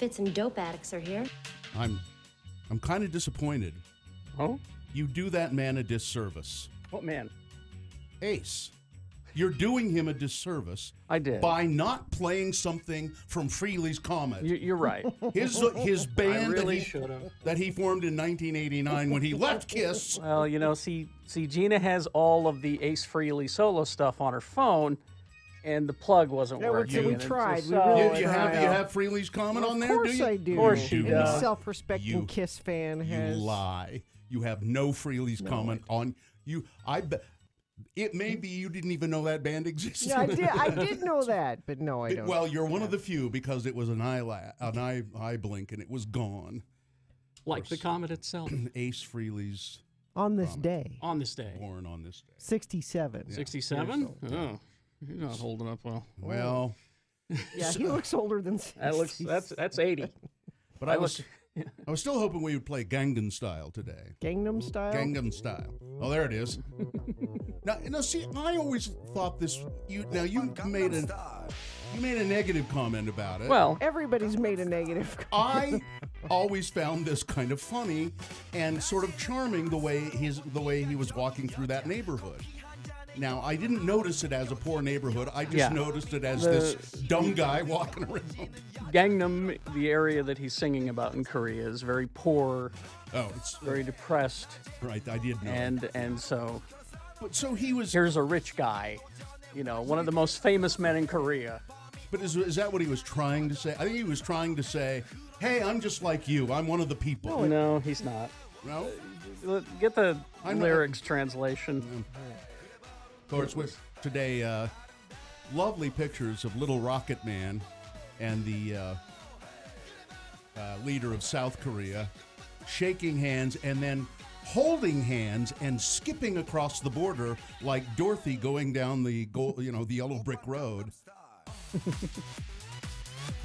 misfits and dope addicts are here. I'm kind of disappointed. Oh? You do that man a disservice. What man? Ace. You're doing him a disservice. I did. By not playing something from Freely's Comet. You're right. His band really should have. that he formed in 1989 when he left Kiss. Well, you know, see, Gina has all of the Ace Frehley solo stuff on her phone, and the plug wasn't working. We and tried. just- We really You tried. have Freely's Comet on there, Of course do you? I do. Of course she Any does. self-respecting You- Kiss fan You has. lie. You have no Freely's Comet on you. I bet. It may be you didn't even know that band existed. Yeah, I did know that, but no, I don't. Well, you're one of the few because it was an eye blink and it was gone. Like the comet itself. Ace Frehley's on this day, On this day. born on this day. 67. 67? Oh, you're not holding up well. Well, Yeah, he looks older than 60. That looks that's 80. but I was still hoping we would play Gangnam Style today. Gangnam Style. Gangnam Style. Oh, there it is. Now, see, I always thought this. You made a negative comment about it. Well, Everybody's made a negative. I always found this kind of funny and sort of charming the way he was walking through that neighborhood. Now, I didn't notice it as a poor neighborhood. I just noticed it as this dumb guy walking around. Gangnam, the area that he's singing about in Korea, is very poor, Oh, it's very depressed, right. I did know. and so But so he was. here's a rich guy, you know, one of the most famous men in Korea. But is that what he was trying to say? I think he was trying to say, "Hey, I'm just like you. I'm one of the people." No, he's not. No? Get the I'm- lyrics translation. Of course, with today, lovely pictures of Little Rocket Man and the leader of South Korea shaking hands and then holding hands and skipping across the border like Dorothy going down the yellow brick road.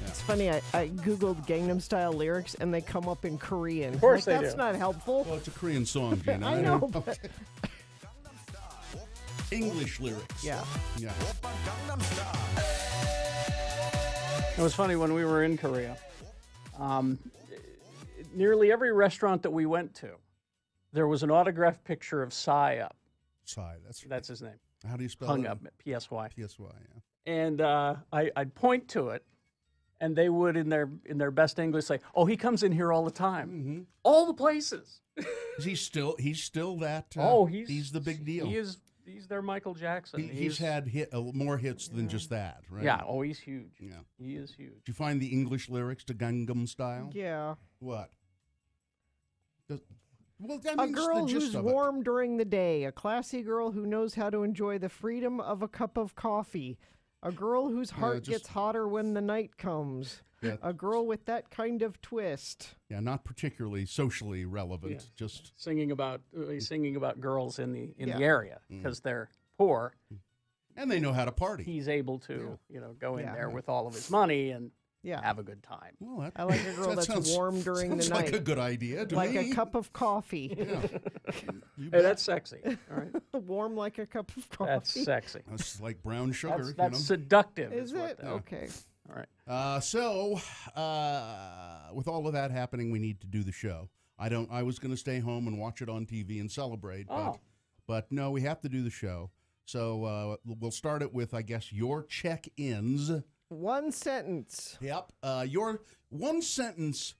It's funny. I googled Gangnam Style lyrics and they come up in Korean. Of course like, they that's do. not helpful. Well, it's a Korean song, Gina. I know. But, English lyrics. yeah. Yeah. It was funny when we were in Korea. Nearly every restaurant that we went to, there was an autographed picture of Psy up. Psy, That's his name. how do you spell Hung it? up, P-S-Y. PSY, yeah. And I'd point to it, and they would, in their best English, say, "Oh, he comes in here all the time, all the places." He's still that. He's the big deal. He's their Michael Jackson. He's had more hits than just that, right? Yeah. Oh, he's huge. Yeah. He is huge. Did you find the English lyrics to Gangnam Style? Yeah. What? That A means girl the gist who's of it. warm during the day. A classy girl who knows how to enjoy the freedom of a cup of coffee. A girl whose heart just- gets hotter when the night comes. Yeah. A girl with that kind of twist. Yeah, not particularly socially relevant. Yeah. Just Singing about girls in the Yeah. area because they're poor. and they know how to party. He's able to go in Yeah. there with all of his money and Yeah. have a good time. Well, that, I like a girl that that's sounds, warm during the sounds night. like a good idea to like me. a cup of coffee. You Hey, bet. that's sexy. All right, Warm like a cup of coffee. that's sexy. That's like brown sugar. That's seductive. Is what it? that- Okay. All right. So, with all of that happening, we need to do the show. I was going to stay home and watch it on TV and celebrate, but no, we have to do the show. So we'll start it with, I guess, your check-ins. One sentence. Yep. Your one sentence.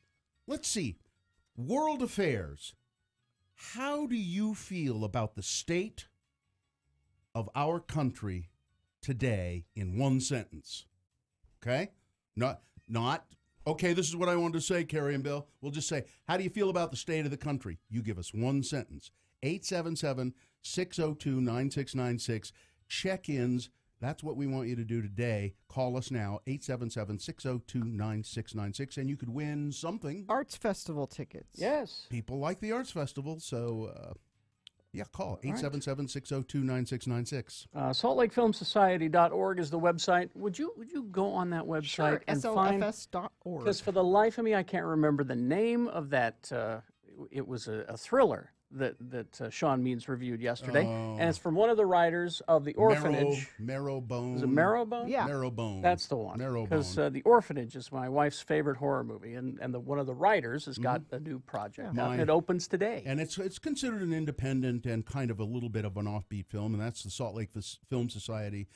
Let's see. World affairs. How do you feel about the state of our country today in one sentence? Okay? Not, okay, this is what I wanted to say, Carrie and Bill. We'll just say, how do you feel about the state of the country? You give us one sentence. 877-602-9696. Check-ins. That's what we want you to do today. Call us now, 877-602-9696, and you could win something. Arts Festival tickets. Yes. People like the Arts Festival, so call 877-602-9696. SaltLakeFilmSociety.org is the website. Would you go on that website Sure. and find? SLFS.org. Because for the life of me, I can't remember the name of that. It was a thriller that Sean Means reviewed yesterday, and it's from one of the writers of The Orphanage. Marrowbone. Is it Marrowbone? Yeah. Marrowbone. That's the one. Because The Orphanage is my wife's favorite horror movie, and one of the writers has got a new project out, and it opens today. And it's considered an independent and kind of a little bit of an offbeat film, and that's the Salt Lake Film Society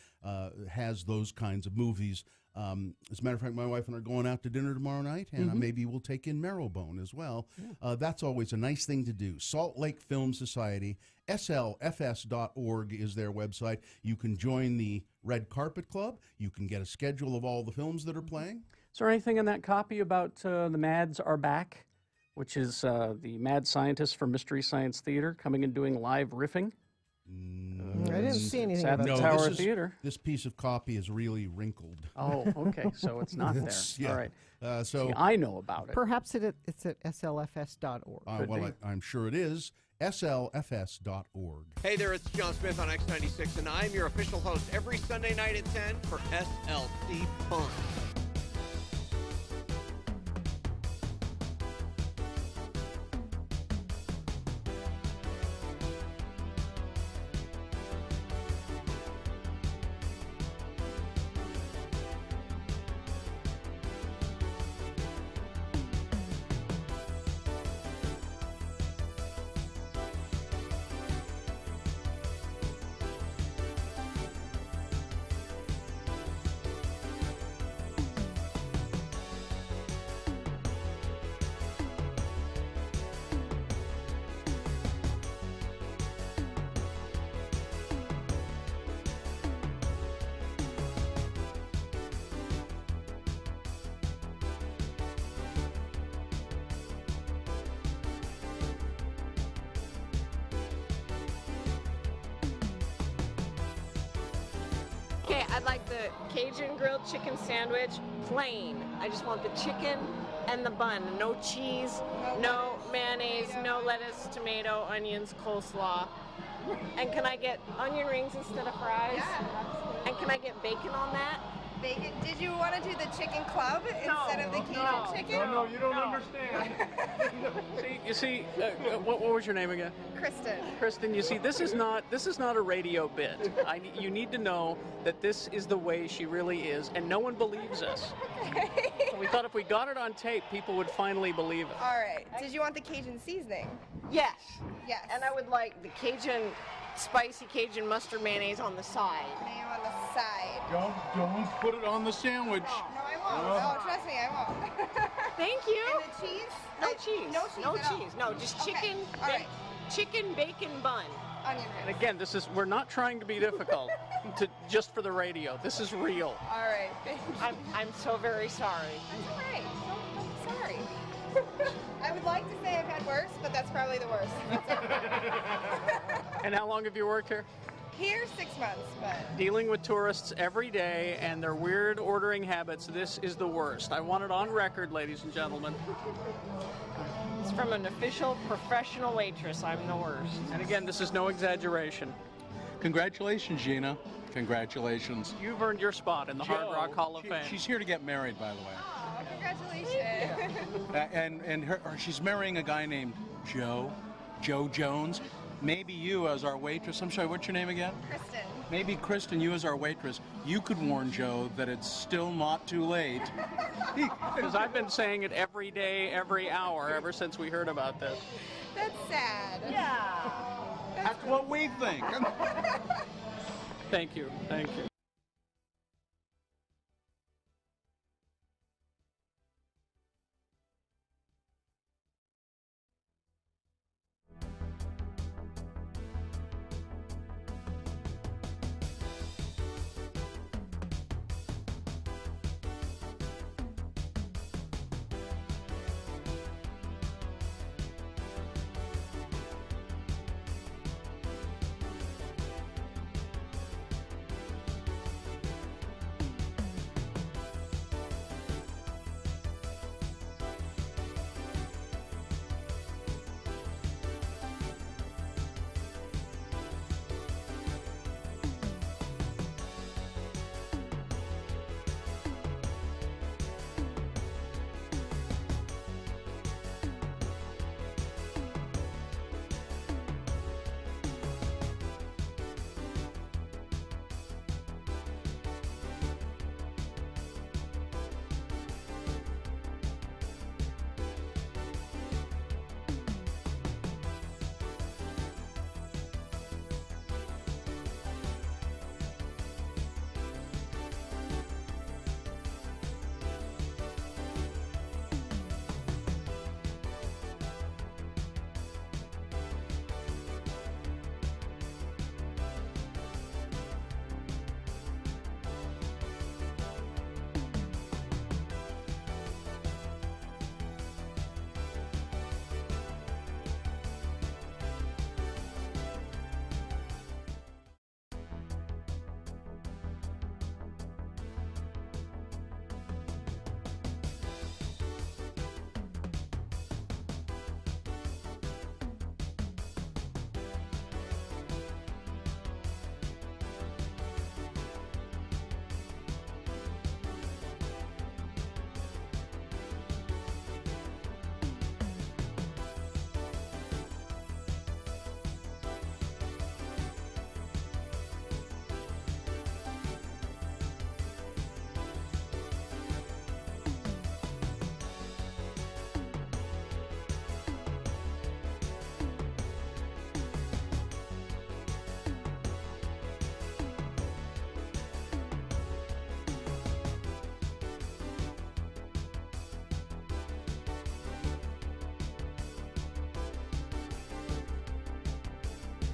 has those kinds of movies. As a matter of fact, my wife and I are going out to dinner tomorrow night, and maybe we'll take in Marrowbone as well. Yeah. That's always a nice thing to do. Salt Lake Film Society, slfs.org is their website. You can join the Red Carpet Club. You can get a schedule of all the films that are playing. Is there anything in that copy about the Mads Are Back, which is the mad scientists from Mystery Science Theater coming and doing live riffing? I didn't see anything at about the that. Tower Theater. This piece of copy is really wrinkled. Oh, okay. So it's not there. Yeah. All right. So See, I know about it. Perhaps it's at slfs.org. well, I'm sure it is. slfs.org. Hey there, it's John Smith on X96, and I'm your official host every Sunday night at 10 for SLC Fun. Okay, I'd like the Cajun grilled chicken sandwich, plain. I just want the chicken and the bun. No cheese, no mayonnaise, no lettuce, tomato, onions, coleslaw. And can I get onion rings instead of fries? Yeah. And can I get bacon on that? Bacon. Did you want to do the chicken club instead of the Cajun chicken? No, you don't understand. What was your name again? Kristen. Kristen, you see, this is not a radio bit. You need to know that this is the way she really is, and no one believes us. Okay. So we thought if we got it on tape, people would finally believe it. All right. Did you want the Cajun seasoning? Yes. Yes. And I would like the spicy Cajun mustard mayonnaise on the side. Mayo on the side. Don't put it on the sandwich. No, I won't. No, trust me, I won't. Thank you. And the cheese? No cheese. No cheese. No at all. cheese. No, just Okay. chicken. All right. Chicken bacon bun. Onion And rings. again, we're not trying to be difficult just for the radio. This is real. All right. Thank you. I'm so very sorry. That's all right. Don't be sorry. I would like to say I've had worse, but that's probably the worst. And how long have you worked here? Here, 6 months, but Dealing with tourists every day and their weird ordering habits, this is the worst. I want it on record, ladies and gentlemen. It's from an official professional waitress. I'm the worst. And again, this is no exaggeration. Congratulations, Gina. Congratulations. You've earned your spot in the Hard Rock Hall of Fame. She's here to get married, by the way. oh, congratulations. And she's marrying a guy named Joe Jones. Maybe you as our waitress, I'm sorry, what's your name again? Kristen. Maybe Kristen, you as our waitress, you could warn Joe that it's still not too late. Because I've been saying it every day, every hour, ever since we heard about this. That's sad. Yeah. That's what we think. Thank you. Thank you.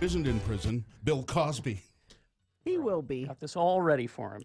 isn't in prison, Bill Cosby. He will be. Got this all ready for him.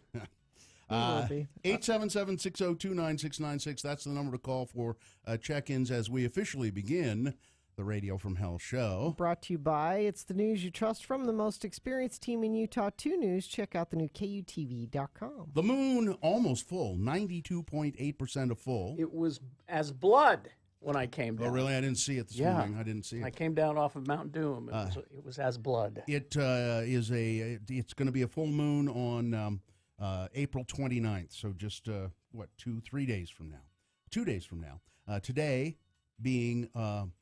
He will be. 877-602-9696. That's the number to call for check-ins as we officially begin the Radio from Hell show. Brought to you by It's the News You Trust from the most experienced team in Utah 2 News. Check out the new KUTV.com. The moon almost full, 92.8% of full. It was as blood when I came down. Oh, really? I didn't see it this morning. I didn't see it. I came down off of Mount Doom. It was as blood. It's going to be a full moon on April 29th. So just, 3 days from now. 2 days from now. Today being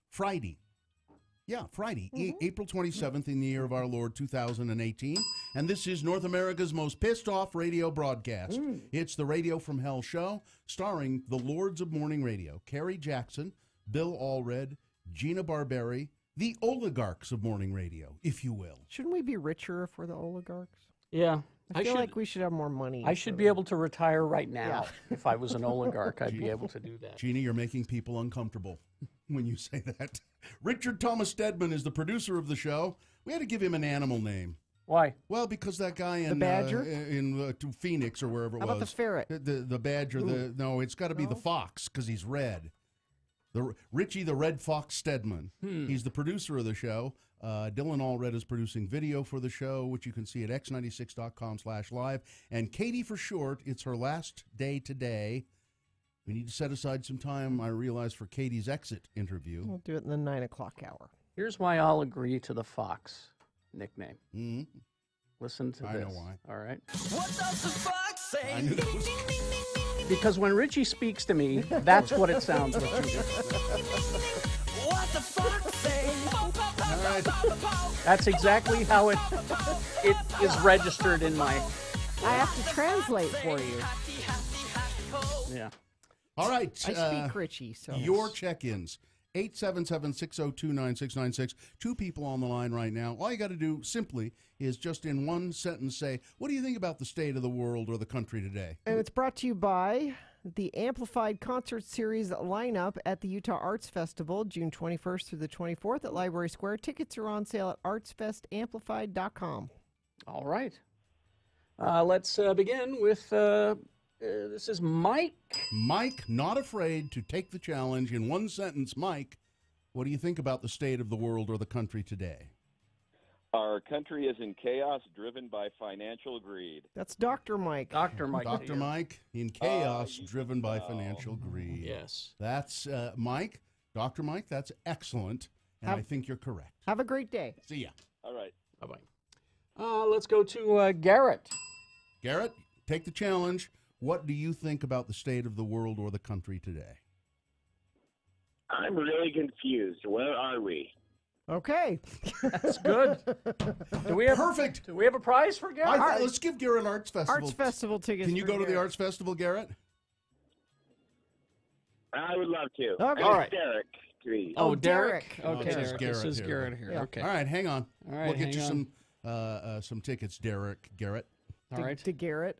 Friday. Yeah, Friday, April 27th in the year of our Lord 2018. And this is North America's most pissed off radio broadcast. It's the Radio from Hell show, starring the Lords of Morning Radio, Kerry Jackson, Bill Allred, Gina Barberi, the oligarchs of morning radio, if you will. Shouldn't we be richer if we're the oligarchs? Yeah. I feel like we should have more money. I should be able to retire right now. If I was an oligarch, I'd be able to do that. Gina, you're making people uncomfortable when you say that. Richard Thomas Stedman is the producer of the show. We had to give him an animal name. Why? Well, because that guy in The badger? in Phoenix or wherever it was. How about the ferret? The badger. No, it's got to be the fox because he's red. Richie the Red Fox Stedman. He's the producer of the show. Dylan Allred is producing video for the show, which you can see at x96.com/live. And Katie for short, it's her last day today. We need to set aside some time, I realize, for Katie's exit interview. We'll do it in the 9 o'clock hour. Here's why I'll agree to the Fox nickname. Mm-hmm. Listen to this. I know why. All right. What does the fox say? I knew that was... Because when Richie speaks to me, that's what it sounds like. What the fox say? That's exactly how it is registered in my... I have to translate for you. Yeah. All right. I speak Richie, so. Your check-ins. 877-602-9696. Two people on the line right now. All you got to do simply is just in one sentence say, what do you think about the state of the world or the country today? And it's brought to you by the Amplified Concert Series lineup at the Utah Arts Festival, June 21st through the 24th at Library Square. Tickets are on sale at artsfestamplified.com. All right. Let's begin with, this is Mike. Mike, not afraid to take the challenge. In one sentence, Mike, what do you think about the state of the world or the country today? Our country is in chaos driven by financial greed. That's Dr. Mike. Dr. Mike. Dr. Mike, in chaos driven by financial greed. Yes. That's Mike. Dr. Mike, that's excellent. And I think you're correct. Have a great day. See ya. All right. Bye-bye. Let's go to Garrett. Garrett, take the challenge. What do you think about the state of the world or the country today? I'm really confused. Where are we? Okay. That's good. Perfect. Do we have a prize for Garrett? Let's give Garrett Arts Festival. Arts Festival tickets. Can you for go to Garrett. the Arts Festival, Garrett? I would love to. Okay. All right. Derek, please. Oh, Derek. Okay. This is Garrett This is here. Garrett here. Yeah. Okay. All right, hang on. All right, we'll get hang you some tickets, Garrett. All right. To Garrett.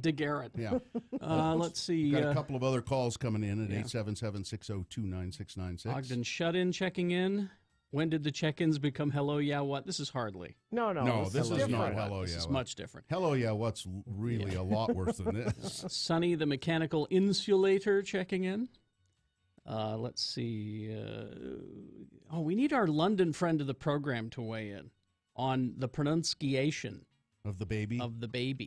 To Garrett. Yeah. Let's see. Got a couple of other calls coming in at 877-602-9696. Ogden Shut-In checking in. When did the check-ins become hello, yeah, what? This is hardly. No. This is not different. hello, This yeah. is what. much different. Hello, yeah, what's really a lot worse than this. Sonny, the mechanical insulator, checking in. Let's see. We need our London friend of the program to weigh in on the pronunciation Of the baby?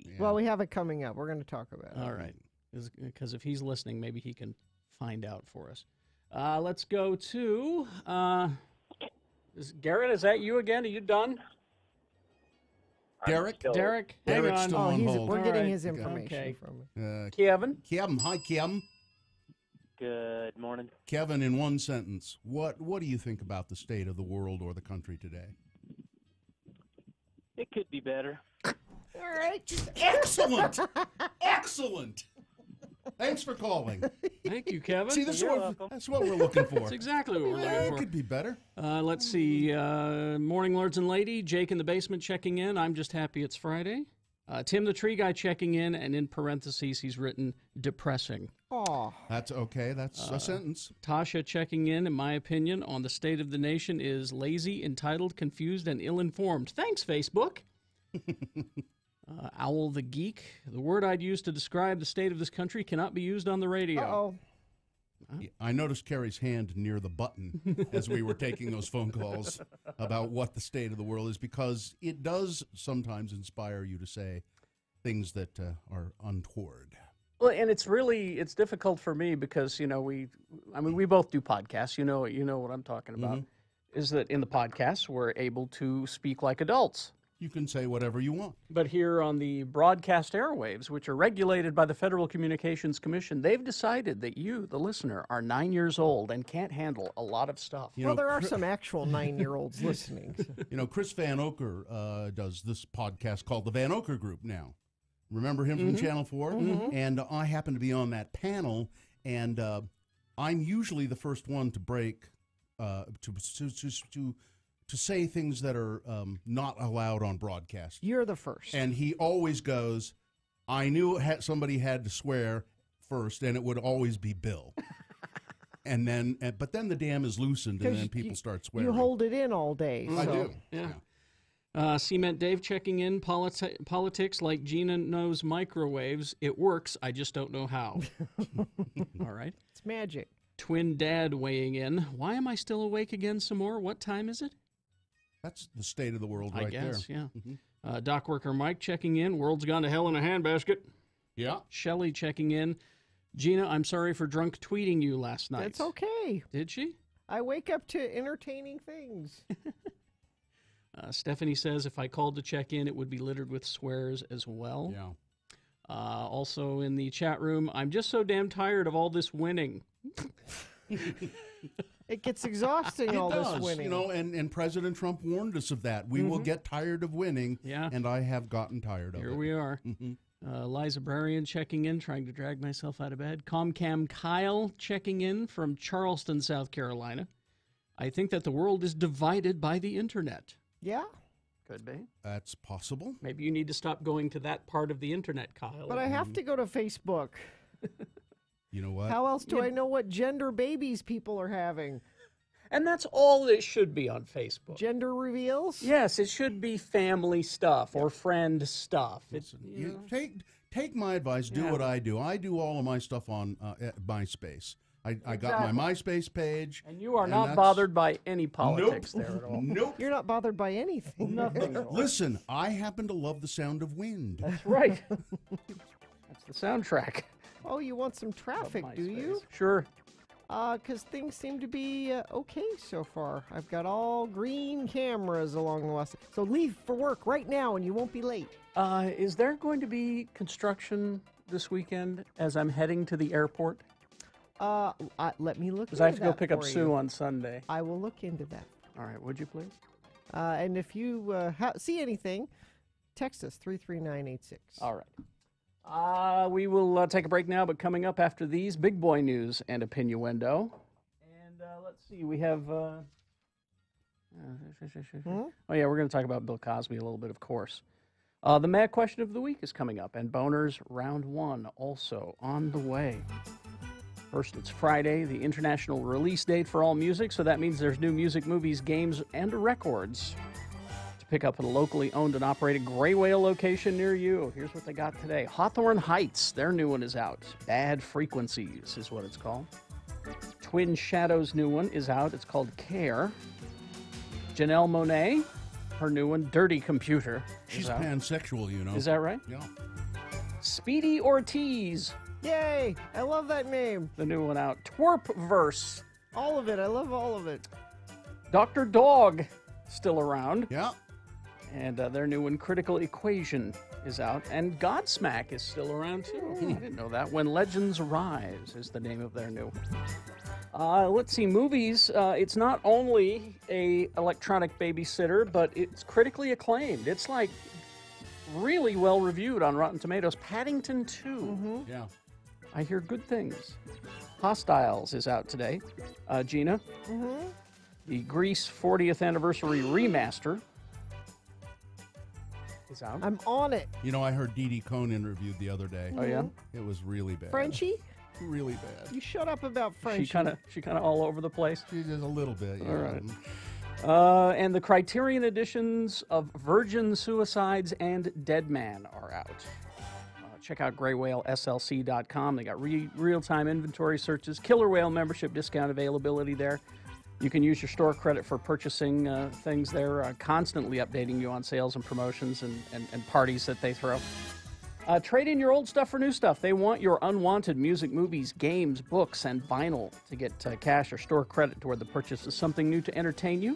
Yeah. Well, we have it coming up. We're going to talk about it. All right. Because if he's listening, maybe he can find out for us. Let's go to Garrett. Is that you again? Are you done? Derek? Derek, hang Derek's on. still on hold. We're All getting right. his information Okay. from Kevin? Kevin, hi, Kevin. Good morning. Kevin, in one sentence, what do you think about the state of the world or the country today? It could be better. All right. Excellent. Excellent. Thanks for calling. Thank you, Kevin. See, that's what we're looking for. That's exactly what we're Yeah, looking it for. could be better. Let's see. Morning, Lords and Lady. Jake in the basement checking in. I'm just happy it's Friday. Tim the Tree Guy checking in, and in parentheses, he's written depressing. Aw. That's okay. That's a sentence. Tasha checking in my opinion on the state of the nation is lazy, entitled, confused, and ill-informed. Thanks, Facebook. Owl the Geek. The word I'd use to describe the state of this country cannot be used on the radio. Uh-oh. I noticed Carrie's hand near the button as we were taking those phone calls about what the state of the world is, because it does sometimes inspire you to say things that are untoward. Well, and it's difficult for me because, we both do podcasts. You know what I'm talking about. Is that in the podcasts, we're able to speak like adults. You can say whatever you want. But here on the broadcast airwaves, which are regulated by the Federal Communications Commission, they've decided that you, the listener, are 9 years old and can't handle a lot of stuff. Well, there are some actual 9-year-olds listening. Chris Van Oker does this podcast called The Van Oker Group now. Remember him from Channel 4? And I happen to be on that panel, and I'm usually the first one to break, to say things that are not allowed on broadcast. You're the first. And he always goes, I knew somebody had to swear first, and it would always be Bill. But then the dam is loosened, and then people start swearing. You hold it in all day. I do. Yeah. Cement Dave checking in, politics like Gina knows microwaves. It works, I just don't know how. All right. It's magic. Twin Dad weighing in. Why am I still awake again some more? What time is it? That's the state of the world right there. I guess, yeah. Dock Worker Mike checking in. World's gone to hell in a handbasket. Yeah. Shelley checking in. Gina, I'm sorry for drunk tweeting you last night. That's okay. Did she? I wake up to entertaining things. Stephanie says if I called to check in, it would be littered with swears as well. Yeah. Also in the chat room, I'm just so damn tired of all this winning. It gets exhausting, this winning. And President Trump warned us of that. We will get tired of winning, and I have gotten tired of it. Here we are. Liza Brarian checking in, trying to drag myself out of bed. Comcam Kyle checking in from Charleston, South Carolina. I think that the world is divided by the internet. Yeah. Could be. That's possible. Maybe you need to stop going to that part of the internet, Kyle. But I have to go to Facebook. You know what? How else do I know what gender babies people are having? And that's all it should be on Facebook. Gender reveals? Yes, it should be family stuff or friend stuff. Take my advice. Do what I do. I do all of my stuff on MySpace. I got my MySpace page. And you are not bothered by any politics there at all. Nope. You're not bothered by anything. Nothing. Listen, I happen to love the sound of wind. That's right. That's the soundtrack. Oh, you want some traffic, do you? Sure. Because things seem to be okay so far. I've got all green cameras along the west. So leave for work right now and you won't be late. Is there going to be construction this weekend as I'm heading to the airport? Let me look into that. Because I have to go pick up Sue on Sunday. I will look into that. All right, would you please? And if you see anything, text us 33986. All right. We will take a break now, but coming up after these, big boy news and opinioendo. And let's see, we have... Oh, yeah, we're going to talk about Bill Cosby a little bit, of course. The Mad Question of the Week is coming up, and Boehner's Round 1 also on the way. First, it's Friday, the international release date for all music, so that means there's new music, movies, games, and records to pick up at a locally owned and operated Gray Whale location near you. Here's what they got today. Hawthorne Heights, their new one is out. Bad Frequencies is what it's called. Twin Shadows' new one is out. It's called Care. Janelle Monáe, her new one, Dirty Computer. She's pansexual, you know. Is that right? Yeah. Speedy Ortiz. Yay! I love that name. The new one out. Twerpverse. All of it. I love all of it. Dr. Dog, still around. Yeah. And their new one, Critical Equation, is out. And Godsmack is still around, too. I didn't know that. When Legends Rise is the name of their new one. Let's see, movies. It's not only a electronic babysitter, but it's critically acclaimed. It's like really well reviewed on Rotten Tomatoes. Paddington 2. Mm-hmm. Yeah. I hear good things. Hostiles is out today. Gina? Mm-hmm. The Grease 40th Anniversary Remaster. Is out. I'm on it. You know, I heard Dee Dee Cohn interviewed the other day. Oh yeah. It was really bad. Frenchie? Really bad. You shut up about Frenchie. She kind of all over the place. She just a little bit. Yeah. All right. And the Criterion editions of Virgin Suicides and Dead Man are out. Check out graywhaleslc.com. They got real-time inventory searches, killer whale membership discount availability there. You can use your store credit for purchasing things there, constantly updating you on sales and promotions and parties that they throw. Trade in your old stuff for new stuff. They want your unwanted music, movies, games, books, and vinyl to get cash or store credit toward the purchase of something new to entertain you.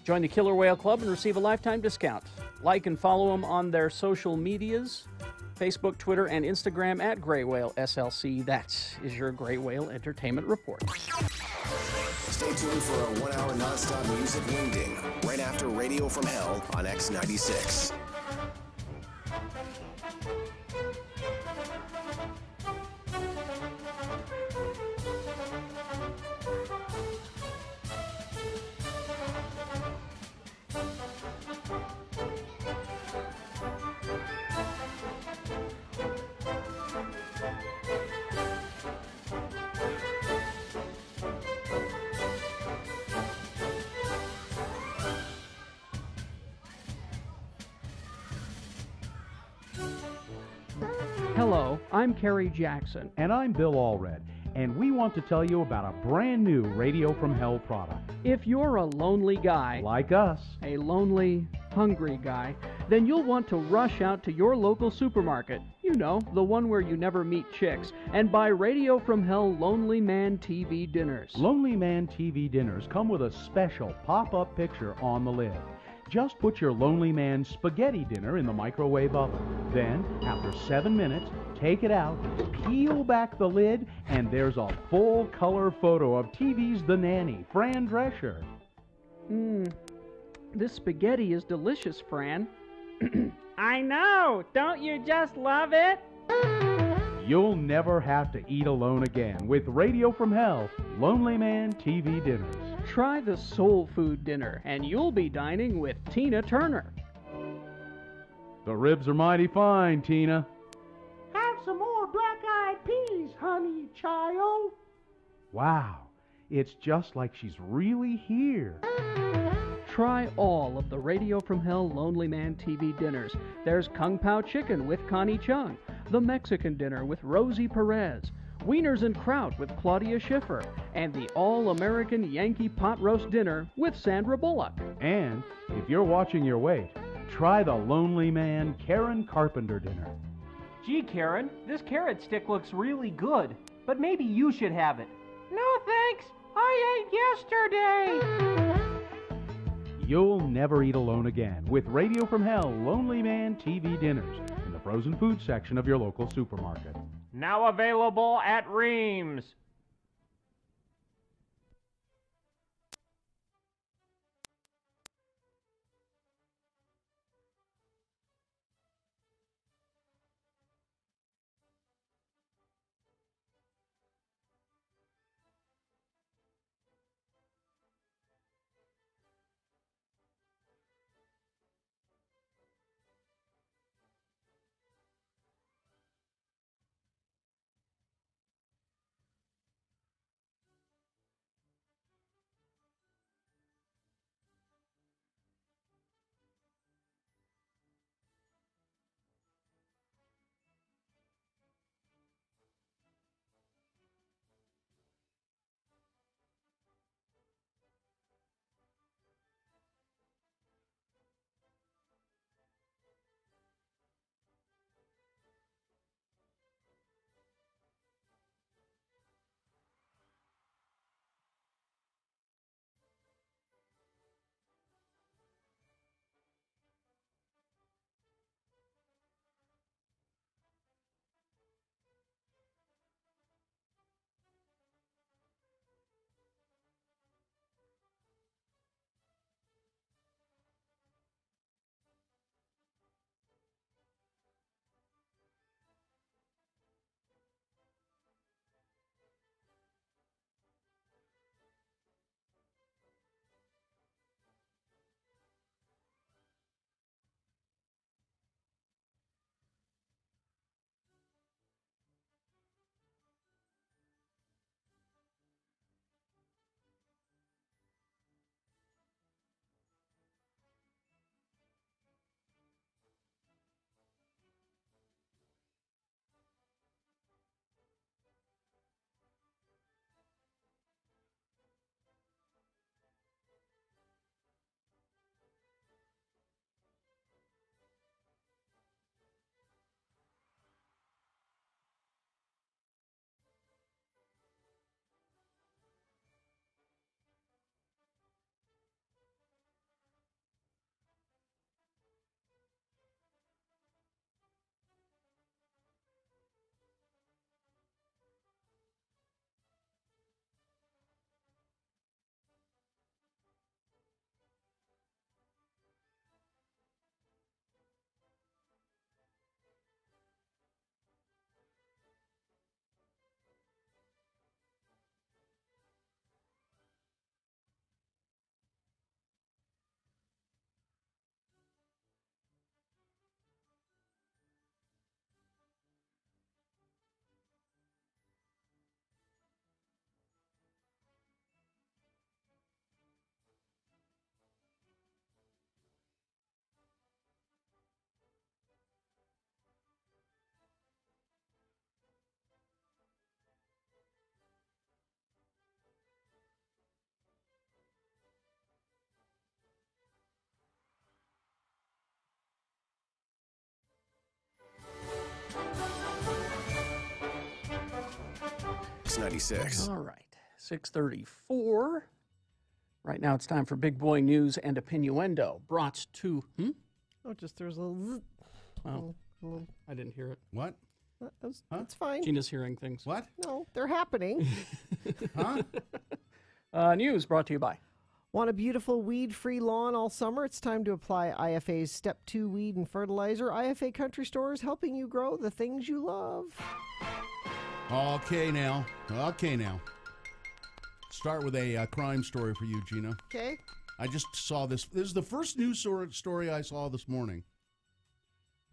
Join the Killer Whale Club and receive a lifetime discount. Like and follow them on their social medias, Facebook, Twitter, and Instagram at Gray Whale SLC. That is your Gray Whale Entertainment Report. Stay tuned for a 1 hour nonstop music wingding right after Radio from Hell on X96. Hello, I'm Kerry Jackson. And I'm Bill Allred, and we want to tell you about a brand new Radio from Hell product. If you're a lonely guy, Like us. a lonely, hungry guy, then you'll want to rush out to your local supermarket, you know, the one where you never meet chicks, and buy Radio from Hell Lonely Man TV dinners. Lonely Man TV dinners come with a special pop-up picture on the lid. Just put your Lonely Man spaghetti dinner in the microwave oven. Then, after 7 minutes, take it out, peel back the lid, and there's a full-color photo of TV's The Nanny, Fran Drescher. This spaghetti is delicious, Fran. I know! Don't you just love it? You'll never have to eat alone again with Radio from Hell, Lonely Man TV dinners. Try the soul food dinner, and you'll be dining with Tina Turner. The ribs are mighty fine, Tina. Have some more black-eyed peas, honey child. Wow, it's just like she's really here. Try all of the Radio from Hell Lonely Man TV dinners. There's Kung Pao Chicken with Connie Chung, the Mexican dinner with Rosie Perez, Wieners and Kraut with Claudia Schiffer, and the all-American Yankee pot roast dinner with Sandra Bullock. And if you're watching your weight, try the Lonely Man Karen Carpenter dinner. Gee, Karen, this carrot stick looks really good, but maybe you should have it. No, thanks. I ate yesterday. You'll never eat alone again with Radio from Hell Lonely Man TV dinners in the frozen food section of your local supermarket. Now available at Reams. X96. All right, 6:34. Right now it's time for Big Boy News and Opinioendo, brought to... Oh, just there's a little... Oh, little I didn't hear it. What? That's fine. Gina's hearing things. What? No, they're happening. News brought to you by... Want a beautiful weed-free lawn all summer? It's time to apply IFA's Step 2 Weed and Fertilizer. IFA Country Store is helping you grow the things you love. Okay, now. Start with a crime story for you, Gina. Okay. I just saw this. This is the first news story I saw this morning.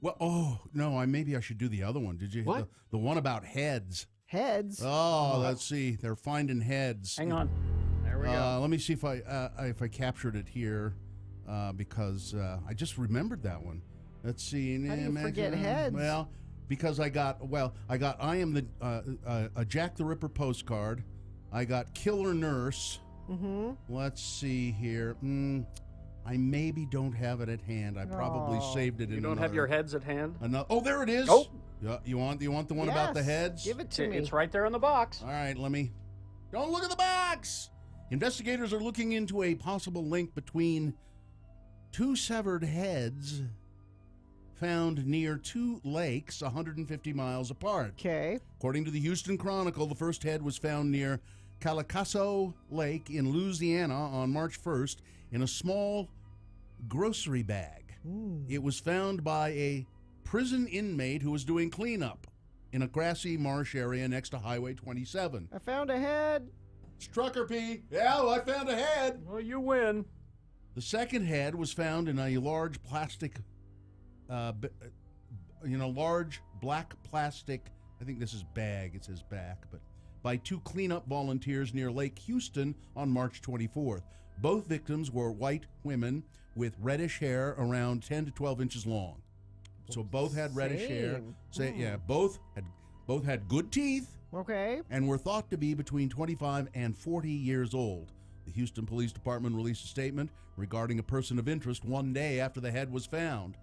Well, no, maybe I should do the other one. Did you? What? The one about heads. Heads? Oh, let's see. They're finding heads. Hang on. There we go. Let me see if I captured it here, because I just remembered that one. Let's see. How do you forget heads? Well, because I got I am a Jack the Ripper postcard. I got Killer Nurse. Mm-hmm. Let's see here. I maybe don't have it at hand. I probably saved it in. You don't have your heads at hand? Oh, there it is. Oh. Yeah, you want the one about the heads? Give it to me. It's right there in the box. All right, don't look at the box. Investigators are looking into a possible link between two severed heads found near two lakes 150 miles apart. Okay. According to the Houston Chronicle, the first head was found near Calacaso Lake in Louisiana on March 1st in a small grocery bag. It was found by a prison inmate who was doing cleanup in a grassy marsh area next to Highway 27. I found a head. Trucker P. Yeah, I found a head. Well, you win. The second head was found in a large plastic, large black plastic, I think this is bag, it says back, but by two cleanup volunteers near Lake Houston on March 24th. Both victims were white women with reddish hair around 10 to 12 inches long. So both had reddish hair. Both had good teeth. Okay. And were thought to be between 25 and 40 years old. The Houston Police Department released a statement regarding a person of interest one day after the head was found.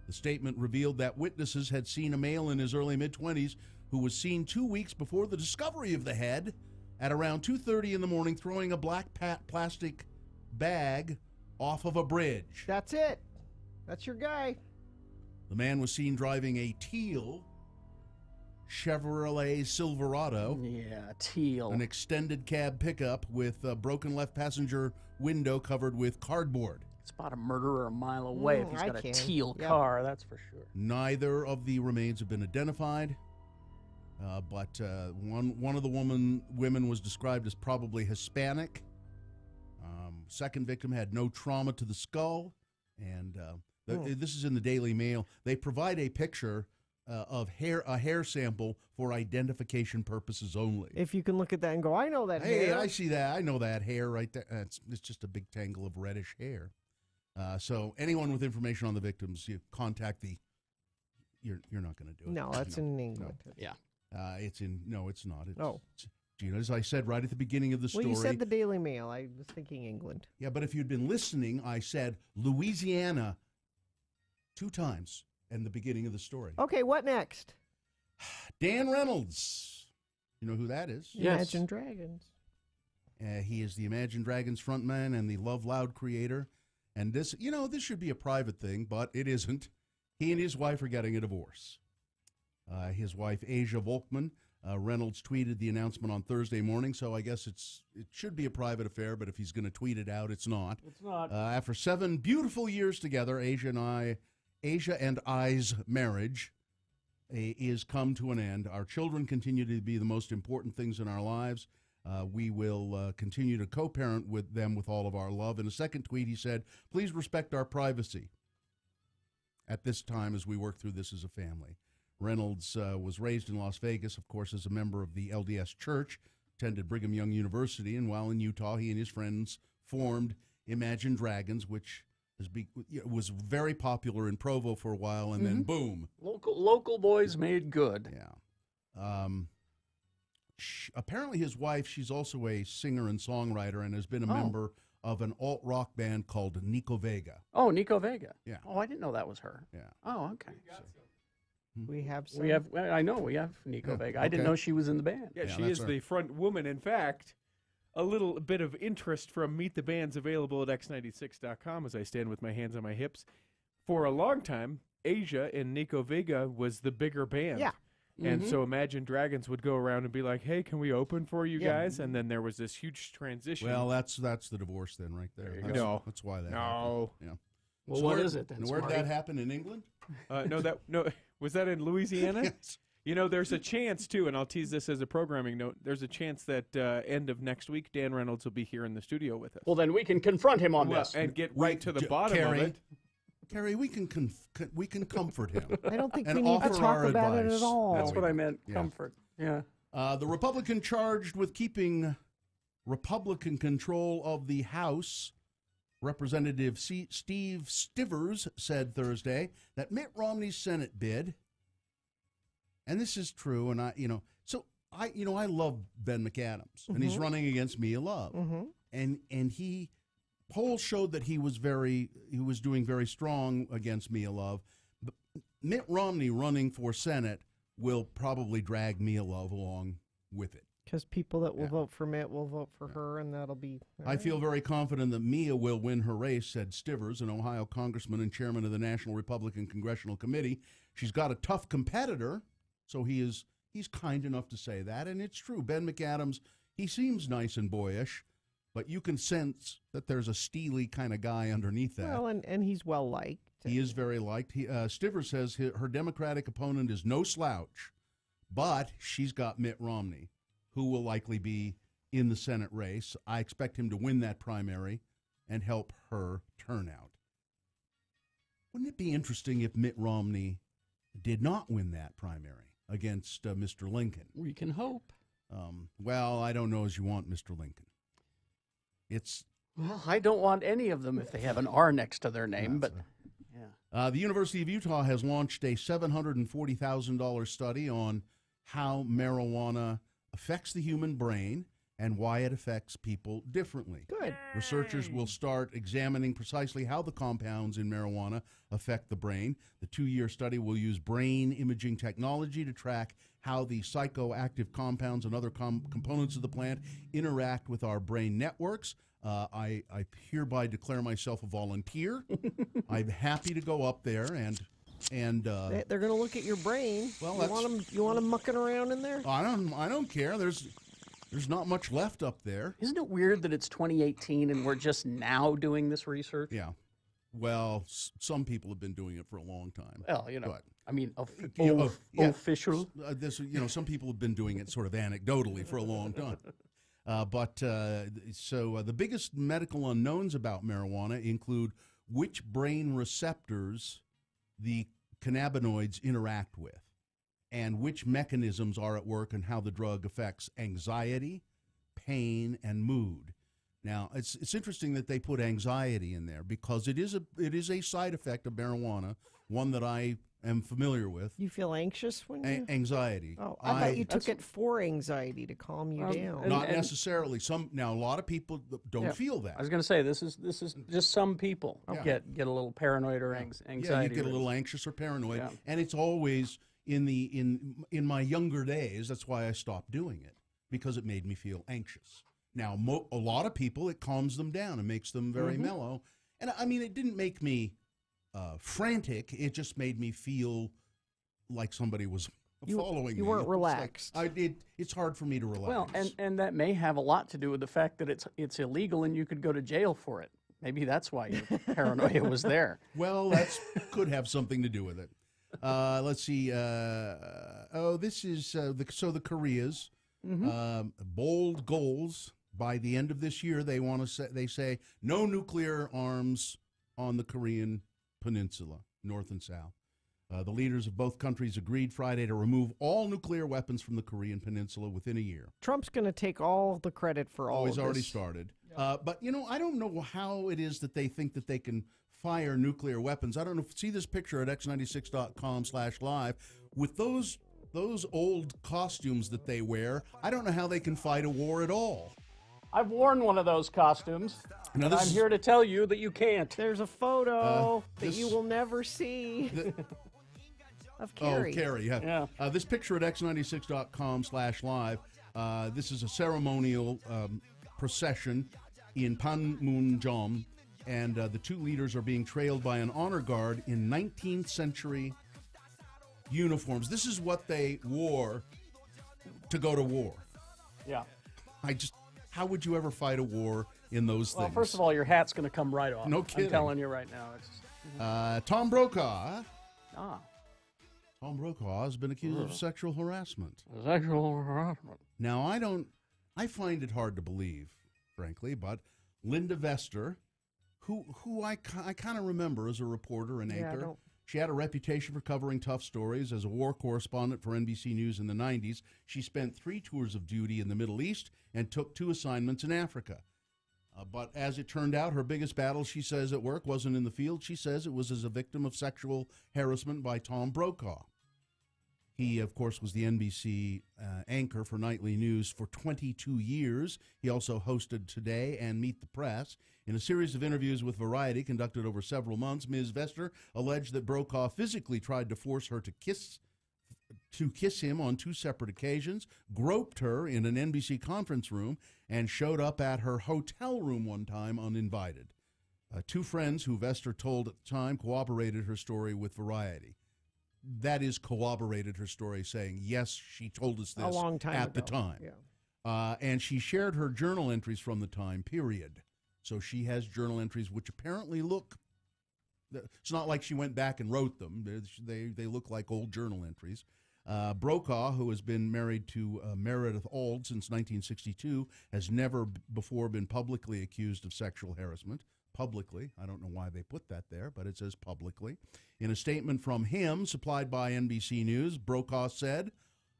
The statement revealed that witnesses had seen a male in his early mid-20s who was seen 2 weeks before the discovery of the head at around 2:30 in the morning throwing a black plastic bag off of a bridge. That's it. That's your guy. The man was seen driving a teal Chevrolet Silverado. Yeah, teal. An extended cab pickup with a broken left passenger window covered with cardboard. Spot a murderer a mile away if he's got a teal car, that's for sure. Neither of the remains have been identified, but one of the women was described as probably Hispanic. Second victim had no trauma to the skull, and this is in the Daily Mail. They provide a picture of a hair sample for identification purposes only. If you can look at that and go, I know that hair. Hey, I see that. I know that hair right there. It's just a big tangle of reddish hair. So anyone with information on the victims, you contact the. You're not going to do it. No, that's in England. No. Yeah. It's not. It's, Gina, as I said right at the beginning of the story. Well, you said the Daily Mail. I was thinking England. Yeah, but if you'd been listening, I said Louisiana 2 times in the beginning of the story. Okay, what next? Dan Reynolds. You know who that is? Yes. Imagine Dragons. He is the Imagine Dragons frontman and the Love Loud creator. And this should be a private thing, but it isn't. He and his wife are getting a divorce. His wife, Asia Volkman, Reynolds tweeted the announcement on Thursday morning, so I guess it should be a private affair, but if he's going to tweet it out, it's not. It's not. After 7 beautiful years together, Asia and I's marriage is come to an end. Our children continue to be the most important things in our lives. We will continue to co-parent with them with all of our love. In a second tweet, he said, please respect our privacy at this time as we work through this as a family. Reynolds was raised in Las Vegas, of course, as a member of the LDS Church, attended Brigham Young University, and while in Utah, he and his friends formed Imagine Dragons, which was very popular in Provo for a while, and then boom. Local boys made good. Yeah. Apparently his wife, she's also a singer and songwriter and has been a member of an alt-rock band called Nico Vega. Oh, Nico Vega. Yeah. Oh, I didn't know that was her. Yeah. Oh, okay. We have some. We have. I know we have Nico Vega. I didn't know she was in the band. Yeah, she is the front woman. In fact, a little bit of interest from Meet the Bands available at x96.com as I stand with my hands on my hips. For a long time, Asia and Nico Vega was the bigger band. Yeah. And so Imagine Dragons would go around and be like, hey, can we open for you guys? And then there was this huge transition. Well, that's the divorce then right there. No. That's why that No. happened. Yeah. Well, what is it then? Where did that happen in England? No, was that in Louisiana? Yes. You know, there's a chance, too, and I'll tease this as a programming note, there's a chance that end of next week, Dan Reynolds will be here in the studio with us. Well, then we can confront him on this. And get right to the bottom Carrie, of it. Carrie, we can comfort him. I don't think and we need to offer talk our about it advice. at all. That's what I meant. Comfort. Yeah. The Republican charged with keeping Republican control of the House, Representative Steve Stivers, said Thursday that Mitt Romney's Senate bid, and this is true, and I love Ben McAdams, and he's running against Mia Love, and polls showed that he was doing very strong against Mia Love. But Mitt Romney running for Senate will probably drag Mia Love along with it. Because people that will vote for Mitt will vote for her, and that'll be... I feel very confident that Mia will win her race, said Stivers, an Ohio congressman and chairman of the National Republican Congressional Committee. She's got a tough competitor, so he's kind enough to say that, and it's true. Ben McAdams, he seems nice and boyish, but you can sense that there's a steely kind of guy underneath that. Well, and he's well-liked. He is very liked. Stivers says her Democratic opponent is no slouch, but she's got Mitt Romney, who will likely be in the Senate race. I expect him to win that primary and help her turnout. Wouldn't it be interesting if Mitt Romney did not win that primary against Mr. Lincoln? We can hope. Well, I don't know as you want Mr. Lincoln. Well, I don't want any of them if they have an R next to their name, but... The University of Utah has launched a $740,000 study on how marijuana affects the human brain and why it affects people differently. Good. Researchers will start examining precisely how the compounds in marijuana affect the brain. The 2-year study will use brain imaging technology to track how the psychoactive compounds and other components of the plant interact with our brain networks. I hereby declare myself a volunteer. I'm happy to go up there and they're going to look at your brain. Well, you want them mucking around in there? I don't care. There's not much left up there. Isn't it weird that it's 2018 and we're just now doing this research? Yeah. Well, some people have been doing it for a long time. Well, But, I mean, official. Some people have been doing it sort of anecdotally for a long time. So the biggest medical unknowns about marijuana include which brain receptors the cannabinoids interact with, and which mechanisms are at work and how the drug affects anxiety, pain, and mood. Now, it's interesting that they put anxiety in there because it is a side effect of marijuana, one that I am familiar with. You feel anxious when you... Anxiety. Oh, I thought you took it for anxiety to calm you down. Not necessarily. Now, a lot of people don't feel that. I was going to say, this is just some people get a little paranoid or anxiety. Yeah, you get a little anxious or paranoid. Yeah. And it's always in my younger days, that's why I stopped doing it, because it made me feel anxious. Now, a lot of people, it calms them down and makes them very mellow. And I mean, it didn't make me frantic. It just made me feel like somebody was following me. You weren't relaxed. It's hard for me to relax. Well, and that may have a lot to do with the fact that it's illegal and you could go to jail for it. Maybe that's why your paranoia was there. Well, that could have something to do with it. Let's see. This is the Koreas. Bold goals. By the end of this year, they say no nuclear arms on the Korean Peninsula, north and south. The leaders of both countries agreed Friday to remove all nuclear weapons from the Korean Peninsula within a year. Trump's going to take all the credit for all of this. He's already started. But, I don't know how it is that they think that they can fire nuclear weapons. I don't know. See this picture at x96.com/live with those old costumes that they wear. I don't know how they can fight a war at all. I've worn one of those costumes, and I'm here to tell you that you can't. There's a photo that you will never see. of Carrie. Oh, Carrie, yeah. This picture at x96.com/live. This is a ceremonial procession in Panmunjom, and the two leaders are being trailed by an honor guard in 19th century uniforms. This is what they wore to go to war. Yeah. How would you ever fight a war in those things? Well, first of all, your hat's going to come right off. No kidding. I'm telling you right now. Tom Brokaw. Ah. Tom Brokaw has been accused of sexual harassment. Sexual harassment. Now, I find it hard to believe, frankly, but Linda Vester, who I kind of remember as a reporter and anchor. She had a reputation for covering tough stories. As a war correspondent for NBC News in the 90s, she spent 3 tours of duty in the Middle East and took 2 assignments in Africa. But as it turned out, her biggest battle, she says, at work wasn't in the field. She says it was as a victim of sexual harassment by Tom Brokaw. He, of course, was the NBC anchor for nightly news for 22 years. He also hosted Today and Meet the Press. In a series of interviews with Variety conducted over several months, Ms. Vester alleged that Brokaw physically tried to force her to kiss him on 2 separate occasions, groped her in an NBC conference room, and showed up at her hotel room one time uninvited. 2 friends who Vester told at the time corroborated her story with Variety. That is, corroborated her story, saying, yes, she told us this a long time at ago. the time. Yeah. And she shared her journal entries from the time period. So she has journal entries which apparently look, it's not like she went back and wrote them. They look like old journal entries. Brokaw, who has been married to Meredith Auld since 1962, has never before been publicly accused of sexual harassment. Publicly. I don't know why they put that there, but it says publicly. In a statement from him, supplied by NBC News, Brokaw said,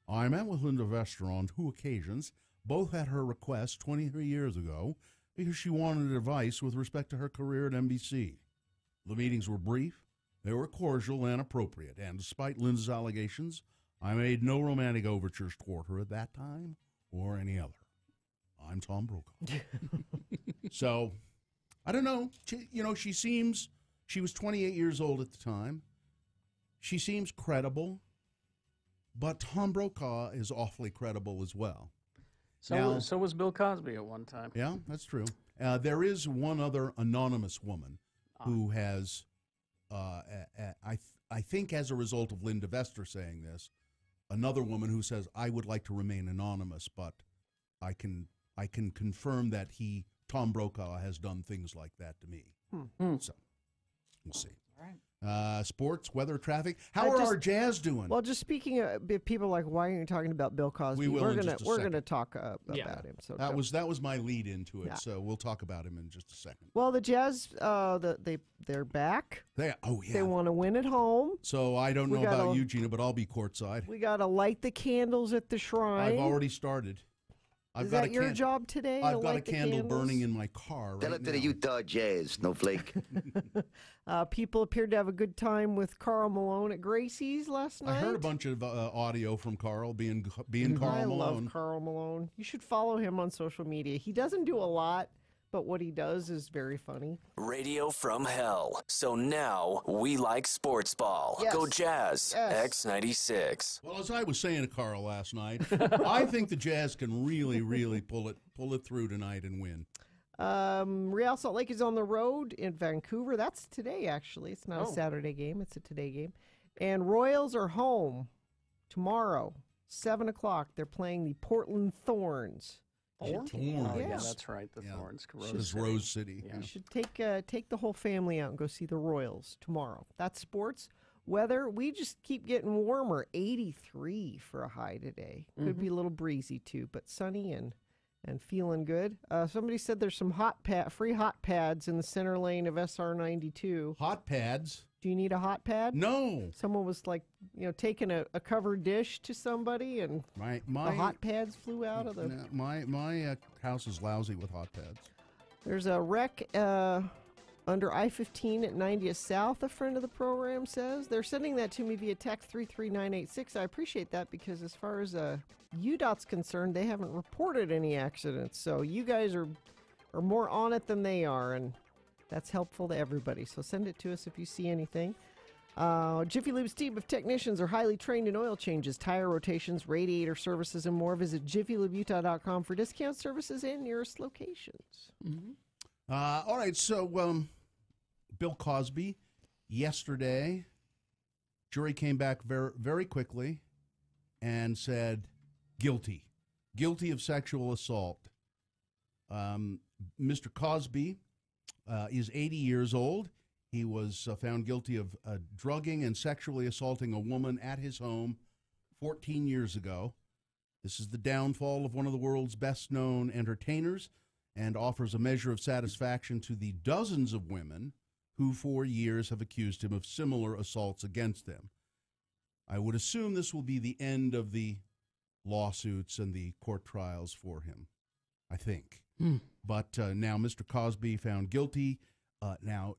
I met with Linda Vester on 2 occasions, both at her request 23 years ago, because she wanted advice with respect to her career at NBC. The meetings were brief, they were cordial and appropriate, and despite Linda's allegations, I made no romantic overtures toward her at that time or any other. I'm Tom Brokaw. So, I don't know. She was 28 years old at the time. She seems credible, but Tom Brokaw is awfully credible as well. So was Bill Cosby at one time. Yeah, that's true. There is one other anonymous woman who has, I think as a result of Linda Vester saying this, another woman who says, I would like to remain anonymous, but I can confirm that Tom Brokaw has done things like that to me. So, we'll see. All right. Sports, weather, traffic. How are our Jazz doing? Well, just speaking of people like, why aren't you talking about Bill Cosby? We're gonna talk about him. So that was my lead into it. Yeah. So we'll talk about him in just a second. Well, the Jazz, they're back. They want to win at home. So I don't know about you, Gina, but I'll be courtside. We got to light the candles at the shrine. I've already started. Is that your job today? I've got a candle burning in my car right now. Tell it to the Utah Jazz, Snowflake. People appeared to have a good time with Karl Malone at Gracie's last night. I heard a bunch of audio from Karl being Karl Malone. I love Karl Malone. You should follow him on social media. He doesn't do a lot, but what he does is very funny. Radio from hell. So now we like sports ball. Yes. Go Jazz. Yes. X96. Well, as I was saying to Karl last night, I think the Jazz can really, really pull it through tonight and win. Real Salt Lake is on the road in Vancouver. That's today, actually. It's not a Saturday game. It's a today game. And Royals are home tomorrow, 7 o'clock. They're playing the Portland Thorns. Thorns? Yeah. Yeah, that's right. The Thorns. Rose City. Yeah. You should take the whole family out and go see the Royals tomorrow. That's sports. Weather, we just keep getting warmer. 83 for a high today. Could be a little breezy, too, but sunny and feeling good. Somebody said there's some free hot pads in the center lane of SR 92. Hot pads? Do you need a hot pad? No. Someone was taking a covered dish to somebody, and the hot pads flew out of the. My house is lousy with hot pads. There's a wreck under I-15 at 90th South. A friend of the program says they're sending that to me via text 33986. I appreciate that because as far as UDOT's concerned, they haven't reported any accidents. So you guys are more on it than they are, and that's helpful to everybody. So send it to us if you see anything. Jiffy Lube's team of technicians are highly trained in oil changes, tire rotations, radiator services, and more. Visit jiffylubutah.com for discount services and nearest locations. All right, so Bill Cosby, yesterday, jury came back very, very quickly and said guilty of sexual assault. Mr. Cosby is 80 years old. He was found guilty of drugging and sexually assaulting a woman at his home 14 years ago. This is the downfall of one of the world's best-known entertainers and offers a measure of satisfaction to the dozens of women who for years have accused him of similar assaults against them. I would assume this will be the end of the lawsuits and the court trials for him, I think. But now Mr. Cosby found guilty. Now,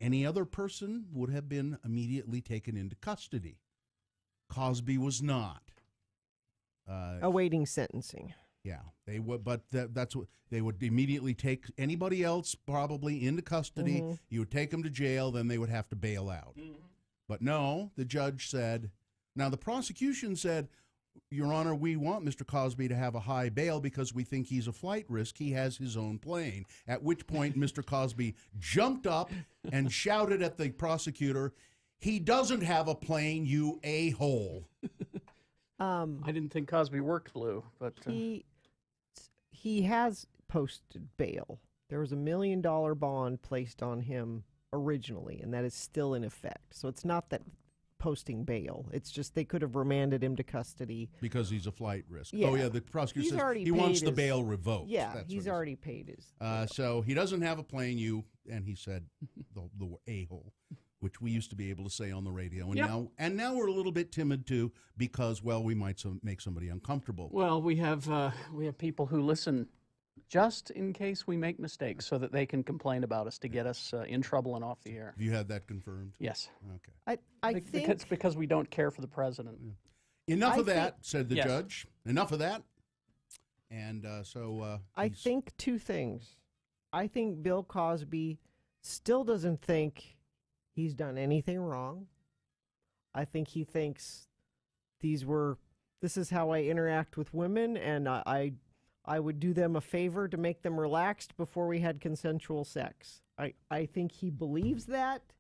any other person would have been immediately taken into custody. Cosby was not. Awaiting sentencing. Yeah, they would, but that's what they would immediately take anybody else probably into custody. You would take them to jail, then they would have to bail out. But no, the judge said. Now the prosecution said, Your Honor, we want Mr. Cosby to have a high bail because we think he's a flight risk. He has his own plane. At which point, Mr. Cosby jumped up and shouted at the prosecutor, "He doesn't have a plane, you a-hole." I didn't think Cosby worked blue, but he has posted bail. There was $1 million bond placed on him originally, and that is still in effect. So it's not that posting bail. It's just they could have remanded him to custody. Because he's a flight risk. Yeah. Oh, yeah, the prosecutor He's says already he wants paid the his- bail revoked. Yeah, That's he's what already paid his. So he doesn't have a plane, and he said the a-hole, which we used to be able to say on the radio. And now we're a little bit timid, too, because, well, we might make somebody uncomfortable. Well, we have people who listen just in case we make mistakes so that they can complain about us to get us in trouble and off the air. Have you had that confirmed? Yes. Okay. I think it's because we don't care for the president. Enough of that, said the judge. Enough of that. And I think two things. I think Bill Cosby still doesn't think he's done anything wrong. I think he thinks this is how I interact with women, and I would do them a favor to make them relaxed before we had consensual sex. I think he believes that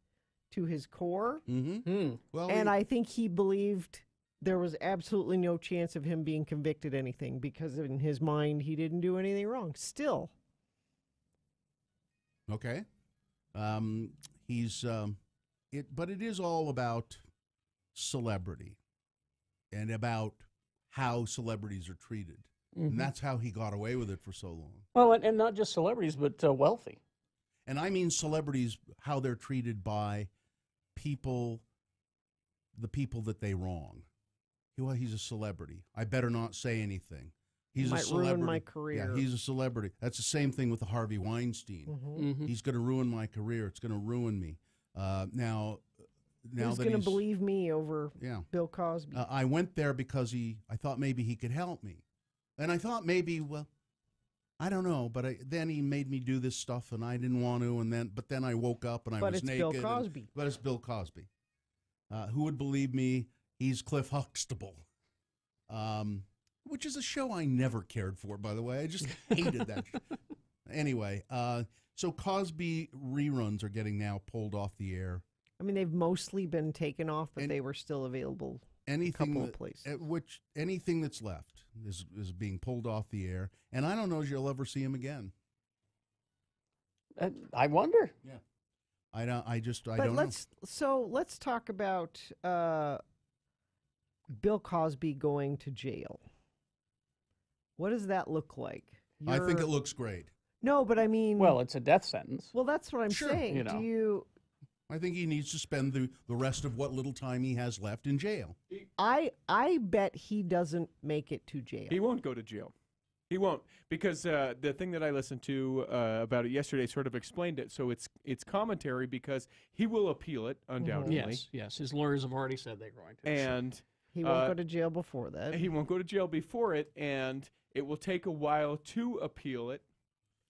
to his core. Well, and I think he believed there was absolutely no chance of him being convicted anything because in his mind he didn't do anything wrong. Still. Okay. But it is all about celebrity and about how celebrities are treated. And that's how he got away with it for so long. Well, and not just celebrities, but wealthy. And I mean celebrities, how they're treated by people, the people that they wrong. Well, he's a celebrity. I better not say anything. He's might a celebrity. ruin my career. Yeah, he's a celebrity. That's the same thing with the Harvey Weinstein. He's going to ruin my career. It's going to ruin me. Now Who's that going to he's believe me over Bill Cosby? I went there because I thought maybe he could help me. And I thought maybe, well, I don't know, but then he made me do this stuff, and I didn't want to. But then I woke up and I was naked. But it's Bill Cosby. But it's Bill Cosby. Who would believe me? He's Cliff Huxtable, which is a show I never cared for. By the way, I just hated that. Anyway, so Cosby reruns are getting now pulled off the air. I mean, they've mostly been taken off, but they were still available. Anything of places. Anything that's left is being pulled off the air, and I don't know if you'll ever see him again. I wonder. Yeah, I don't know. Let's talk about Bill Cosby going to jail. What does that look like? I think it looks great. No, but I mean, well, it's a death sentence. Well, that's what I'm saying. Do you? I think he needs to spend the rest of what little time he has left in jail. I bet he doesn't make it to jail. He won't go to jail. He won't, because the thing that I listened to about it yesterday sort of explained it. So it's commentary because he will appeal it, undoubtedly. Yes. His lawyers have already said they're going to. And he won't go to jail before that. He won't go to jail before it, and it will take a while to appeal it.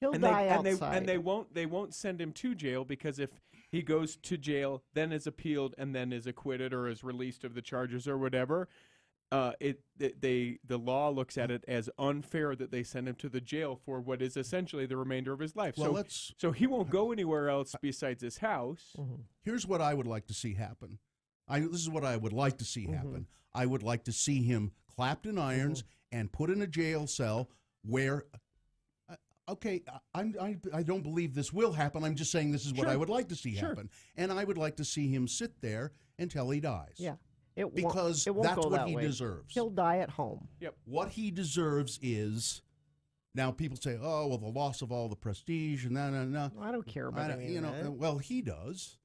He'll and die they, outside. And they won't send him to jail, because if he goes to jail, then is appealed, and then is acquitted or is released of the charges or whatever, the law looks at it as unfair that they send him to the jail for what is essentially the remainder of his life. Well, so he won't go anywhere else besides his house. Here's what I would like to see happen. This is what I would like to see happen. I would like to see him clapped in irons and put in a jail cell where, okay, I don't believe this will happen. I'm just saying this is what I would like to see happen. And I would like to see him sit there until he dies. Yeah. Because it won't that's go what that he way. deserves. He'll die at home. Yep. What he deserves is, now people say, oh, well, the loss of all the prestige and no. I don't care about any of that. Well, he does.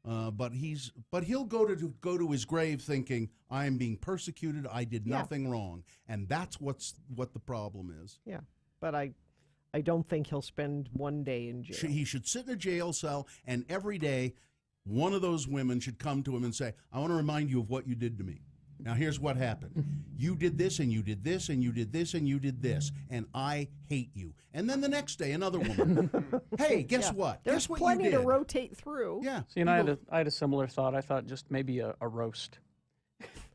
But he'll go to his grave thinking, I am being persecuted. I did nothing wrong, and that's what the problem is. Yeah, but I don't think he'll spend one day in jail. He should sit in a jail cell, and every day, one of those women should come to him and say, I want to remind you of what you did to me. Now, here's what happened. You did this, and you did this, and you did this, and you did this, and I hate you. And then the next day, another woman. Hey, guess what? There's Guess what plenty you did? to rotate through. Yeah. See, and I had a similar thought. I thought just maybe a roast.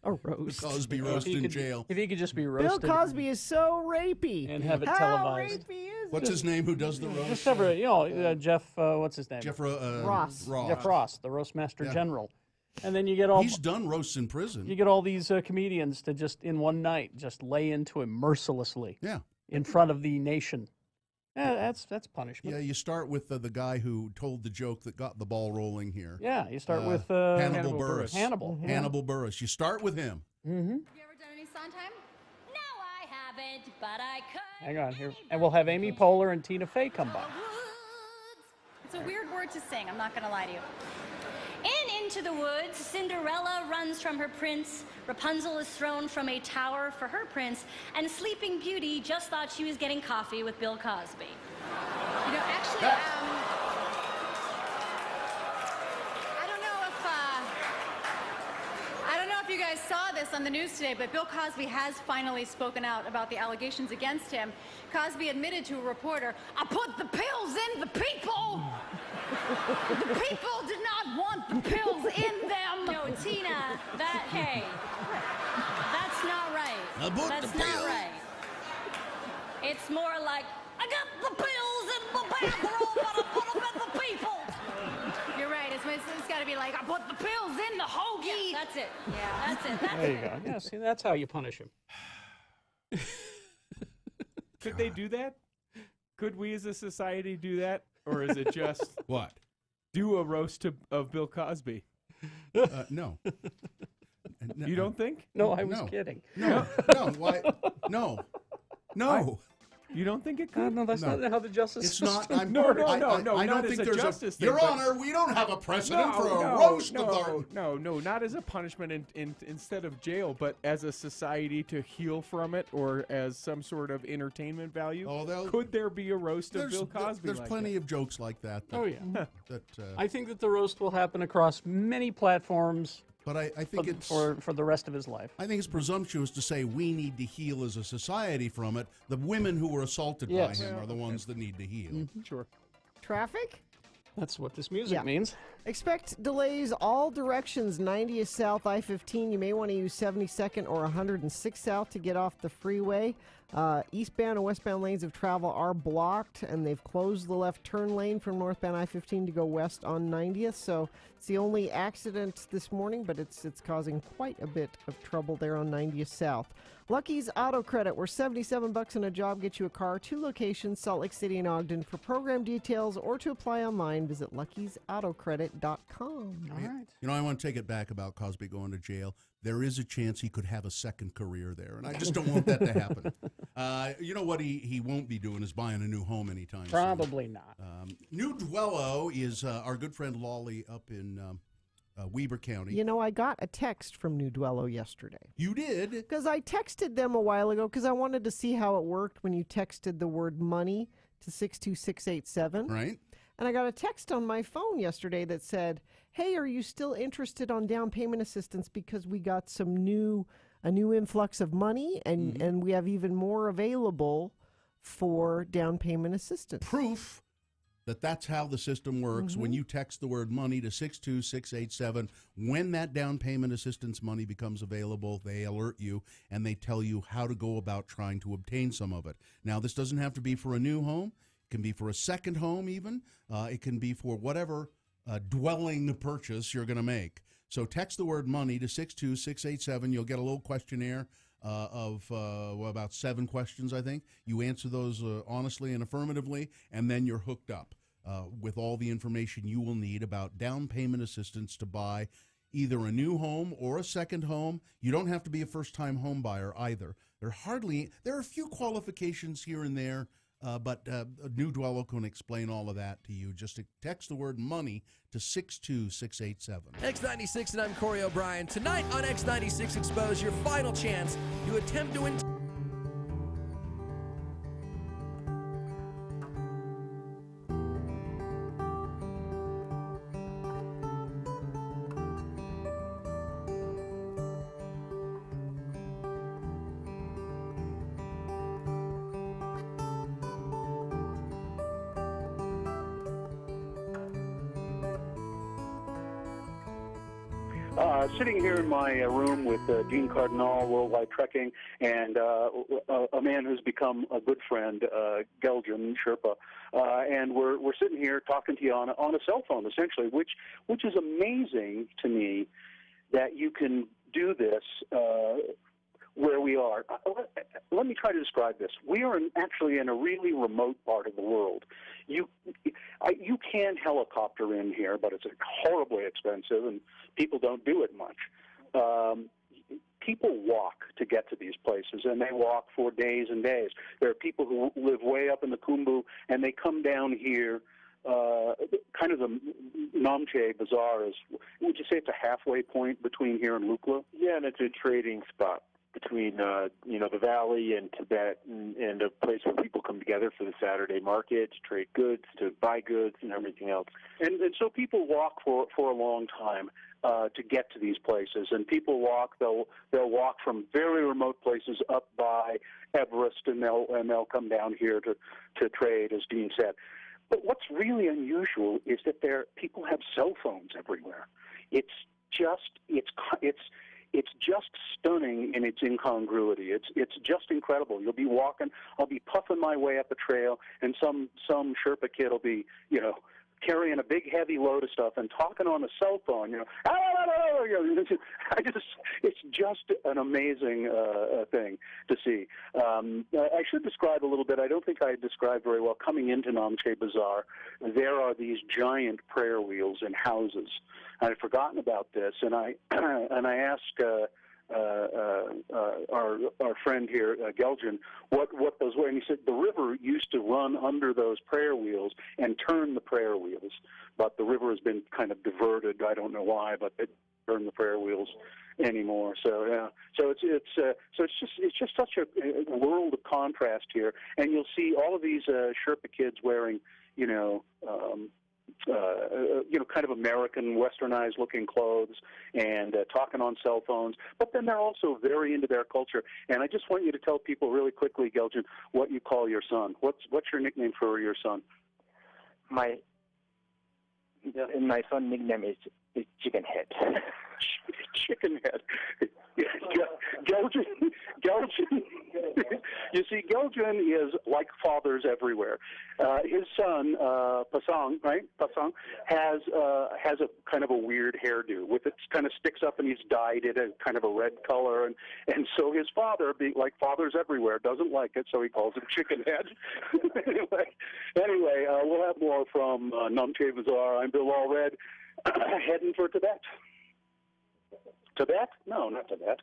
A roast. Cosby roast in jail. If he could just be Bill roasted. Cosby is so rapey. And have it How televised. rapey is What's he? his name who does the roast? Just have Jeff, what's his name? Jeff Ross. Jeff Ross, the roast master general. And then you get all... He's done roasts in prison. You get all these comedians to just, in one night, just lay into him mercilessly. Yeah. In front of the nation. That's punishment. Yeah, you start with the guy who told the joke that got the ball rolling here. Yeah, you start with... Hannibal Buress. Hannibal. Yeah. Hannibal Buress. You start with him. Have you ever done any Sondheim? No, I haven't, but I could. Hang on here. And we'll have Amy Poehler and Tina Fey come by. It's a weird word to sing, I'm not going to lie to you. Into the woods, Cinderella runs from her prince, Rapunzel is thrown from a tower for her prince, and Sleeping Beauty just thought she was getting coffee with Bill Cosby. You know, actually, I don't know if you guys saw this on the news today, but Bill Cosby has finally spoken out about the allegations against him. Cosby admitted to a reporter, I put the pills in the people! The people did not want the pills in them! No, Tina, hey, that's not right. I put That's the not pills. right. It's more like, I got the pills in the bathroom, but I put them in the people! You're right, it's got to be like, I put the pills in the hoagie! Yeah, that's it. Yeah, that's it. That's There you go. Yeah, see, that's how you punish him. Could they do that? Could we as a society do that? Or is it just... What? Do a roast of Bill Cosby. No. You don't think? No, I was kidding. No. Why? No. You don't think it could? No, that's not how the justice It's system not. I'm, No, I not don't as think a there's justice thing, Your but- Honor, we don't have a precedent for a roast of our. No, not as a punishment instead of jail, but as a society to heal from it, or as some sort of entertainment value. Could there be a roast of Bill Cosby? There's like plenty that? of jokes like that. Oh, yeah. That, I think that the roast will happen across many platforms. But I think it's for the rest of his life. I think it's presumptuous to say we need to heal as a society from it. The women who were assaulted by him are the ones that need to heal. Sure. Traffic? That's what this music means. Expect delays all directions. 90th South, I-15. You may want to use 72nd or 106 South to get off the freeway. Eastbound and westbound lanes of travel are blocked, and they've closed the left turn lane from northbound I-15 to go west on 90th. So it's the only accident this morning, but it's causing quite a bit of trouble there on 90th South. Lucky's Auto Credit, where $77 in a job gets you a car. 2 locations, Salt Lake City and Ogden. For program details or to apply online, visit luckysautocredit.com. All right. You know, I want to take it back about Cosby going to jail. There is a chance he could have a second career there, and I just don't want that to happen. You know what he won't be doing is buying a new home anytime soon. Probably not. New Dwello is our good friend Lolly up in Weber County. You know, I got a text from New Dwello yesterday. You did? Because I texted them a while ago because I wanted to see how it worked when you texted the word money to 62687. Right. And I got a text on my phone yesterday that said, hey, are you still interested on down payment assistance because we got a new influx of money and we have even more available for down payment assistance. Proof that that's how the system works. When you text the word money to 62687, when that down payment assistance money becomes available, they alert you and they tell you how to go about trying to obtain some of it. Now, this doesn't have to be for a new home. It can be for a second home even. It can be for whatever dwelling purchase you're going to make. So text the word money to 62687. You'll get a little questionnaire of about 7 questions, I think. You answer those honestly and affirmatively, and then you're hooked up with all the information you will need about down payment assistance to buy either a new home or a second home. You don't have to be a first-time home buyer either. There are a few qualifications here and there, but a new dweller can explain all of that to you. Just text the word money to 62687. X96, and I'm Corey O'Brien. Tonight on X96 Exposed, your final chance to attempt to win. Sitting here in my room with Dean Cardinal, Worldwide Trekking, and a man who's become a good friend, Geljan Sherpa, and we're sitting here talking to you on a cell phone, essentially, which is amazing to me that you can do this where we are. Let me try to describe this. We are actually in a really remote part of the world. You can helicopter in here, but it's horribly expensive, and people don't do it much. People walk to get to these places, and they walk for days and days. There are people who live way up in the Khumbu, and they come down here. Kind of the Namche Bazaar is, would you say it's a halfway point between here and Lukla? Yeah, and it's a trading spot between the valley and Tibet, and a place where people come together for the Saturday market to trade goods, to buy goods, and everything else. And so people walk for a long time to get to these places. And people walk; they'll walk from very remote places up by Everest, and they'll come down here to trade, as Dean said. But what's really unusual is that people have cell phones everywhere. It's just stunning in its incongruity. It's just incredible. You'll be walking, I'll be puffing my way up a trail, and some Sherpa kid will be, carrying a big heavy load of stuff and talking on a cell phone. It's just an amazing thing to see. I should describe a little bit. I don't think I described very well. Coming into Namche Bazaar, there are these giant prayer wheels in houses. I'd forgotten about this, and I asked our friend here, Geljan, what those were, and he said the river used to run under those prayer wheels and turn the prayer wheels, but the river has been kind of diverted. I don't know why, but it turn the prayer wheels anymore. So yeah, so it's just such a world of contrast here, and you'll see all of these Sherpa kids wearing kind of American, westernized-looking clothes and talking on cell phones. But then they're also very into their culture. And I just want you to tell people really quickly, Geljan, what you call your son. What's your nickname for your son? My son's nickname is Chicken Head. Chicken Head. Geljan. You see, Geljan is like fathers everywhere. His son, Pasang, right? Pasang has a kind of a weird hairdo. With it kind of sticks up, and he's dyed it a kind of a red color, and so his father, being like fathers everywhere, doesn't like it, so he calls him Chicken Head. Anyway, we'll have more from Namche Bazaar. I'm Bill Allred, heading for Tibet. Tibet? No, not Tibet.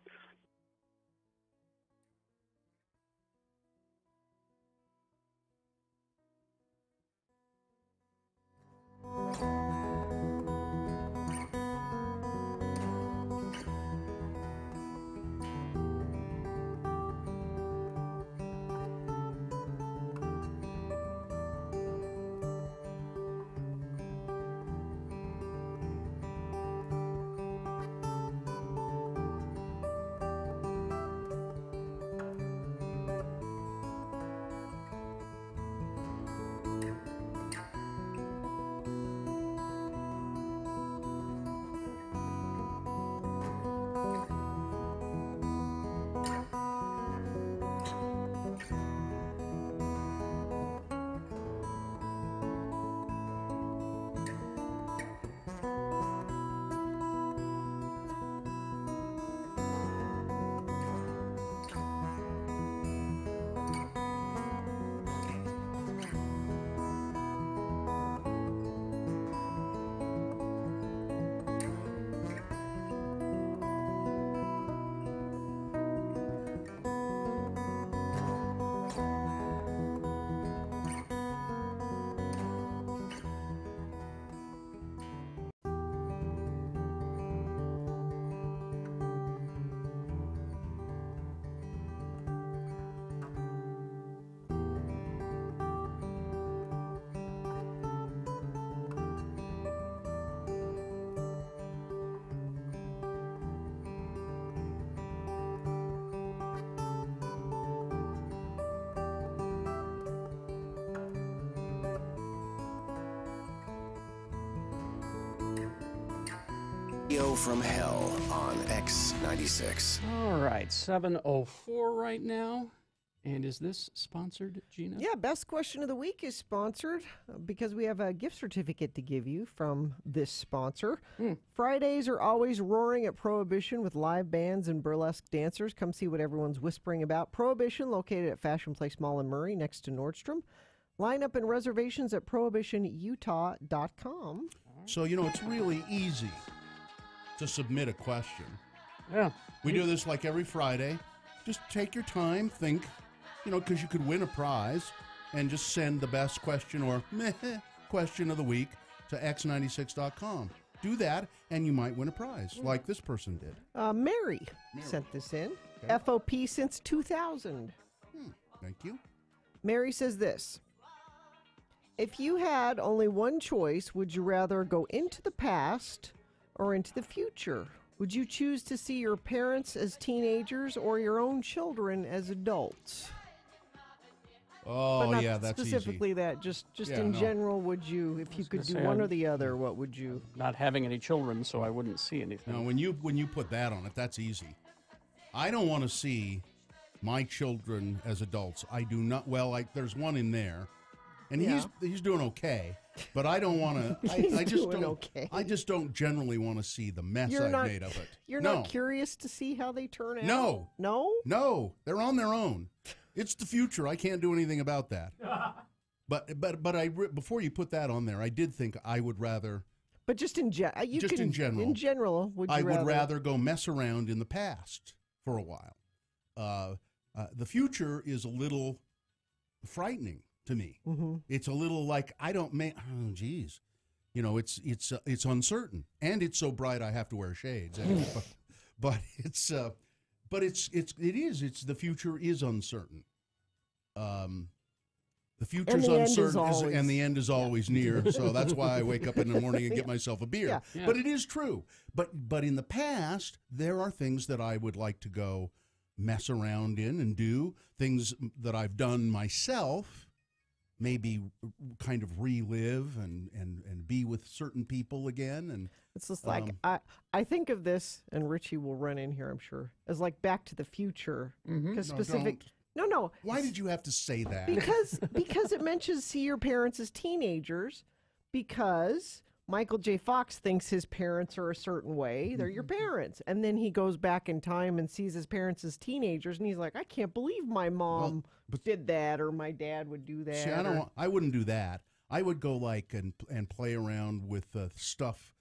Radio from Hell on X96. All right, 7:04 right now. And is this sponsored, Gina? Yeah, Best Question of the Week is sponsored because we have a gift certificate to give you from this sponsor. Fridays are always roaring at Prohibition with live bands and burlesque dancers. Come see what everyone's whispering about. Prohibition, located at Fashion Place Mall in Murray, next to Nordstrom. Line up and reservations at prohibitionutah.com. So, it's really easy to submit a question. Yeah. We do this like every Friday. Just take your time, think, because you could win a prize, and just send the best question or meh question of the week to x96.com. Do that, and you might win a prize, like this person did. Mary sent this in. Okay. FOP since 2000. Thank you. Mary says this. If you had only one choice, would you rather go into the past or into the future? Would you choose to see your parents as teenagers or your own children as adults? Oh, but not yeah, that's specifically easy. That. Just Yeah, in no. general, would you, if you could do one or the other, what would you? Not having any children, so I wouldn't see anything. No, when you put that on it, that's easy. I don't want to see my children as adults. I do not. Well, there's one in there, and he's doing okay. But I don't want to. I just don't. Okay. I just don't generally want to see the mess I've made of it. You're No. not curious to see how they turn out. No. No. They're on their own. It's the future. I can't do anything about that. But before you put that on there, I did think I would rather. But just in general. In general. In general, would you would rather go mess around in the past for a while. The future is a little frightening to me. Mm-hmm. It's a little like oh geez, it's uncertain, and it's so bright I have to wear shades. but it is the future is uncertain. The future's uncertain, and the end is always near. So that's why I wake up in the morning and get myself a beer. Yeah. But it is true. But in the past, there are things that I would like to go mess around in and do things that I've done myself. Maybe kind of relive and be with certain people again. And it's just like I think of this, and Richie will run in here, I'm sure, as like Back to the Future. Because No. Why did you have to say that? Because it mentions see your parents as teenagers. Because Michael J. Fox thinks his parents are a certain way. They're your parents. And then he goes back in time and sees his parents as teenagers, and he's like, I can't believe my mom did that, or my dad would do that. See, I wouldn't do that. I would go and play around with stuff,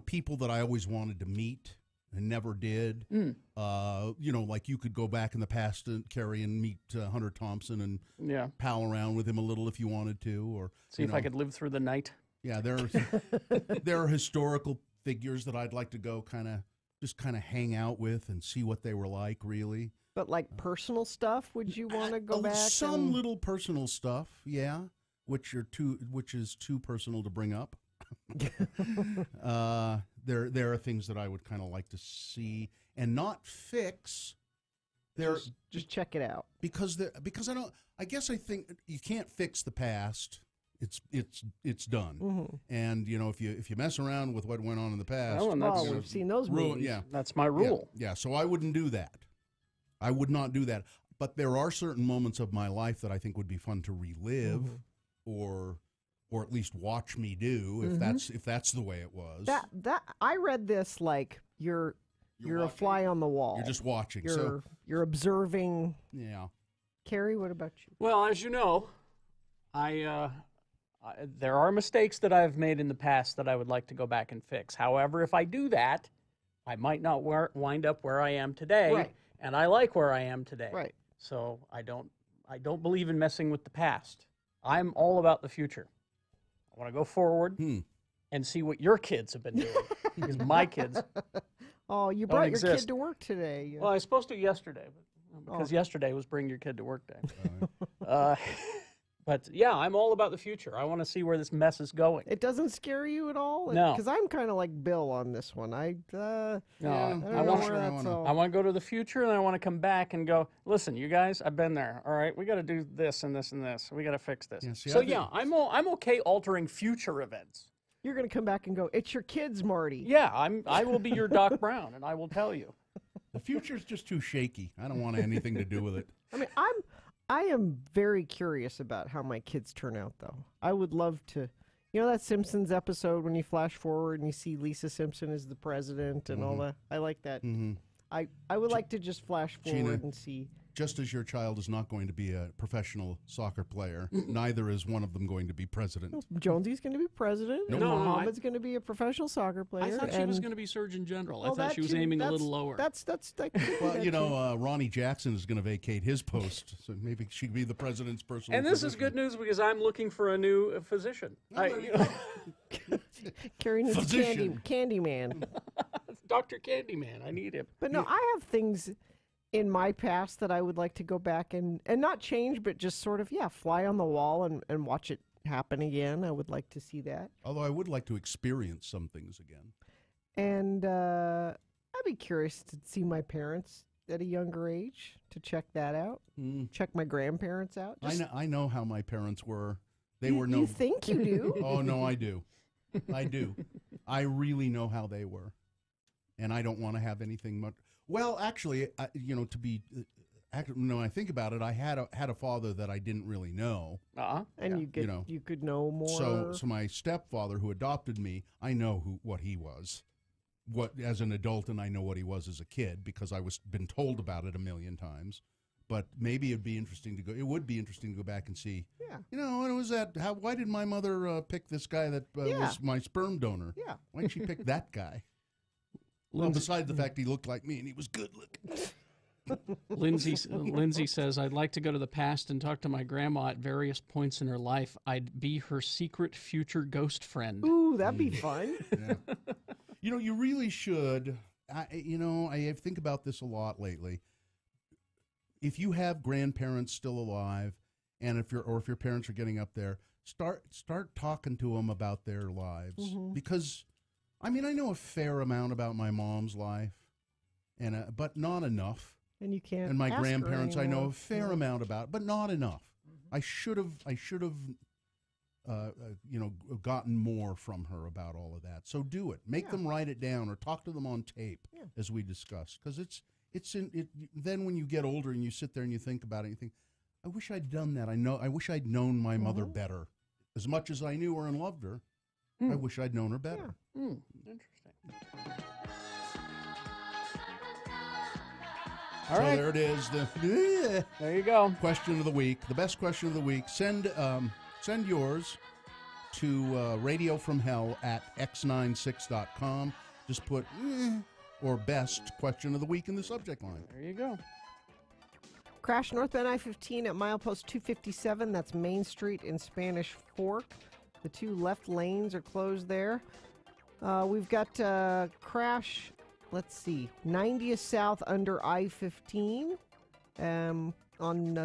people that I always wanted to meet and never did. Like you could go back in the past and meet Hunter Thompson and pal around with him a little if you wanted to, or see if I could live through the night. Yeah, there are historical figures that I'd like to go kind of hang out with and see what they were like, really. But like personal stuff, would you want to go back? Some little personal stuff, yeah, which is too personal to bring up. There are things that I would kind of like to see and not fix. Just check it out because I think you can't fix the past. It's done. Mm-hmm. And if you mess around with what went on in the past, we've seen those movies. Yeah, that's my rule. Yeah, so I wouldn't do that. I would not do that. But there are certain moments of my life that I think would be fun to relive, or at least watch me do if that's the way it was. That I read this like you're a fly on the wall. You're just watching. You're observing. Yeah. Carrie, what about you? Well, as you know, there are mistakes that I've made in the past that I would like to go back and fix. However, if I do that, I might not wind up where I am today, right. And I like where I am today. Right. So I don't believe in messing with the past. I'm all about the future. I want to go forward and see what your kids have been doing, because my kids. Oh, you brought your kid to work today. Well, I was supposed to yesterday, because yesterday was Bring Your Kid to Work Day. But yeah, I'm all about the future. I want to see where this mess is going. It doesn't scare you at all? No. Because I'm kind of like Bill on this one. I want to go to the future, and I want to come back and go, listen, you guys, I've been there. All right, we got to do this and this and this. We got to fix this. Yeah, I'm okay altering future events. You're going to come back and go, it's your kids, Marty. Yeah, I will be your Doc Brown, and I will tell you. The future's just too shaky. I don't want anything to do with it. I mean, I am very curious about how my kids turn out, though. I would love to, you know, that Simpsons episode when you flash forward and you see Lisa Simpson as the president and all that. I like that. I would like to just flash forward Gina, and see. Just as your child is not going to be a professional soccer player, neither is one of them going to be president. Jonesy's going to be president, and No, Muhammad's going to be a professional soccer player. I thought she was going to be Surgeon General. I Well, thought that she was too. aiming a That's- little lower. Well, you know, Ronnie Jackson is going to vacate his post, so maybe she could be the president's personal And this is physician. good news because I'm looking for a new physician. Carrie needs Physician. Candyman. Dr. Candyman, I need him. But no, I have things in my past that I would like to go back and not change, but just sort of, fly on the wall and watch it happen again. I would like to see that. Although I would like to experience some things again. And I'd be curious to see my parents at a younger age, to check that out. Check my grandparents out. I know how my parents were. They You- were no. you think you do? Oh no, I do. I do. I really know how they were, and I don't want to have anything much. Well, actually, you know, to be, when I think about it, I had a father that I didn't really know. And you could know more. So my stepfather who adopted me, I know what he was, as an adult, and I know what he was as a kid because I was been told about it a million times. But maybe it'd be interesting to go. It would be interesting to go back and see. Yeah. You know, what was that? Why did my mother pick this guy that was my sperm donor? Yeah. Why did she pick that guy? Well, besides the fact he looked like me and he was good looking. Lindsay says, I'd like to go to the past and talk to my grandma at various points in her life. I'd be her secret future ghost friend. Ooh, that'd be fun. Yeah. You know, you really should. I think about this a lot lately. If you have grandparents still alive, and if your parents are getting up there, start talking to them about their lives because. I mean, I know a fair amount about my mom's life, but not enough. And you can't. And my ask her grandparents, I know anymore. a fair amount about, but not enough. I should have, gotten more from her about all of that. So do it. Make them write it down or talk to them on tape, as we discussed, because Then when you get older and you sit there and you think about it, you think, I wish I'd done that. I wish I'd known my mother better, as much as I knew her and loved her. I wish I'd known her better. Interesting. All right. There it is. There you go. Question of the week. The best question of the week. Send yours to radiofromhell@x96.com. Just put or best question of the week in the subject line. There you go. Crash northbound I-15 at milepost 257. That's Main Street in Spanish Fork. The two left lanes are closed there. We've got crash, let's see, 90th south under I-15. On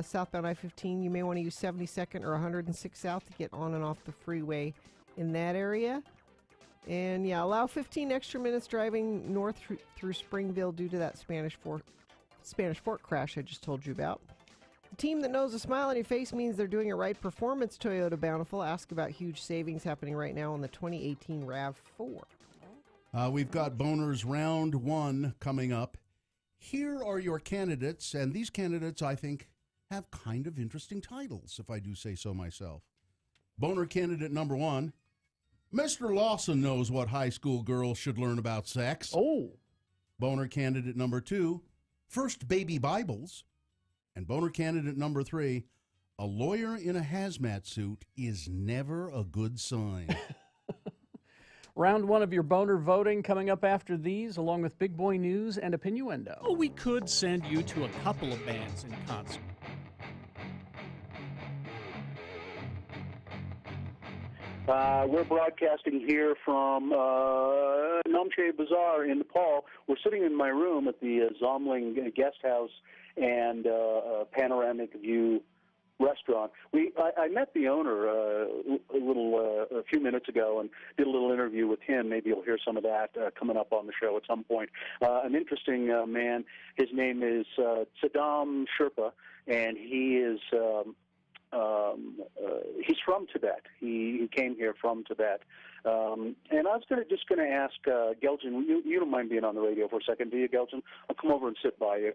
southbound I-15, you may want to use 72nd or 106 south to get on and off the freeway in that area. And allow 15 extra minutes driving north through Springville due to that Spanish Fork crash I just told you about. The team that knows a smile on your face means they're doing it right. Performance Toyota Bountiful. Ask about huge savings happening right now on the 2018 RAV4. We've got Boehner's Round 1 coming up. Here are your candidates, and these candidates, I think, have kind of interesting titles, if I do say so myself. Boehner candidate number 1, Mr. Lawson knows what high school girls should learn about sex. Oh. Boehner candidate number 2, First Baby Bibles. And Boehner candidate number 3, a lawyer in a hazmat suit is never a good sign. Round 1 of your Boehner voting coming up after these, along with Big Boy News and Opinioendo. Oh, we could send you to a couple of bands in concert. We're broadcasting here from Namche Bazaar in Nepal. We're sitting in my room at the Zomling Guest House and Panoramic View restaurant. I met the owner a few minutes ago and did a little interview with him. Maybe you'll hear some of that coming up on the show at some point. An interesting man. His name is Saddam Sherpa, and he is he's from Tibet. He came here from Tibet. And I was just going to ask Geljan, you don't mind being on the radio for a second, do you, Geljan? I'll come over and sit by you.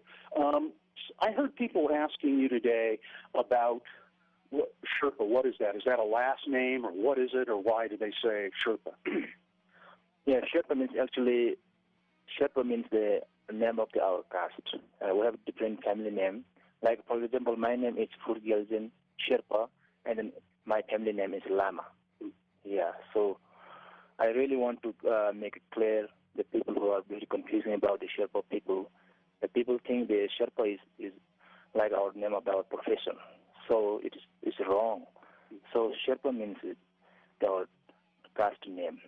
I heard people asking you today about Sherpa. What is that? Is that a last name, or what is it, or why do they say Sherpa? Yeah, Sherpa means the name of our caste. We have different family name. Like, for example, my name is Furgeljan Sherpa, and then my family name is Lama. Yeah, so I really want to make it clear the people who are very confusing about the Sherpa people. The people think the Sherpa is like our name of our profession. So it's wrong. So Sherpa means our caste name.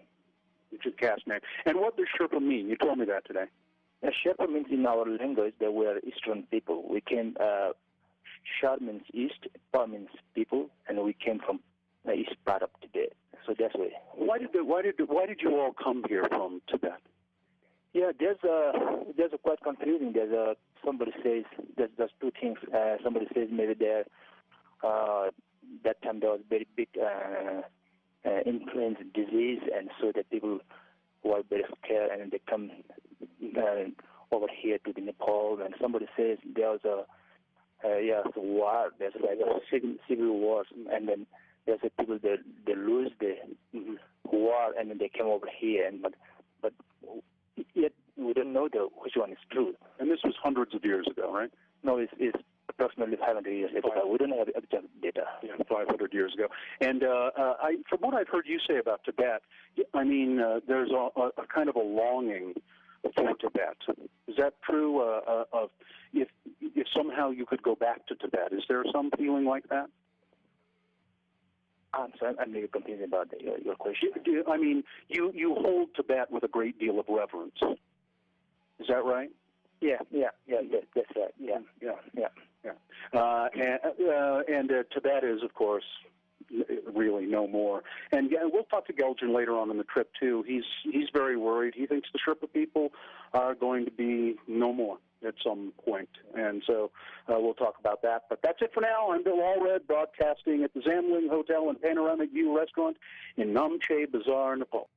It's a caste name. And what does Sherpa mean? You told me that today. Sherpa means in our language that we are Eastern people. We came, Shar means East, Pa means people, and we came from the east part of Tibet. So that's why. Why did you all come here from Tibet? Yeah, there's a quite confusing. Somebody says there's two things. Somebody says maybe that time there was very big influenza disease, and so the people were very scared, and they come over here to the Nepal. And somebody says there was a war. There's like a civil war, and then there's a people that they lose the war, and then they came over here. And but yet we don't know which one is true. And this was hundreds of years ago, right? No, it's approximately 500 years ago. We don't have exact data. Yeah, 500 years ago. And from what I've heard you say about Tibet, I mean, there's a kind of a longing for Tibet. Is that true? Of if somehow you could go back to Tibet, is there some feeling like that? I'm sorry, I'm really confused about your question. I mean, you hold Tibet with a great deal of reverence. Is that right? Yeah, that's right. Yeah. And Tibet is, of course, really no more. And we'll talk to Geljan later on in the trip too. He's very worried. He thinks the Sherpa people are going to be no more at some point. And so we'll talk about that. But that's it for now. I'm Bill Allred, broadcasting at the Zamling Hotel and Panoramic View Restaurant in Namche Bazaar, Nepal.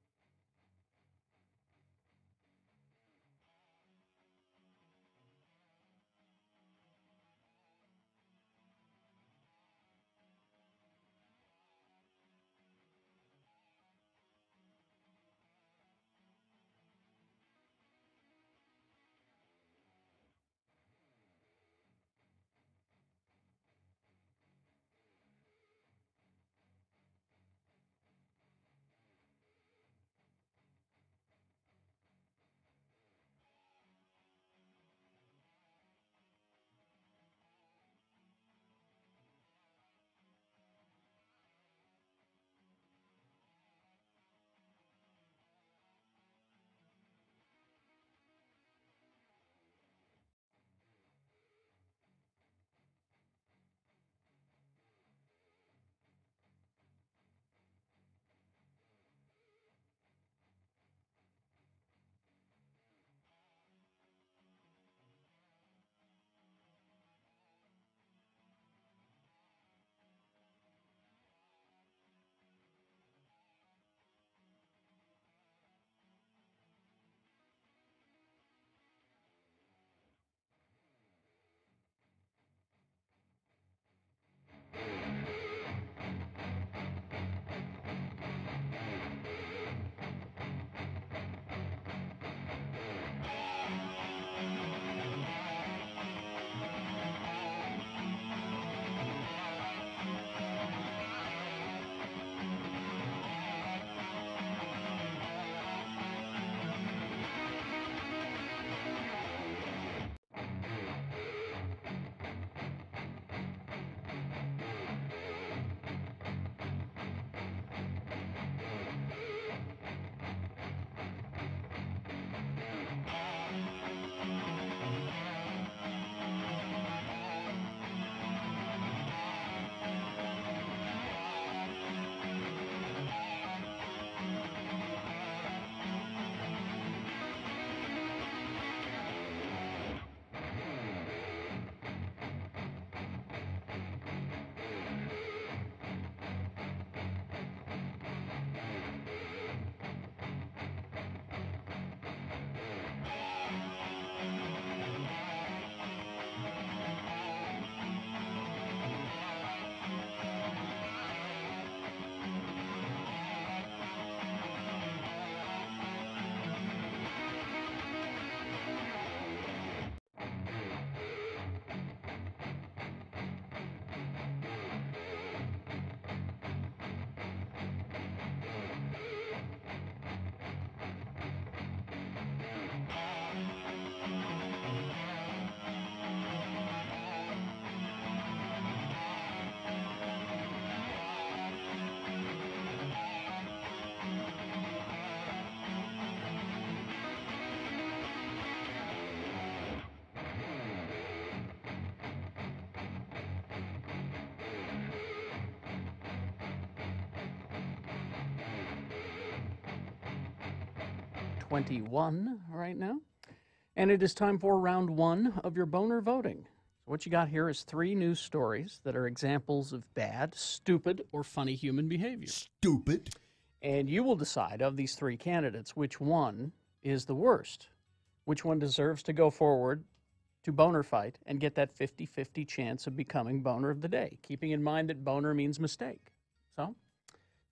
8:21 right now. And it is time for round one of your Boehner voting. What you got here is 3 news stories that are examples of bad, stupid, or funny human behavior. Stupid. And you will decide of these 3 candidates which one is the worst, which one deserves to go forward to Boehner fight and get that 50-50 chance of becoming Boehner of the day, keeping in mind that Boehner means mistake. So,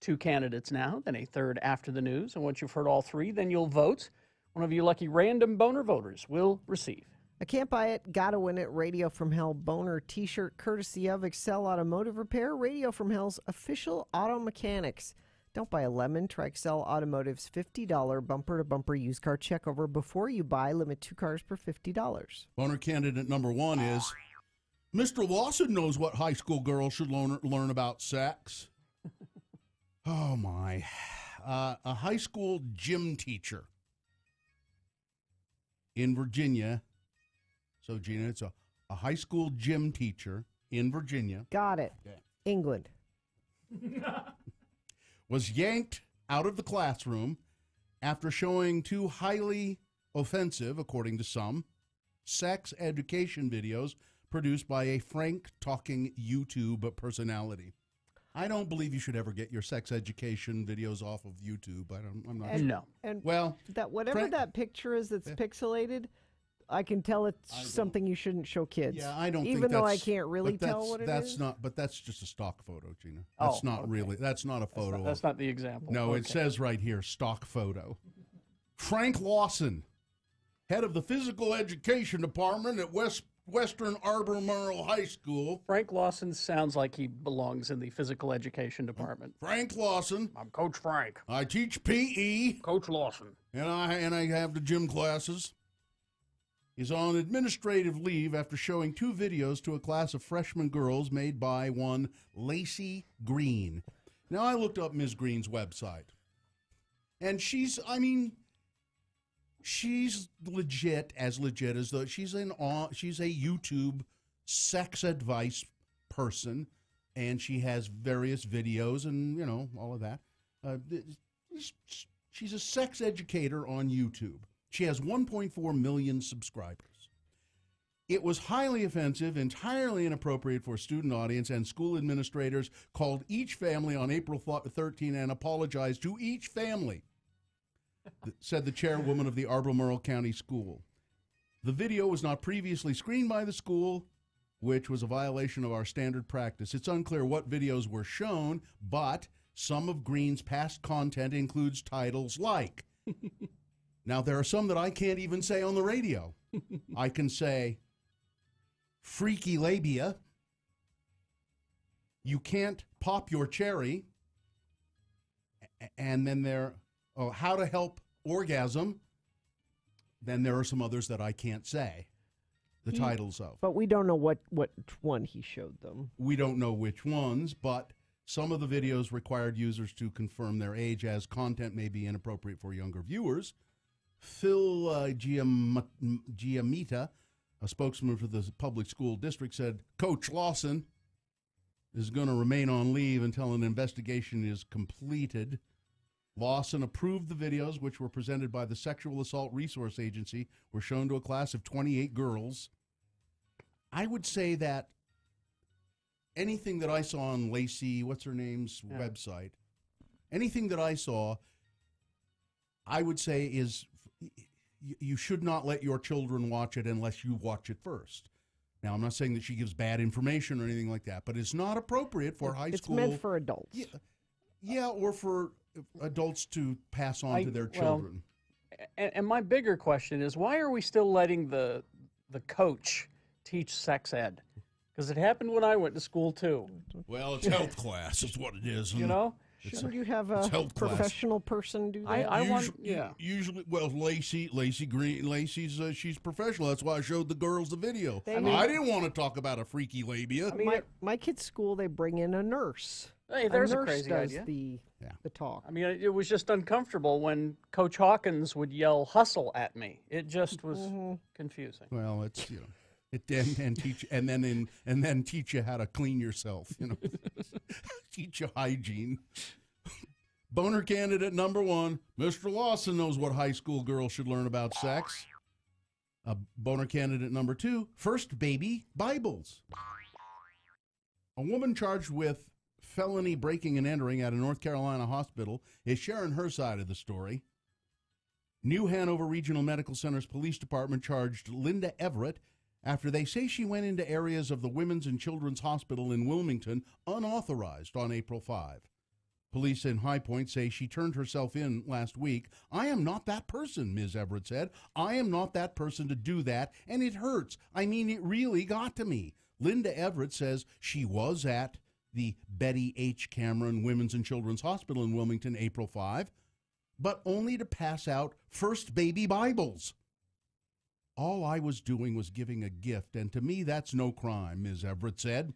2 candidates now, then a third after the news. And once you've heard all 3, then you'll vote. One of you lucky random Boehner voters will receive. I can't buy it, gotta win it. Radio from Hell Boehner t-shirt courtesy of Excel Automotive Repair, Radio from Hell's official auto mechanics. Don't buy a lemon. Try Excel Automotive's $50 bumper-to-bumper used car checkover before you buy. Limit 2 cars per $50. Boehner candidate number 1 is, Mr. Lawson knows what high school girls should learn about sex. Oh, my. A high school gym teacher in Virginia. So, Gina, it's a high school gym teacher in Virginia. Got it. Okay. England. Was yanked out of the classroom after showing 2 highly offensive, according to some, sex education videos produced by a frank-talking YouTube personality. I don't believe you should ever get your sex education videos off of YouTube. I'm not sure. No. And well, that whatever that picture is that's pixelated, I can tell it's something you shouldn't show kids. Yeah, I don't think even though I that's- can't really but tell what it that's is. not, but that's just a stock photo, Gina. That's Oh, not okay. really. That's not a photo. That's not the example. No, it Okay. says right here, stock photo. Frank Lawson, head of the physical education department at Western Albemarle High School. Frank Lawson sounds like he belongs in the physical education department. Frank Lawson. I'm Coach Frank. I teach PE. Coach Lawson. And I have the gym classes. Is on administrative leave after showing 2 videos to a class of freshman girls made by one Lacey Green. Now, I looked up Ms. Green's website. And she's legit as though she's a YouTube sex advice person, and she has various videos and, all of that. She's a sex educator on YouTube. She has 1.4 million subscribers. It was highly offensive, entirely inappropriate for a student audience, and school administrators called each family on April 13 and apologized to each family, said the chairwoman of the Albemarle County School. The video was not previously screened by the school, which was a violation of our standard practice. It's unclear what videos were shown, but some of Green's past content includes titles like... Now, there are some that I can't even say on the radio. I can say, freaky labia. You can't pop your cherry. And then how to help orgasm. Then there are some others that I can't say the titles of. But we don't know what one he showed them. We don't know which ones, but some of the videos required users to confirm their age, as content may be inappropriate for younger viewers. Phil Giamita, a spokesman for the public school district, said Coach Lawson is going to remain on leave until an investigation is completed. Lawson approved the videos, which were presented by the Sexual Assault Resource Agency, were shown to a class of 28 girls. I would say that anything that I saw on Lacey, what's her name's website, anything that I saw, I would say is you should not let your children watch it unless you watch it first. Now, I'm not saying that she gives bad information or anything like that, but it's not appropriate for high school. It's meant for adults. Yeah, or for adults to pass on to their children. And my bigger question is, why are we still letting the coach teach sex ed? Because it happened when I went to school, too. Well, it's health class is what it is. You know? Shouldn't you have a professional person do that? Usually, well, Lacey Green, she's professional. That's why I showed the girls the video. I didn't want to talk about a freaky labia. My kid's school, they bring in a nurse. Hey, there's a nurse crazy does idea. The talk. I mean, it was just uncomfortable when Coach Hawkins would yell "hustle" at me. It just was confusing. Well, it's and then teach you how to clean yourself. Teach you hygiene. Boehner candidate number 1, Mr. Lawson knows what high school girls should learn about sex. Boehner candidate number 2, first baby Bibles. A woman charged with felony breaking and entering at a North Carolina hospital is sharing her side of the story. New Hanover Regional Medical Center's police department charged Linda Everett after they say she went into areas of the Women's and Children's Hospital in Wilmington unauthorized on April 5. Police in High Point say she turned herself in last week. I am not that person, Ms. Everett said. I am not that person to do that, and it hurts. I mean, it really got to me. Linda Everett says she was at the Betty H. Cameron Women's and Children's Hospital in Wilmington April 5, but only to pass out first baby Bibles. All I was doing was giving a gift, and to me that's no crime, Ms. Everett said.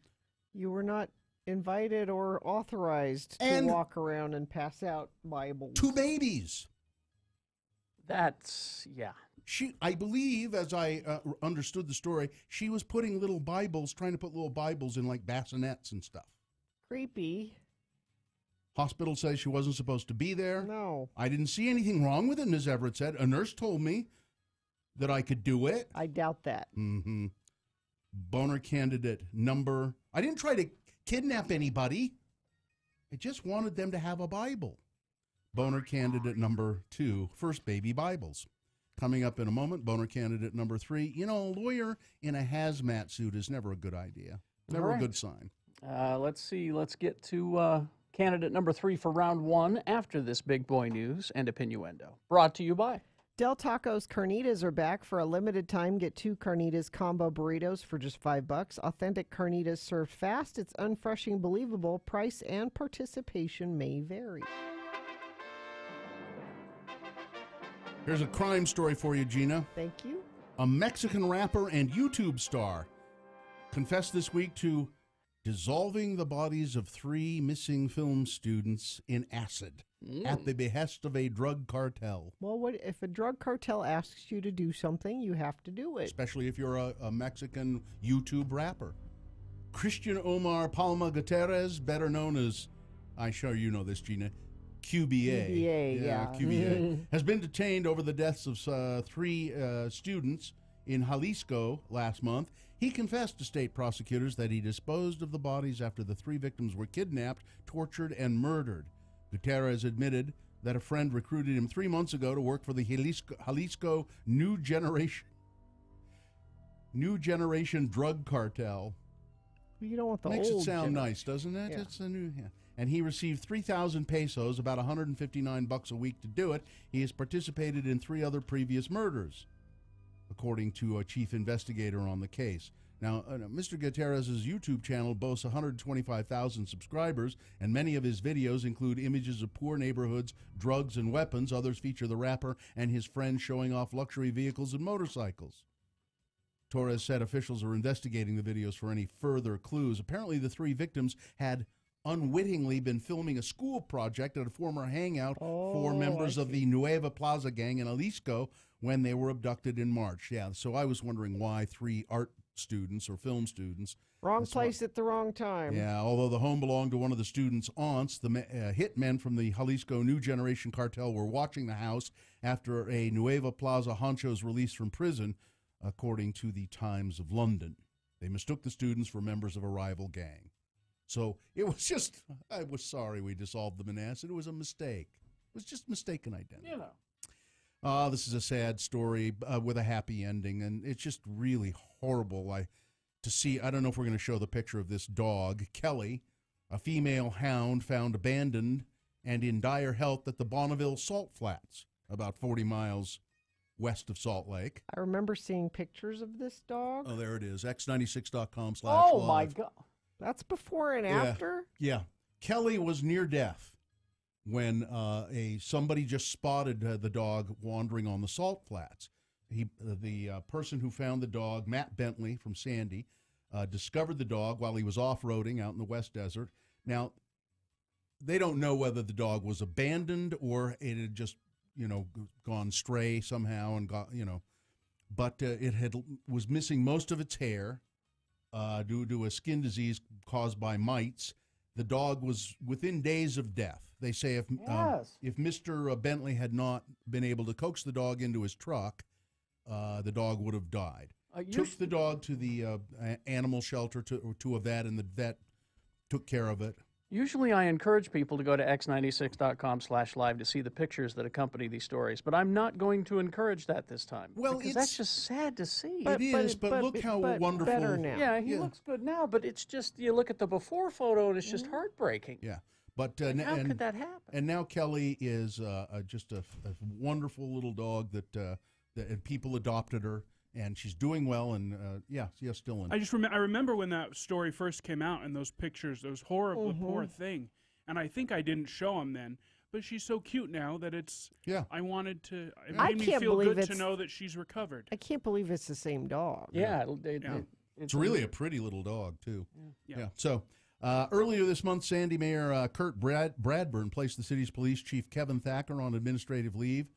You were not invited or authorized to walk around and pass out Bibles. 2 babies. That's, yeah. I believe, as I understood the story, she was putting little Bibles, trying to put little Bibles in like bassinets and stuff. Creepy. Hospital says she wasn't supposed to be there. No. I didn't see anything wrong with it, Ms. Everett said. A nurse told me that I could do it. I doubt that. Mm-hmm. Boehner candidate number... I didn't try to kidnap anybody. I just wanted them to have a Bible. Boehner candidate number 2, first baby Bibles. Coming up in a moment, Boehner candidate number 3. You know, a lawyer in a hazmat suit is never a good idea. Never a good sign. Let's see. Let's get to candidate number 3 for round 1 after this big boy news and Opinioendo. Brought to you by Del Taco's Carnitas are back for a limited time. Get 2 Carnitas combo burritos for just $5. Authentic Carnitas served fast. It's unfreshing, believable. Price and participation may vary. Here's a crime story for you, Gina. Thank you. A Mexican rapper and YouTube star confessed this week to dissolving the bodies of 3 missing film students in acid at the behest of a drug cartel. Well, what if a drug cartel asks you to do something, you have to do it. Especially if you're a Mexican YouTube rapper. Christian Omar Palma Gutierrez, better known as, I'm sure you know this, Gina, QBA. Yeah. QBA. Has been detained over the deaths of 3 students in Jalisco last month. He confessed to state prosecutors that he disposed of the bodies after the 3 victims were kidnapped, tortured, and murdered. Gutierrez admitted that a friend recruited him 3 months ago to work for the Jalisco New Generation drug cartel. You don't want the Makes old it sound generation. nice, doesn't it? Yeah. It's a new... Yeah. And he received 3,000 pesos, about $159 a week to do it. He has participated in 3 other previous murders, according to a chief investigator on the case. Now, Mr. Gutierrez's YouTube channel boasts 125,000 subscribers, and many of his videos include images of poor neighborhoods, drugs, and weapons. Others feature the rapper and his friends showing off luxury vehicles and motorcycles. Torres said officials are investigating the videos for any further clues. Apparently, the 3 victims had unwittingly been filming a school project at a former hangout for members of the Nueva Plaza gang in Jalisco when they were abducted in March. Yeah, so I was wondering why 3 art students or film students. Wrong place at the wrong time. Yeah, although the home belonged to one of the students' aunts, the hitmen from the Jalisco New Generation cartel were watching the house after a Nueva Plaza honcho's release from prison, according to the Times of London. They mistook the students for members of a rival gang. So it was just, I was sorry we dissolved them in acid. It was a mistake. It was just mistaken identity. You know. This is a sad story with a happy ending, and it's just really horrible to see. I don't know if we're going to show the picture of this dog, Kelly, a female hound found abandoned and in dire health at the Bonneville Salt Flats, about 40 miles west of Salt Lake. I remember seeing pictures of this dog. Oh, there it is, x96.com/live. Oh, my God. That's before and after? Yeah. Kelly was near death when somebody just spotted the dog wandering on the salt flats. The person who found the dog, Matt Bentley from Sandy, discovered the dog while he was off-roading out in the West Desert. Now, they don't know whether the dog was abandoned or it had just, gone stray somehow and got, but it was missing most of its hair due to a skin disease caused by mites. The dog was within days of death. They say if Mr. Bentley had not been able to coax the dog into his truck, the dog would have died. Took the dog to the animal shelter to a vet, and the vet took care of it. Usually I encourage people to go to x96.com/live to see the pictures that accompany these stories, but I'm not going to encourage that this time. Well, because that's just sad to see. It is, but look how wonderful. Better now. Yeah, he looks good now, but it's just, you look at the before photo and it's just heartbreaking. Yeah. But how could that happen? And now Kelly is just a wonderful little dog that and people adopted her. And she's doing well, and still in. I remember when that story first came out, and those pictures, those horrible, poor thing, and I think I didn't show them then. But she's so cute now that it's. Yeah. I wanted to. It made me feel good to know that she's recovered. I can't believe it's the same dog. Yeah. It's really a pretty little dog too. Yeah. So earlier this month, Sandy Mayor Kurt Bradburn placed the city's police chief Kevin Thacker on administrative leave.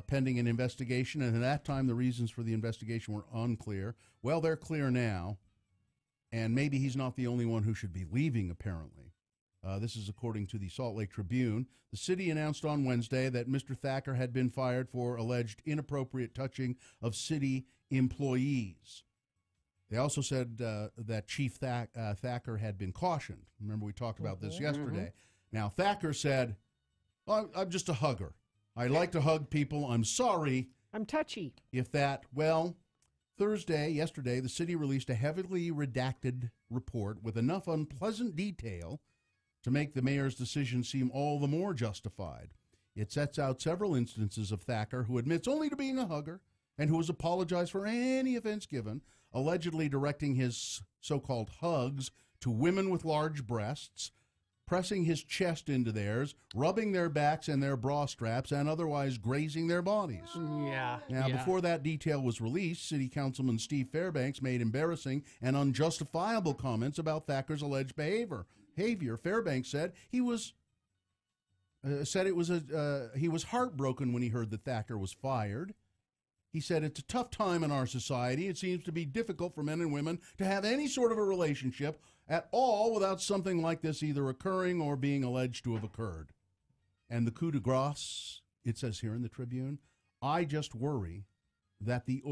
Pending an investigation, and at that time the reasons for the investigation were unclear. Well, they're clear now, and maybe he's not the only one who should be leaving, apparently. This is according to the Salt Lake Tribune. The city announced on Wednesday that Mr. Thacker had been fired for alleged inappropriate touching of city employees. They also said that Chief Thacker had been cautioned. Remember, we talked about this yesterday. Now, Thacker said, well, I'm just a hugger. I like to hug people. I'm sorry. I'm touchy. Yesterday, the city released a heavily redacted report with enough unpleasant detail to make the mayor's decision seem all the more justified. It sets out several instances of Thacker, who admits only to being a hugger and who has apologized for any offense given, allegedly directing his so-called hugs to women with large breasts, pressing his chest into theirs, rubbing their backs and their bra straps, and otherwise grazing their bodies. Yeah. Now, before that detail was released, City Councilman Steve Fairbanks made embarrassing and unjustifiable comments about Thacker's alleged behavior. Fairbanks said he was heartbroken when he heard that Thacker was fired. He said, it's a tough time in our society. It seems to be difficult for men and women to have any sort of a relationship at all without something like this either occurring or being alleged to have occurred. And the coup de grace, it says here in the Tribune, I just worry that the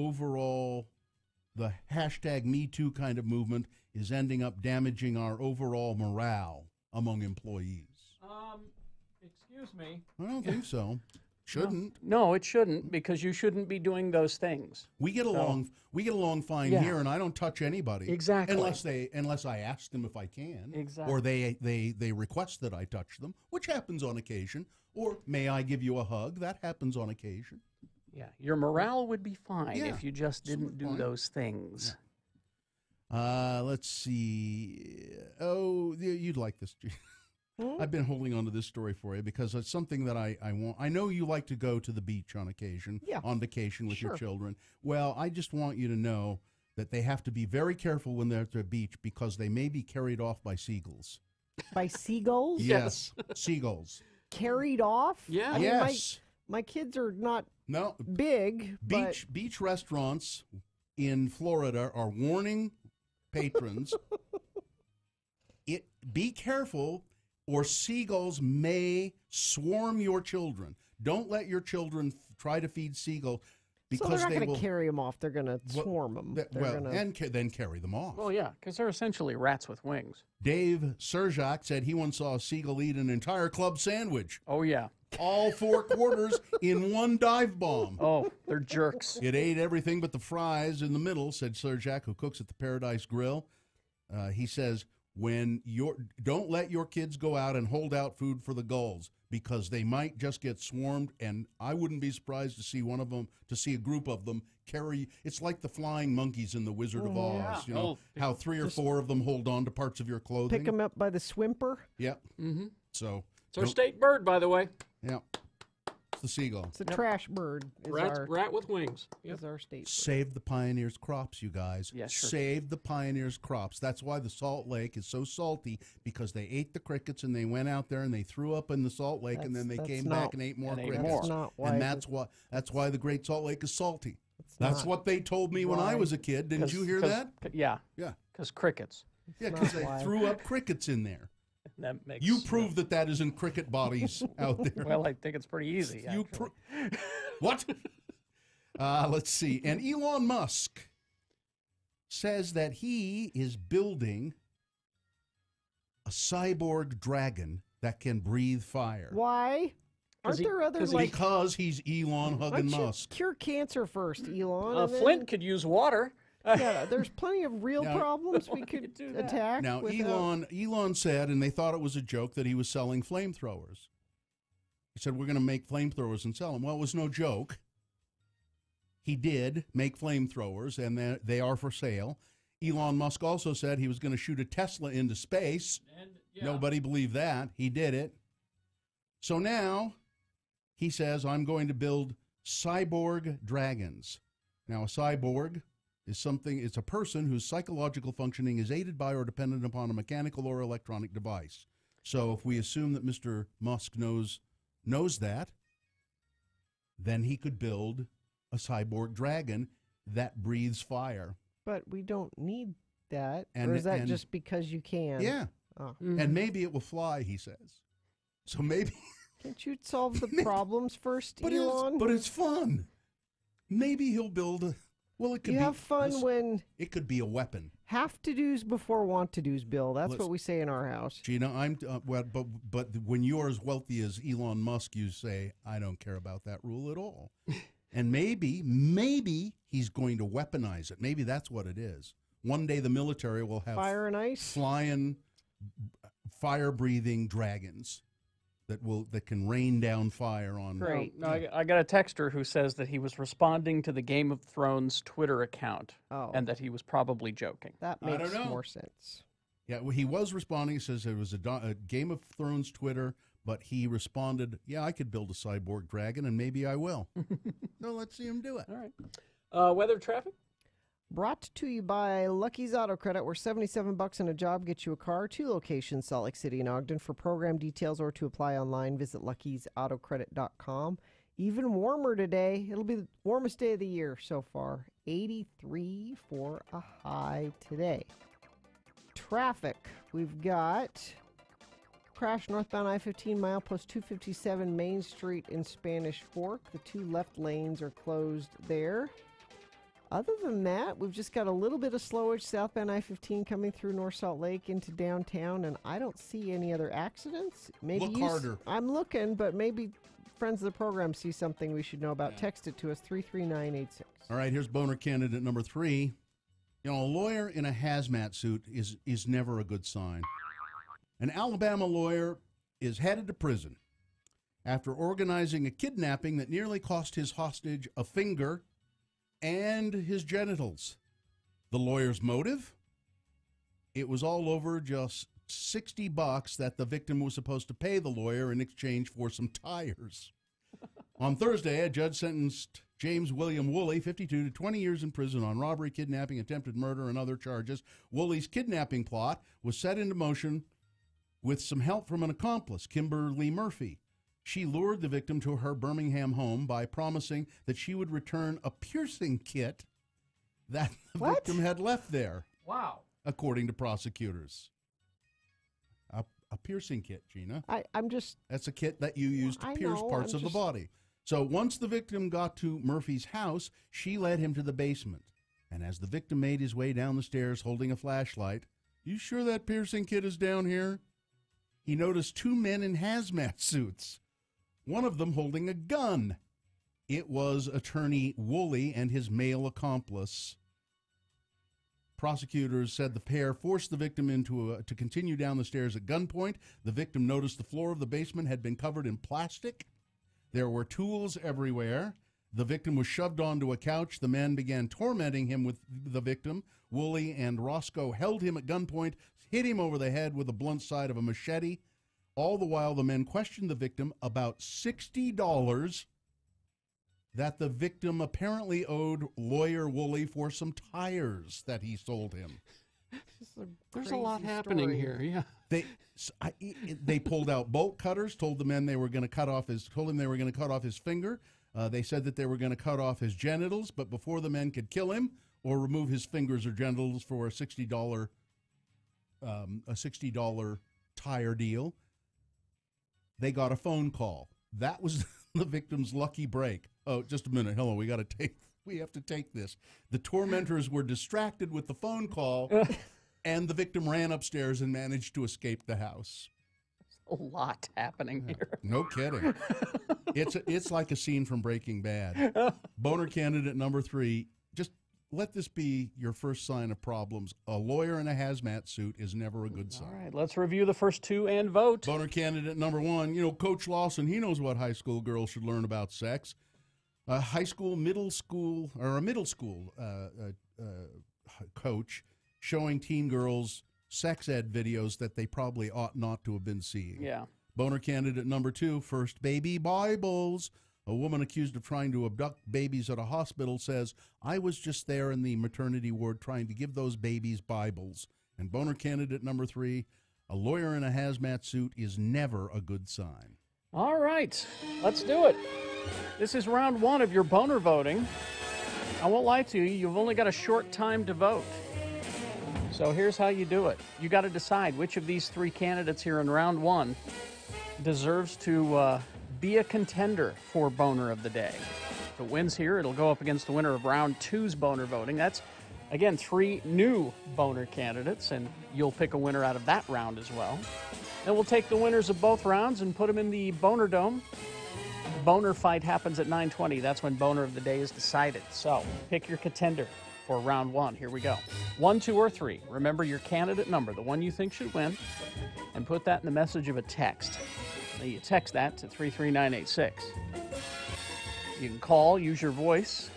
hashtag Me Too kind of movement is ending up damaging our overall morale among employees. Excuse me. I don't think so. Shouldn't. No, it shouldn't, because you shouldn't be doing those things. We get along fine here, and I don't touch anybody. Exactly. Unless I ask them if I can. Exactly. Or they request that I touch them, which happens on occasion. Or may I give you a hug? That happens on occasion. Yeah, your morale would be fine if you just didn't do those things. Let's see. Oh, you'd like this. I've been holding on to this story for you because it's something that I want. I know you like to go to the beach on occasion, on vacation with your children. Well, I just want you to know that they have to be very careful when they're at the beach because they may be carried off by seagulls. By seagulls? Yes, seagulls. Carried off? Yeah. I mean, yes. My kids are not big. Beach restaurants in Florida are warning patrons, be careful, or seagulls may swarm your children. Don't let your children try to feed seagulls because they're not going to carry them off. They're going to swarm them. Then carry them off. Well, yeah, because they're essentially rats with wings. Dave Serjak said he once saw a seagull eat an entire club sandwich. Oh, yeah. All 4 quarters in one dive bomb. Oh, they're jerks. It ate everything but the fries in the middle, said Serjak, who cooks at the Paradise Grill. He says, don't let your kids go out and hold out food for the gulls because they might just get swarmed, and I wouldn't be surprised to see a group of them carry. It's like the flying monkeys in the Wizard of Oz. You know how 3 or 4 of them hold on to parts of your clothing. Pick them up by the swimper. Yep. Mm-hmm. So it's our state bird, by the way. Yeah. It's the seagull. It's a trash bird. Rat with wings. Is our state bird. Save the pioneers' crops, you guys. Yeah, sure. Save the pioneers' crops. That's why the Salt Lake is so salty, because they ate the crickets and they went out there and they threw up in the Salt Lake and then they came back and ate more crickets. That's why the Great Salt Lake is salty. That's what they told me when I was a kid. Didn't you hear that? Yeah. Yeah. Because crickets. Yeah, because they threw up crickets in there. That makes You prove that isn't cricket bodies out there. Well, I think it's pretty easy. What? Let's see. And Elon Musk says that he is building a cyborg dragon that can breathe fire. Why? Aren't there other like? Because he's Elon hugging Musk. Cure cancer first, Elon. and Flint then- could use water. Yeah, there's plenty of real problems we could attack. Now, without- Elon said, and they thought it was a joke, that he was selling flamethrowers. He said, we're going to make flamethrowers and sell them. Well, it was no joke. He did make flamethrowers, and they are for sale. Elon Musk also said he was going to shoot a Tesla into space. Nobody believed that. He did it. So now he says, I'm going to build cyborg dragons. Now, a cyborg is it's a person whose psychological functioning is aided by or dependent upon a mechanical or electronic device. So if we assume that Mr. Musk knows that, then he could build a cyborg dragon that breathes fire. But we don't need that. And- or is that and- just because you can? Yeah. Oh. And maybe it will fly, he says. So maybe... Can't you solve the problems first, Elon? But it's fun. Maybe he'll build a... Well, it could You be... have fun when... It could be a weapon. Have to do's before want to do's, Bill. That's what we say in our house. Gina, but when you're as wealthy as Elon Musk, you say, I don't care about that rule at all. And maybe he's going to weaponize it. Maybe that's what it is. One day the military will have fire and ice, flying, fire-breathing dragons that can rain down fire on. Great. No, I got a texter who says that he was responding to the Game of Thrones Twitter account, and that he was probably joking. That I don't makes know. more sense. Yeah, well, he was responding. He says it was a Game of Thrones Twitter, but he responded, yeah, I could build a cyborg dragon, and maybe I will. So let's see him do it. All right. Weather, traffic? Brought to you by Lucky's Auto Credit, where $77 on a job gets you a car. 2 locations, Salt Lake City and Ogden. For program details or to apply online, visit luckysautocredit.com. Even warmer today. It'll be the warmest day of the year so far. 83 for a high today. Traffic. We've got crash northbound I-15 milepost 257 Main Street in Spanish Fork. The 2 left lanes are closed there. Other than that, we've just got a little bit of slowage southbound I-15 coming through North Salt Lake into downtown, and I don't see any other accidents. Maybe Look harder. I'm looking, but maybe friends of the program see something we should know about. Text it to us, 33986. All right, here's boner candidate number 3. You know, a lawyer in a hazmat suit is never a good sign. An Alabama lawyer is headed to prison after organizing a kidnapping that nearly cost his hostage a finger and his genitals. The lawyer's motive? It was all over just $60 that the victim was supposed to pay the lawyer in exchange for some tires. On Thursday, a judge sentenced James William Woolley, 52, to 20 years in prison on robbery, kidnapping, attempted murder, and other charges. Woolley's kidnapping plot was set into motion with some help from an accomplice, Kimberly Murphy. She lured the victim to her Birmingham home by promising that she would return a piercing kit that the victim had left there. Wow. According to prosecutors. A piercing kit, Gina. I'm just... That's a kit that you use to I pierce know, parts I'm of the just- body. So once the victim got to Murphy's house, she led him to the basement. And as the victim made his way down the stairs holding a flashlight, "You sure that piercing kit is down here?" He noticed 2 men in hazmat suits, one of them holding a gun. It was attorney Woolley and his male accomplice. Prosecutors said the pair forced the victim to continue down the stairs at gunpoint. The victim noticed the floor of the basement had been covered in plastic. There were tools everywhere. The victim was shoved onto a couch. The men began tormenting him with the victim. Woolley and Roscoe held him at gunpoint, hit him over the head with the blunt side of a machete. All the while, the men questioned the victim about $60 that the victim apparently owed lawyer Woolley for some tires that he sold him. There's a lot happening here. Yeah. They pulled out bolt cutters, told the men they were going to cut off his finger. They said that they were going to cut off his genitals, but before the men could kill him or remove his fingers or genitals for a $60 tire deal. They got a phone call. That was the victim's lucky break. Oh, just a minute. Hello, we have to take this. The tormentors were distracted with the phone call, and the victim ran upstairs and managed to escape the house. A lot happening here. No kidding. It's like a scene from Breaking Bad. Boner candidate number 3, just let this be your first sign of problems. A lawyer in a hazmat suit is never a good sign. All right, let's review the first 2 and vote. Boner candidate number 1, Coach Lawson, he knows what high school girls should learn about sex. A middle school coach showing teen girls sex ed videos that they probably ought not to have been seeing. Yeah. Boner candidate number 2, first baby Bibles. A woman accused of trying to abduct babies at a hospital says, I was just there in the maternity ward trying to give those babies Bibles. And boner candidate number 3, a lawyer in a hazmat suit is never a good sign. All right, let's do it. This is round 1 of your boner voting. I won't lie to you, you've only got a short time to vote. So here's how you do it. You got to decide which of these 3 candidates here in round 1 deserves to be a contender for boner of the day. If it wins here, it'll go up against the winner of round 2's boner voting. That's, again, 3 new boner candidates, and you'll pick a winner out of that round as well. Then we'll take the winners of both rounds and put them in the Boner Dome. The boner fight happens at 9:20. That's when boner of the day is decided. So pick your contender for round 1. Here we go. 1, 2, or 3. Remember your candidate number, the one you think should win, and put that in the message of a text. Now you text that to 33986. You can call, use your voice.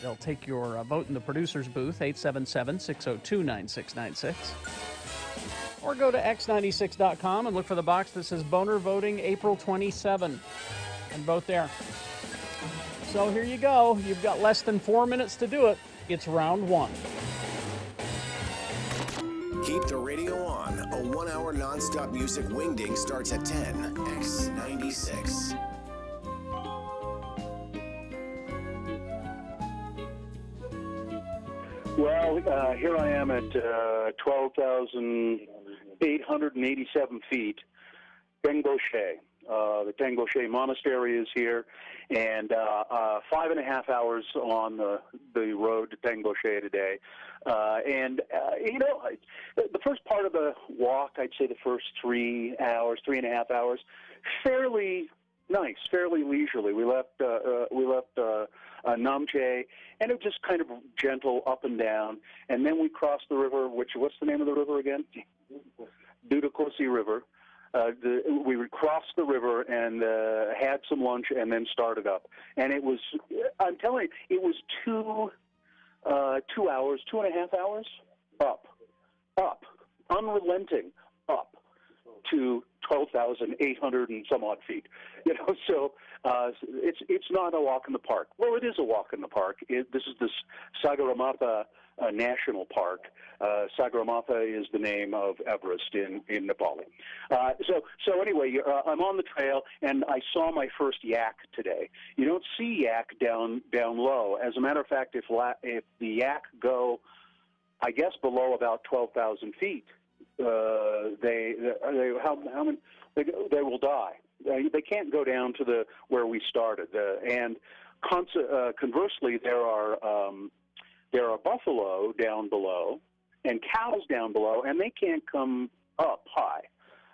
They'll take your vote in the producer's booth, 877-602-9696. Or go to x96.com and look for the box that says Boner Voting April 27 and vote there. So here you go. You've got less than 4 minutes to do it. It's round 1. Keep the radio on. A 1-hour nonstop music wingding starts at 10. X96. Well, here I am at 12,887 feet, Tengboche. The Tengboche Monastery is here, and 5.5 hours on the road to Tengboche today. The first part of the walk, I'd say the first 3.5 hours, fairly nice, fairly leisurely. We left Namche, and it was just kind of gentle up and down. And then we crossed the river, what's the name of the river again? Dudakosi River. We crossed the river and had some lunch and then started up. And it was, I'm telling you, it was 2 hours, 2.5 hours, up, unrelenting, up to 12,800 and some odd feet. So it's not a walk in the park. Well, it is a walk in the park. This is the Sagarmatha National Park. Sagarmatha is the name of Everest in Nepal. So anyway, I'm on the trail, and I saw my first yak today. You don't see yak down low. As a matter of fact, if the yak go, I guess, below about 12,000 feet, they will die. They can't go down to where we started. Conversely, there are buffalo down below and cows down below, and they can't come up high,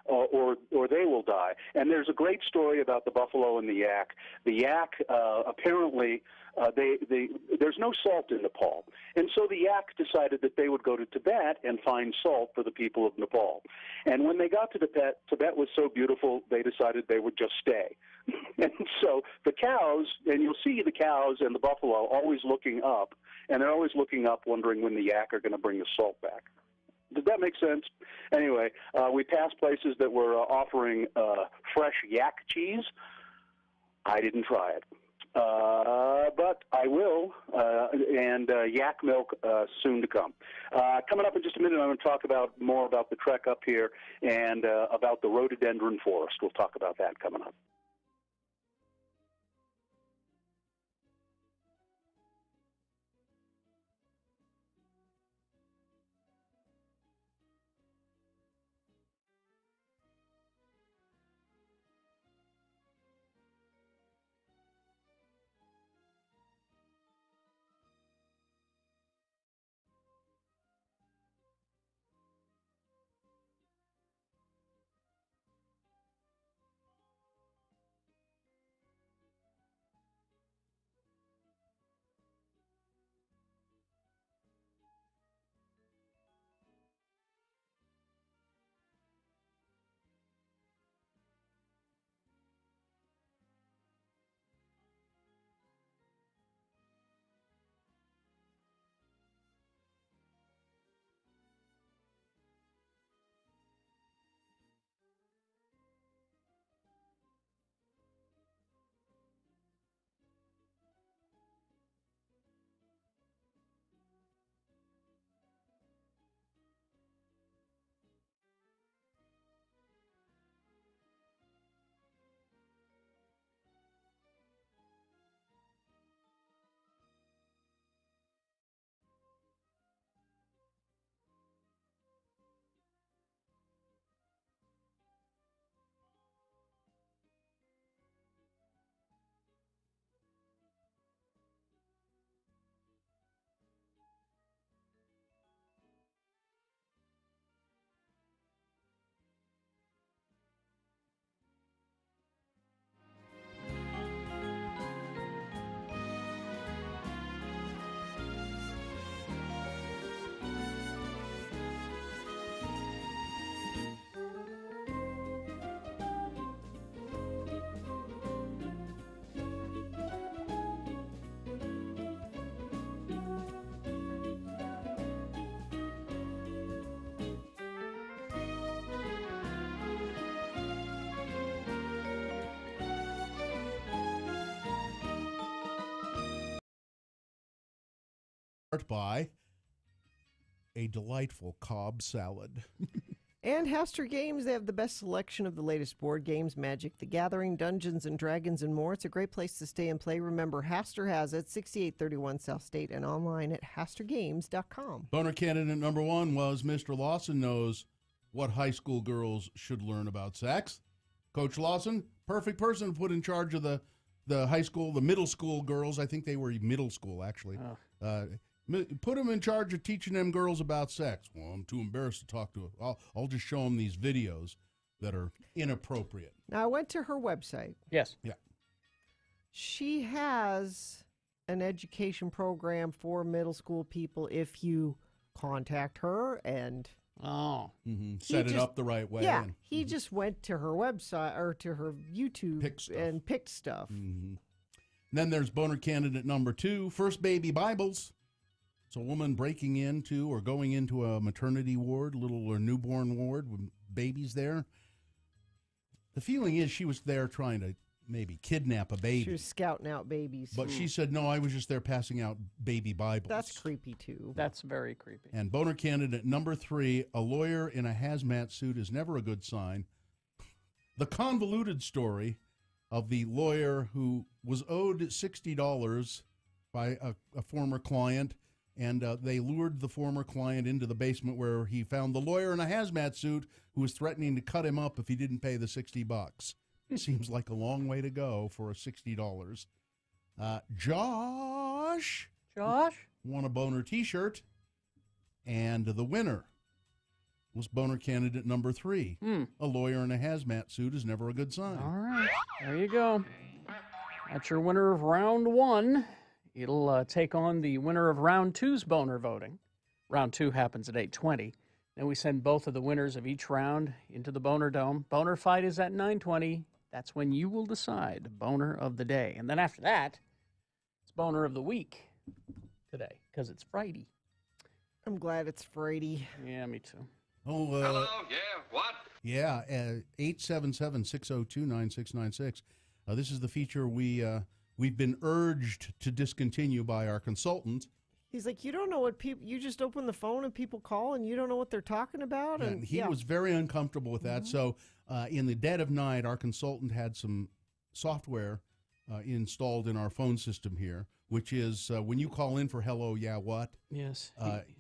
or they will die. And there's a great story about the buffalo and the yak. The yak apparently there's no salt in Nepal, and so the yak decided that they would go to Tibet and find salt for the people of Nepal. And when they got to Tibet was so beautiful, they decided they would just stay. And so the cows, and you'll see the cows and the buffalo always looking up, and they're always looking up wondering when the yak are going to bring the salt back. Does that make sense? Anyway, we passed places that were offering fresh yak cheese. I didn't try it. But I will, and yak milk soon to come. Coming up in just a minute, I'm going to talk more about the trek up here and about the rhododendron forest. We'll talk about that coming up. by a delightful Cobb salad. And Haster Games, they have the best selection of the latest board games, Magic the Gathering, Dungeons and Dragons, and more. It's a great place to stay and play. Remember, Haster has it, 6831 South State, and online at hastergames.com. Boner candidate number 1 was Mr. Lawson knows what high school girls should learn about sex. Coach Lawson, perfect person to put in charge of the high school, the middle school girls. I think they were middle school, actually. Put them in charge of teaching them girls about sex. Well, I'm too embarrassed to talk to them. I'll just show them these videos that are inappropriate. Now, I went to her website. Yes. Yeah. She has an education program for middle school people if you contact her and... Set it up the right way. Yeah, he just went to her website or to her YouTube and picked stuff. Then there's Boner candidate number 2, First Baby Bibles. It's a woman breaking into or going into a maternity ward, little or newborn ward with babies there. The feeling is she was there trying to maybe kidnap a baby. She was scouting out babies. But she said, no, I was just there passing out baby Bibles. That's creepy, too. That's very creepy. And Boner candidate number 3, a lawyer in a hazmat suit is never a good sign. The convoluted story of the lawyer who was owed $60 by a former client, and they lured the former client into the basement where he found the lawyer in a hazmat suit who was threatening to cut him up if he didn't pay the $60. Seems like a long way to go for a $60. Josh won a Boner t-shirt, and the winner was Boner candidate number 3. A lawyer in a hazmat suit is never a good sign. All right, there you go. That's your winner of round 1. It'll take on the winner of round 2's Boner voting. Round 2 happens at 8:20. Then we send both of the winners of each round into the Boner Dome. Boner fight is at 9:20. That's when you will decide Boner of the day. And then after that, it's Boner of the week today, because it's Friday. I'm glad it's Friday. Yeah, me too. Oh, hello, yeah, what? Yeah, 877-602-9696. This is the feature we've been urged to discontinue by our consultant. He's like, you don't know what people, you just open the phone and people call and you don't know what they're talking about. And he was very uncomfortable with that. So in the dead of night, our consultant had some software installed in our phone system here, which is when you call in for hello, yeah, what? Yes.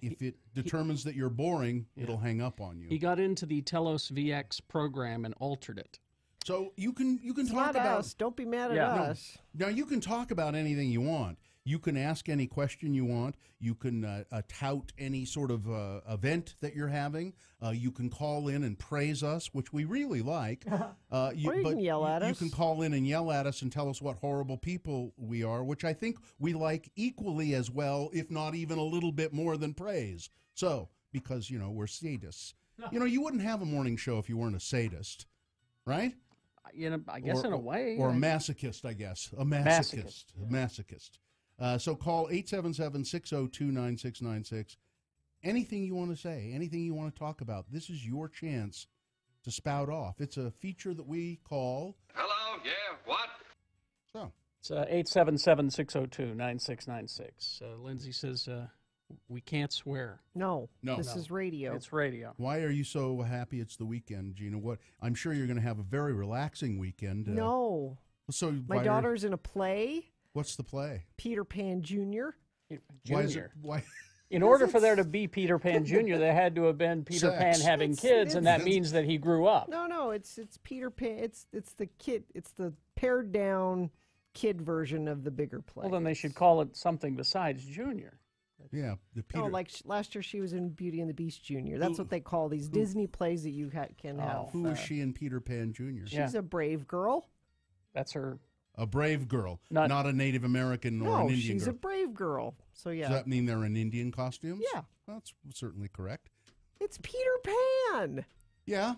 If it determines that you're boring, it'll hang up on you. He got into the Telos VX program and altered it. So you can talk not about us. Don't be mad at us. Now you can talk about anything you want. You can ask any question you want. You can tout any sort of event that you're having. You can call in and praise us, which we really like. Or you can yell at us. You can call in and yell at us and tell us what horrible people we are, which I think we like equally as well, if not even a little bit more than praise. So, because, we're sadists. You wouldn't have a morning show if you weren't a sadist, right? I guess in a way. Or a masochist, I guess. A masochist. A masochist. So call 877-602-9696. Anything you want to say, anything you want to talk about, this is your chance to spout off. It's a feature that we call... Hello, yeah, what? So. It's 877-602-9696. Lindsay says we can't swear. No, this is radio. It's radio. Why are you so happy it's the weekend, Gina? I'm sure you're going to have a very relaxing weekend. No. So my daughter's in a play. What's the play? Peter Pan Jr. Why? In order for there to be Peter Pan Jr., there had to have been Peter Pan having kids, and that means that he grew up. No, it's Peter Pan. It's the kid. It's the pared down kid version of the bigger play. Well, then they should call it something besides Junior. Yeah, the Peter. Oh, like last year she was in Beauty and the Beast Jr. That's what they call these Disney plays that you can have. Who is she in Peter Pan Jr.? She's a brave girl. That's her. A brave girl, not a Native American or an Indian girl. No, she's a brave girl. So, yeah. Does that mean they're in Indian costumes? Yeah. That's certainly correct. It's Peter Pan. Yeah.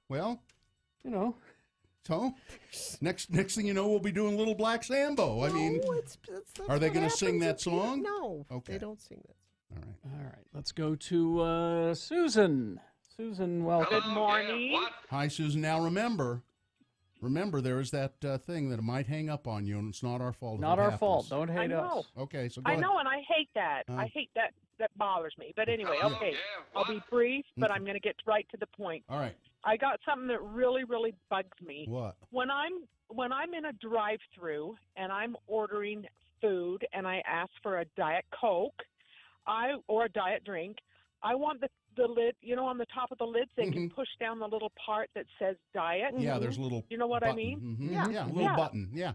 Well, So, next thing you know, we'll be doing Little Black Sambo. That's are they going to sing that song? No, okay. They don't sing that. All right. All right. Let's go to Susan. Susan, welcome. Hello, Good morning. Yeah, what? Hi, Susan. Now remember, Remember, there is that thing that might hang up on you, and it's not our fault. Not our fault. Don't I hate know. us. Okay, so go I ahead. know, and I hate that. I hate that. That bothers me. But anyway, okay. I'll be brief, but I'm going to get right to the point. All right. I got something that really, really bugs me. What? When I'm in a drive-through and I'm ordering food and I ask for a Diet Coke, or a diet drink, I want the lid, on the top of the lids, they can push down the little part that says diet. Yeah, there's a little You know what button. I mean? Mhm. Yeah, a little button. Yeah.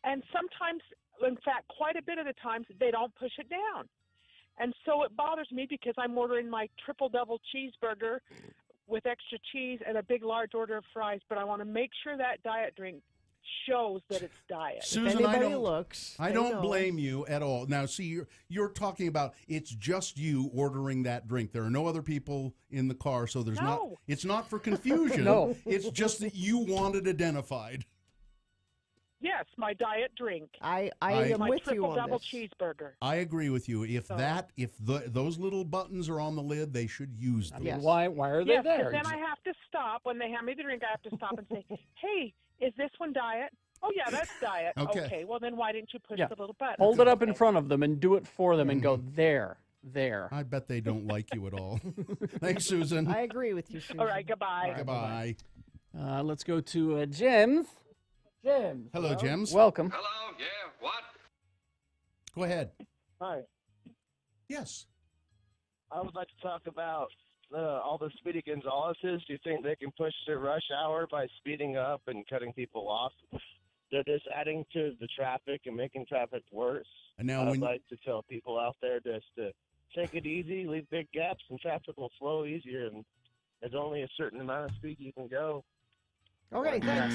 And sometimes, in fact, quite a bit of the times, they don't push it down. And so it bothers me because I'm ordering my triple-double cheeseburger with extra cheese and a big, large order of fries, but I want to make sure that diet drink shows that it's diet. Susan, I don't blame you at all. Now, see, you're talking about it's just you ordering that drink. There are no other people in the car, so there's not. It's not for confusion. No. It's just that you want it identified. Yes, my diet drink. I am my with you on triple-double this. cheeseburger. I agree with you. If those little buttons are on the lid, they should use them. Yes. Why are they Yes, there? then I have to stop. When they hand me the drink, I have to stop and say, hey, is this one diet? Oh, yeah, that's diet. Okay. Well, then why didn't you push Yeah. the little button? Hold it up in front of them and do it for them and go, there. I bet they don't like you at all. Thanks, Susan. I agree with you, Susan. All right, goodbye. Goodbye. Let's go to James. James. Hello, James. Welcome. Hello, yeah, what? Go ahead. Hi. Yes. I would like to talk about all the Speedy Gonzaleses. Do you think they can push their rush hour by speeding up and cutting people off? They're just adding to the traffic and making traffic worse. And now I'd like to tell people out there just to take it easy, leave big gaps, and traffic will flow easier. And there's only a certain amount of speed you can go. Okay, thanks.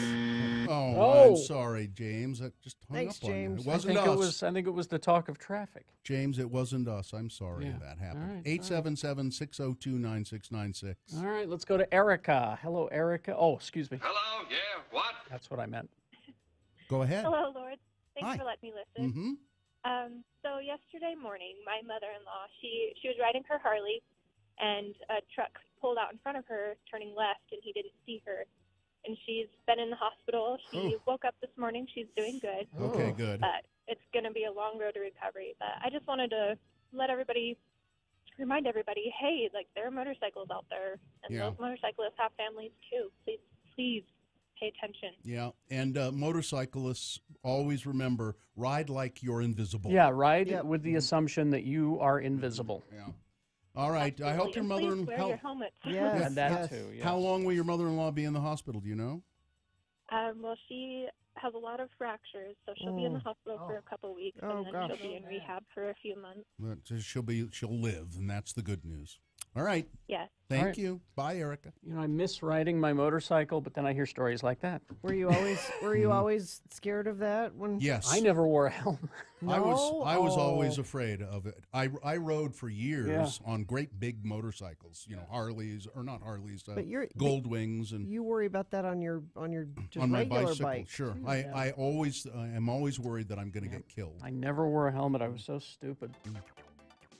Oh, I'm sorry, James. I just hung Thanks, up on you. James. It wasn't us. I think it was the talk of traffic. James, it wasn't us. I'm sorry that happened. 877-602-9696. All right, let's go to Erica. Hello, Erica. Oh, excuse me. Hello, yeah, what? That's what I meant. Go ahead. Hello, Lord. Thanks Hi. for letting me listen. Mm-hmm. So yesterday morning, my mother-in-law, she was riding her Harley, and a truck pulled out in front of her, turning left, and he didn't see her. And she's been in the hospital. She woke up this morning. She's doing good. Okay, good. But it's going to be a long road to recovery. But I just wanted to remind everybody, hey, like, there are motorcycles out there, and those motorcyclists have families too. Please pay attention. Yeah, and motorcyclists always remember, ride like you're invisible. Yeah, ride with the assumption that you are invisible. Yeah. All right. I hope your And mother. please wear your helmets. And that too. Yes. How long will your mother-in-law be in the hospital? Do you know? Well, she has a lot of fractures, so she'll be in the hospital for a couple weeks, and then she'll be in rehab for a few months. But she'll live, and that's the good news. All right. Yes. Thank you. Bye, Erica. I miss riding my motorcycle, but then I hear stories like that. Were you always scared of that? When Yes. I never wore a helmet. I was always afraid of it. I rode for years on great big motorcycles, Harleys, or not Harleys, Gold Wings, and you worry about that on your just on my regular bicycle. bike. Sure. I always am always worried that I'm going to get killed. I never wore a helmet. I was so stupid.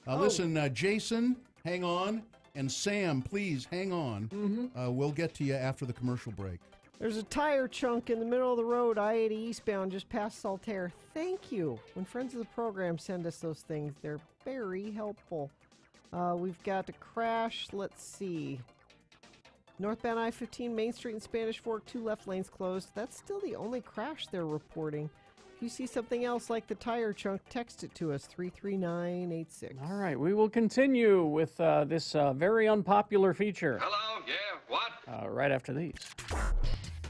Listen, Jason, hang on, and Sam, please hang on. We'll get to you after the commercial break. There's a tire chunk in the middle of the road, I-80 eastbound, just past Saltaire. Thank you. When friends of the program send us those things, they're very helpful. We've got a crash. Let's see. Northbound I-15, Main Street and Spanish Fork, 2 left lanes closed. That's still the only crash they're reporting. If you see something else like the tire chunk, text it to us, 33986. All right, we will continue with this very unpopular feature. Hello, yeah, what? Right after these.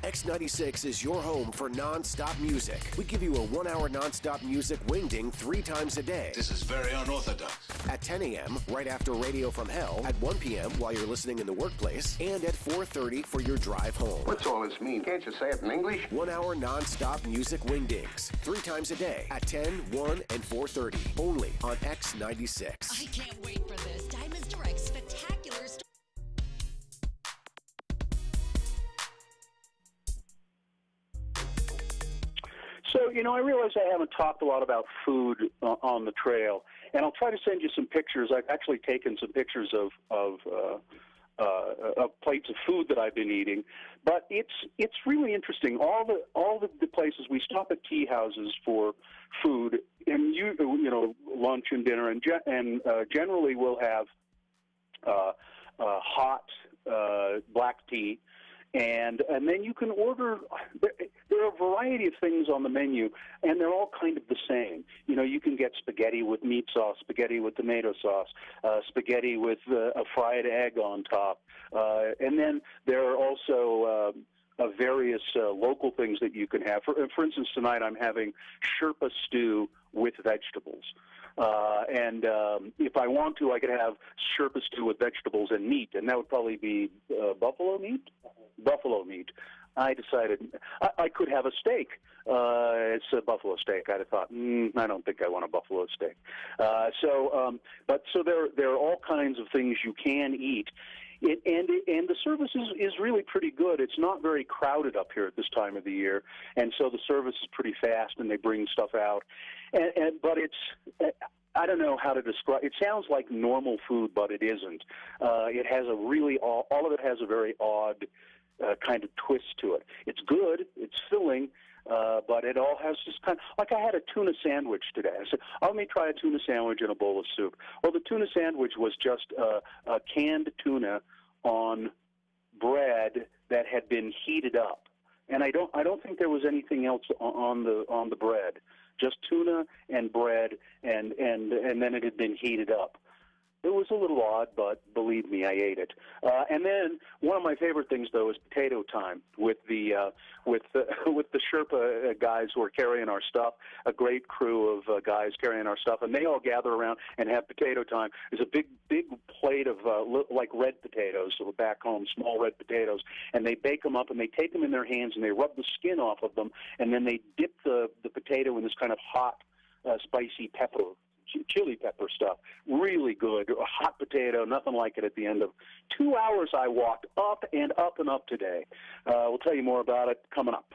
X96 is your home for non-stop music. We give you a 1-hour non-stop music wingding 3 times a day. This is very unorthodox. At 10 a.m., right after Radio from Hell. At 1 p.m. while you're listening in the workplace. And at 4:30 for your drive home. What's all this mean? Can't you say it in English? 1-hour non-stop music wingdings 3 times a day. At 10, 1, and 4:30. Only on X96. I can't wait for this. Diamonds Direct spectacular story. So, I realize I haven't talked a lot about food on the trail, and I'll try to send you some pictures. I've actually taken some pictures of plates of food that I've been eating, but it's really interesting. All the places we stop at tea houses for food, and you know, lunch and dinner, and generally we'll have hot black tea. And then you can order. There are a variety of things on the menu, and they're all kind of the same. You know, you can get spaghetti with meat sauce, spaghetti with tomato sauce, spaghetti with a fried egg on top, and then there are also various local things that you can have. For instance, tonight I'm having Sherpa stew with vegetables. And if I want to, I could have Sherpa stew with vegetables and meat, and that would probably be buffalo meat. Buffalo meat. I decided I could have a steak. It's a buffalo steak. I'd have thought, I don't think I want a buffalo steak. So there are all kinds of things you can eat. And the service is really pretty good. It's not very crowded up here at this time of the year, and so the service is pretty fast, and they bring stuff out. But it's, I don't know how to describe. It sounds like normal food, but it isn't. It has a really all of it has a very odd kind of twist to it. It's good. It's filling. But it all has this kind of, like I had a tuna sandwich today. I said, let me try a tuna sandwich and a bowl of soup. Well, the tuna sandwich was just a canned tuna on bread that had been heated up. And I don't think there was anything else on the bread. Just tuna and bread, and then it had been heated up. It was a little odd, but believe me, I ate it. And then one of my favorite things, though, is potato time with the Sherpa guys who are carrying our stuff. A great crew of guys carrying our stuff, and they all gather around and have potato time. There's a big plate of like red potatoes, so back home, small red potatoes, and they bake them up and they take them in their hands and they rub the skin off of them, and then they dip the potato in this kind of hot, spicy chili pepper stuff. Really good. A hot potato, nothing like it at the end of 2 hours I walked up and up and up today. We'll tell you more about it coming up.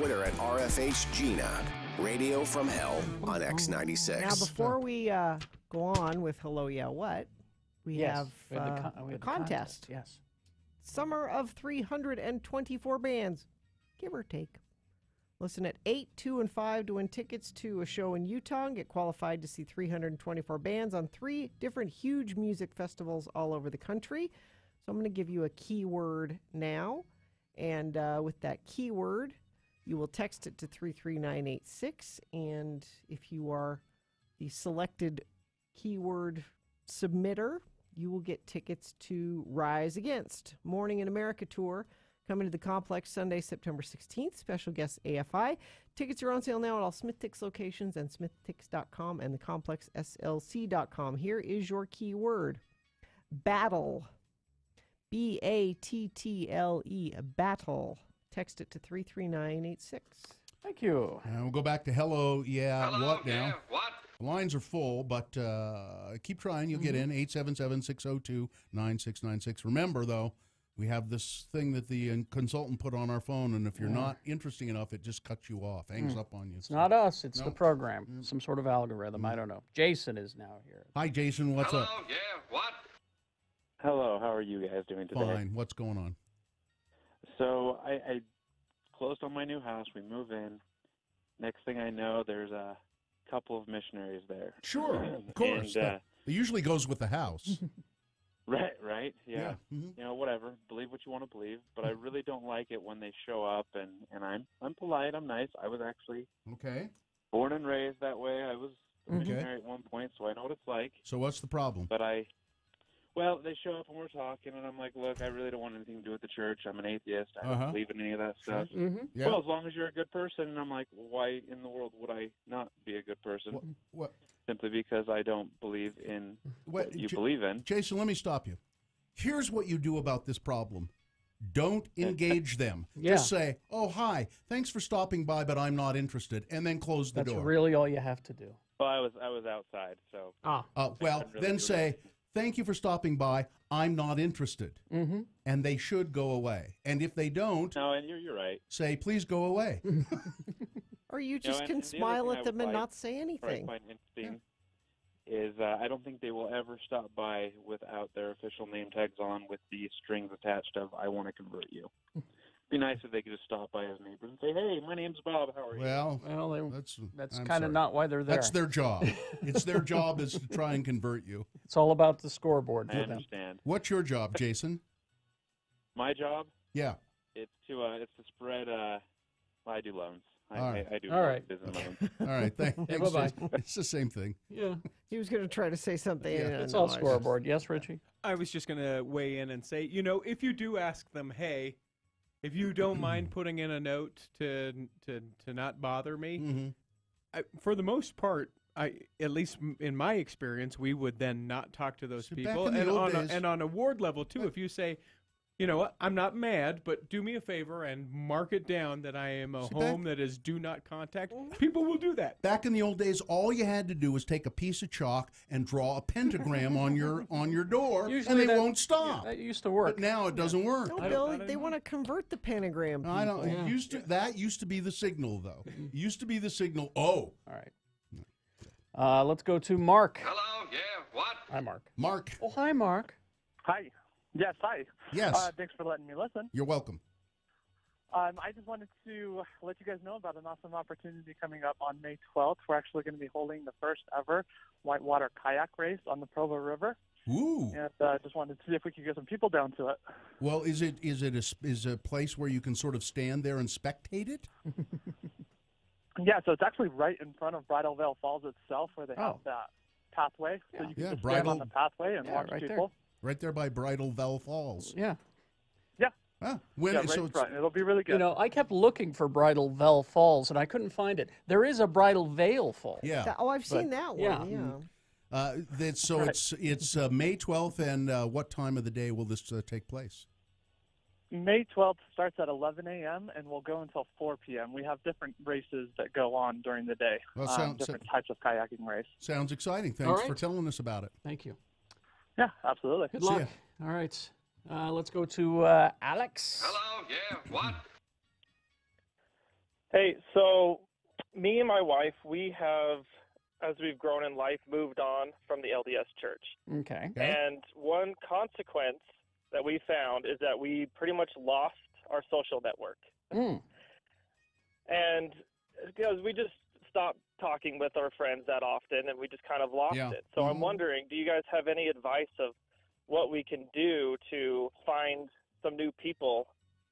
Twitter at RFH Gina. Radio from Hell on X96. Now, before we go on with Hello Yeah What, we have a contest. Yes. Summer of 324 bands, give or take. Listen at 8, 2, and 5 to win tickets to a show in Utah and get qualified to see 324 bands on 3 different huge music festivals all over the country. So I'm going to give you a keyword now, And with that keyword, you will text it to 33986. And if you are the selected keyword submitter, you will get tickets to Rise Against Morning in America tour, coming to the Complex Sunday, September 16th. Special guest AFI. Tickets are on sale now at all SmithTix locations and SmithTix.com and theComplexSLC.com. Here is your keyword: battle. BATTLE. Battle. Text it to 33986. Thank you. And we'll go back to hello. Yeah, Hello, what now? yeah, what? The lines are full, but keep trying. You'll get in 877-602-9696. Remember, though, we have this thing that the consultant put on our phone, and if you're not interesting enough, it just cuts you off, hangs up on you. It's not us. It's the program. Some sort of algorithm. I don't know. Jason is now here. Hi, Jason. What's up? Hello, yeah, what? Hello, how are you guys doing today? Fine. What's going on? So I closed on my new house. We move in. Next thing I know, there's a couple of missionaries there. Sure, of course. And, it usually goes with the house. right, yeah. Mhm. You know, whatever. Believe what you want to believe, but I really don't like it when they show up and I'm polite. I'm nice. I was actually born and raised that way. I was a missionary at one point, so I know what it's like. So what's the problem? But well, they show up and we're talking, and I'm like, look, I really don't want anything to do with the church. I'm an atheist. I don't believe in any of that stuff. Yeah. Well, as long as you're a good person. And I'm like, why in the world would I not be a good person? What? Simply because I don't believe in what you believe in. Jason, let me stop you. Here's what you do about this problem. Don't engage them. Just say, oh, hi, thanks for stopping by, but I'm not interested, and then close the door. That's really all you have to do. Well, I was outside, so. Well, then say, thank you for stopping by. I'm not interested. And they should go away. And if they don't, no, and you're right. Say, please go away. Or you just can smile at them and not say anything. What I find interesting is I don't think they will ever stop by without their official name tags on with the strings attached of "I want to convert you." Be nice if they could just stop by as neighbors and say, "Hey, my name's Bob. How are you?" Well, that's kind of not why they're there. That's their job. It's their job is to try and convert you. It's all about the scoreboard. I understand. What's your job, Jason? My job? Yeah. It's to spread. Well, I do loans. I do business loans. All right. Thanks. Bye-bye. It's the same thing. Yeah. He was going to try to say something. It's all scoreboard. Yes, Richie? I was just going to weigh in and say, if you do ask them, hey, if you don't mind putting in a note to not bother me, for the most part, at least in my experience, we would then not talk to those people. And on a ward level, too, if you say, you know what, I'm not mad, but do me a favor and mark it down that I am a home that is do not contact, people will do that. Back in the old days, all you had to do was take a piece of chalk and draw a pentagram on your door, Usually and they won't stop. That used to work. But now it doesn't work. No, Bill, they want to convert the pentagram. I don't. People. That used to be the signal, though. Used to be the signal. Oh. All right. Let's go to Mark. Hello, yeah, what? Hi, Mark. Mark. Oh, hi, Mark. Hi. Yes, hi. Yes. Thanks for letting me listen. You're welcome. I just wanted to let you guys know about an awesome opportunity coming up on May 12th. We're actually going to be holding the first ever whitewater kayak race on the Provo River. Ooh. And just wanted to see if we could get some people down to it. Well, is it a place where you can sort of stand there and spectate it? Yeah, so it's actually right in front of Bridal Veil Falls itself, where they have that pathway. So you can just stand on the pathway and watch right people. There. Right there by Bridal Veil Falls. Yeah. Yeah. When, right in front. It'll be really good. I kept looking for Bridal Veil Falls, and I couldn't find it. There is a Bridal Veil Falls. Yeah. I've seen that one. Yeah. It's May 12th, and what time of the day will this take place? May 12th starts at 11 a.m. and will go until 4 p.m. We have different races that go on during the day, different types of kayaking race. Sounds exciting. Thanks for telling us about it. Thank you. Yeah, absolutely. Good luck. All right. Let's go to Alex. Hello, yeah, what? Hey, so me and my wife, we have, as we've grown in life, moved on from the LDS church. Okay. And one consequence that we found is that we pretty much lost our social network. And because we just stopped talking with our friends that often, and we just kind of lost it. So I'm wondering, do you guys have any advice of what we can do to find some new people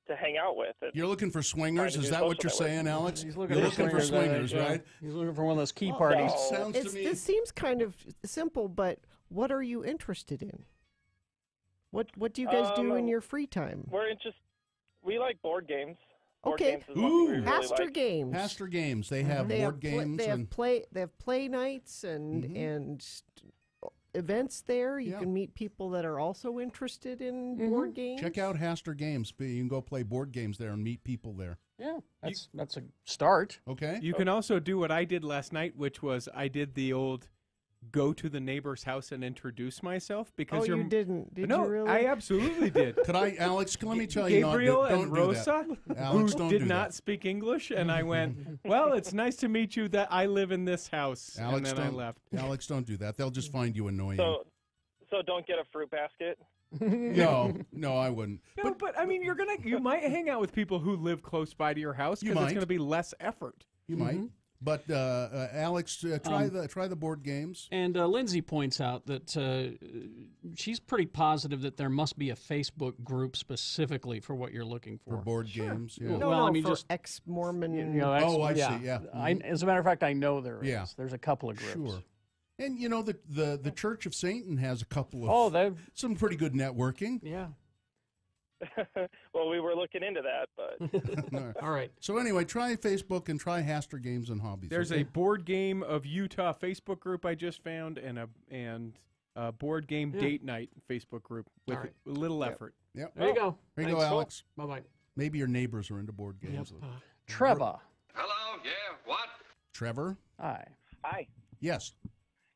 to hang out with. And you're looking for swingers? trying to Is do that what social you're saying, networking. Alex? He's You're looking for swingers, yeah. right? He's looking for one of those key parties. Sounds to me. This seems kind of simple, but what are you interested in? What do you guys do in your free time? We like board games. Board Okay. games is what we really Pastor like. games. Pastor games. They have board games. They have and play nights and events there. You can meet people that are also interested in board games. check out Haster Games. You can go play board games there and meet people there. Yeah, that's a start. Okay. You can also do what I did last night, which was I did the old go to the neighbor's house and introduce myself because you didn't. Did no, you really? I absolutely did. Could I, Alex? Let me tell you, Gabriel don't and do Rosa, that. Alex, who don't did do not that. speak English, and I went, "Well, it's nice to meet you. That I live in this house," Alex, and then I don't, left. Alex, don't do that. They'll just find you annoying. So don't get a fruit basket. No, I wouldn't. No, but I mean, you might hang out with people who live close by to your house because it's going to be less effort. You might. But Alex, try the board games. And Lindsay points out that she's pretty positive that there must be a Facebook group specifically for what you're looking for. For board games, yeah. No, well, I mean, for just ex-Mormon. I see, yeah. As a matter of fact, I know there is. Yeah. There's a couple of groups. Sure. And you know the Church of Satan has a couple of some pretty good networking. Yeah. Well, we were looking into that, but all right. So anyway, try Facebook and try Haster Games and Hobbies. There's a Board Game of Utah Facebook group I just found, and a Board Game Date Night Facebook group with a little effort. Yep. There you go. There you go, Thanks. Alex. Bye-bye. Maybe your neighbors are into board games. Trevor. Hello, yeah, what? Trevor? Hi. Hi. Yes.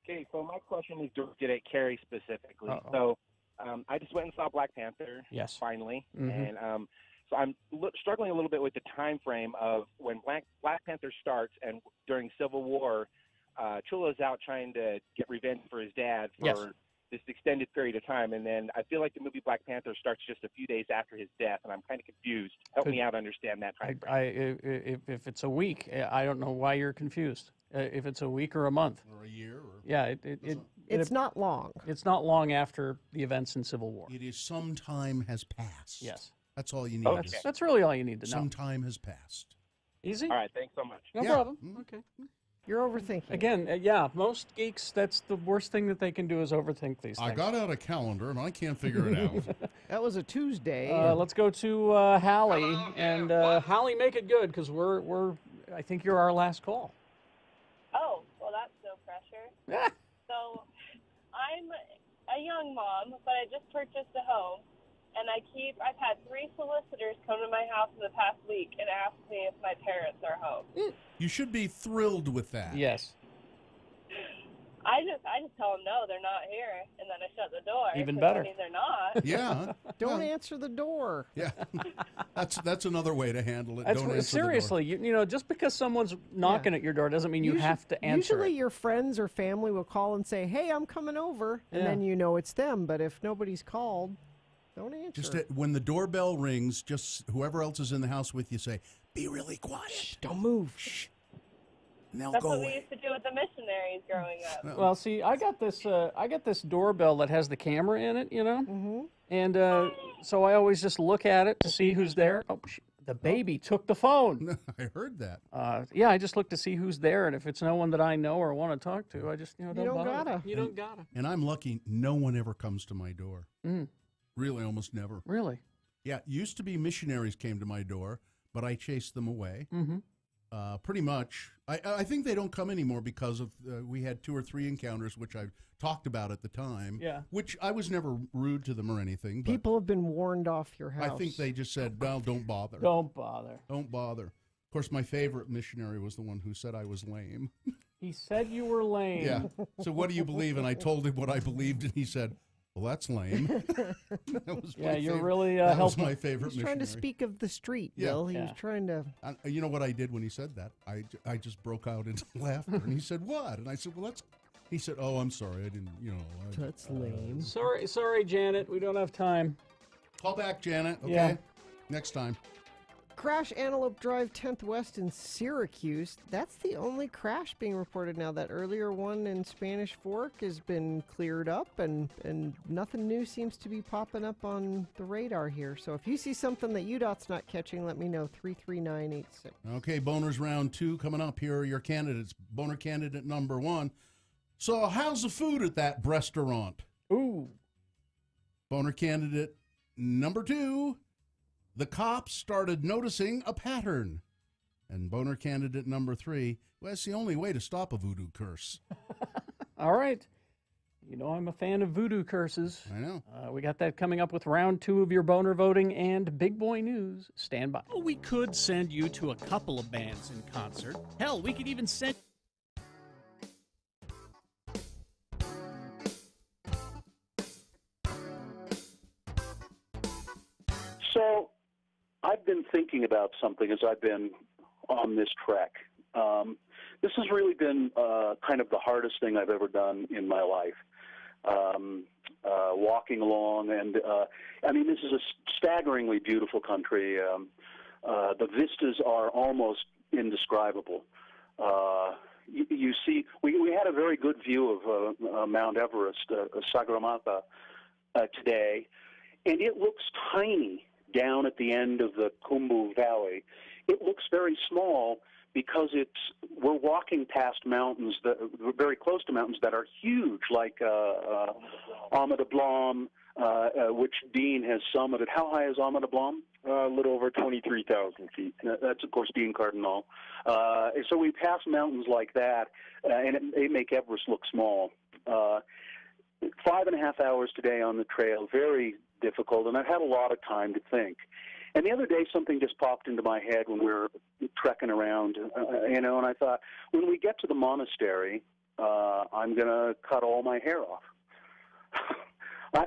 Okay, so my question is directed at Carrie specifically. Uh-oh. So I just went and saw Black Panther. Yes. Finally, Mhm. and so I'm struggling a little bit with the time frame of when Black Panther starts and during Civil War, Chula's out trying to get revenge for his dad for this extended period of time, and then I feel like the movie Black Panther starts just a few days after his death, and I'm kind of confused. Help me out understand that time frame. If it's a week, I don't know why you're confused. If it's a week or a month. Or a year. Or Yeah, it's not long. It's not long after the events in Civil War. It is some time has passed. Yes. That's all you need. Okay. That's really all you need to know. Some time has passed. Easy? All right, thanks so much. No Yeah. problem. Mm. Okay. You're overthinking. Again, most geeks, that's the worst thing that they can do is overthink these things. I got out a calendar and I can't figure it out. That was a Tuesday. Let's go to Hallie. And Hallie, make it good because I think you're our last call. Oh, well, that's no pressure. So, I'm a young mom, but I just purchased a home, and I've had 3 solicitors come to my house in the past week and ask me if my parents are home. You should be thrilled with that. Yes. I just tell them no, they're not here, and then I shut the door. Even 'cause, better. I mean, they're not. Yeah. Don't answer the door. Yeah. That's another way to handle it. That's Don't answer seriously, you know, just because someone's knocking at your door doesn't mean you have to answer Usually it. your friends or family will call and say, hey, I'm coming over. And then you know it's them. But if nobody's called, don't answer. Just when the doorbell rings, just whoever else is in the house with you say, be really quiet. Shh, don't move. Shh. And they'll That's go what we away. used to do with the missionaries growing up. Well, see, I got this doorbell that has the camera in it, you know, and so I always just look at it to see who's there. Oh, the baby took the phone. I heard that. Yeah, I just look to see who's there, and if it's no one that I know or want to talk to, I just don't don't bother. gotta. You don't gotta. And I'm lucky no one ever comes to my door. Really, almost never. Really? Yeah, used to be missionaries came to my door, but I chased them away. Mm-hmm. Pretty much. I think they don't come anymore because of we had 2 or 3 encounters, which I talked about at the time. Yeah. Which I was never rude to them or anything. But People have been warned off your house. I think they just said, well, don't bother. Don't bother. Don't bother. Of course, my favorite missionary was the one who said I was lame. He said you were lame. Yeah. So what do you believe? And I told him what I believed, and he said, well, that's lame. That was my you're favorite- really that was helping. my favorite He's trying to missionary. speak of the street, Yeah. Bill. He was trying to... You know what I did when he said that? I just broke out into laughter, and he said, what? And I said, well, that's... He said, oh, I'm sorry. I didn't, you know. That's lame. Sorry, Janet. We don't have time. Call back, Janet. Okay. Yeah. Next time. crash Antelope Drive 10th West in Syracuse. That's the only crash being reported now. That earlier one in Spanish Fork has been cleared up, and nothing new seems to be popping up on the radar here. So if you see something that UDOT's not catching, let me know. 33986. Okay, Boehner's round 2 coming up. Here are your candidates. Boehner candidate number 1. So how's the food at that restaurant? Ooh. Boehner candidate number 2. The cops started noticing a pattern. And Boehner candidate number 3, well, that's the only way to stop a voodoo curse. All right. You know I'm a fan of voodoo curses. I know. We got that coming up with round 2 of your Boehner voting and Big Boy News. Stand by. Oh, we could send you to a couple of bands in concert. Hell, we could even send... So I've been thinking about something as I've been on this trek. This has really been kind of the hardest thing I've ever done in my life. Walking along, and I mean, this is a staggeringly beautiful country. The vistas are almost indescribable. You see, we had a very good view of Mount Everest, Sagarmatha, today, and it looks tiny down at the end of the Khumbu Valley. It looks very small because we're walking past mountains we're very close to mountains that are huge, like Amada Blam, which Dean has summited. How high is Amada Blam? A little over 23,000 feet. That's, of course, Dean Cardinal. So we pass mountains like that, and they make Everest look small. 5.5 hours today on the trail, very difficult, and I've had a lot of time to think. And the other day, something just popped into my head when we were trekking around, and I thought, when we get to the monastery, I'm going to cut all my hair off.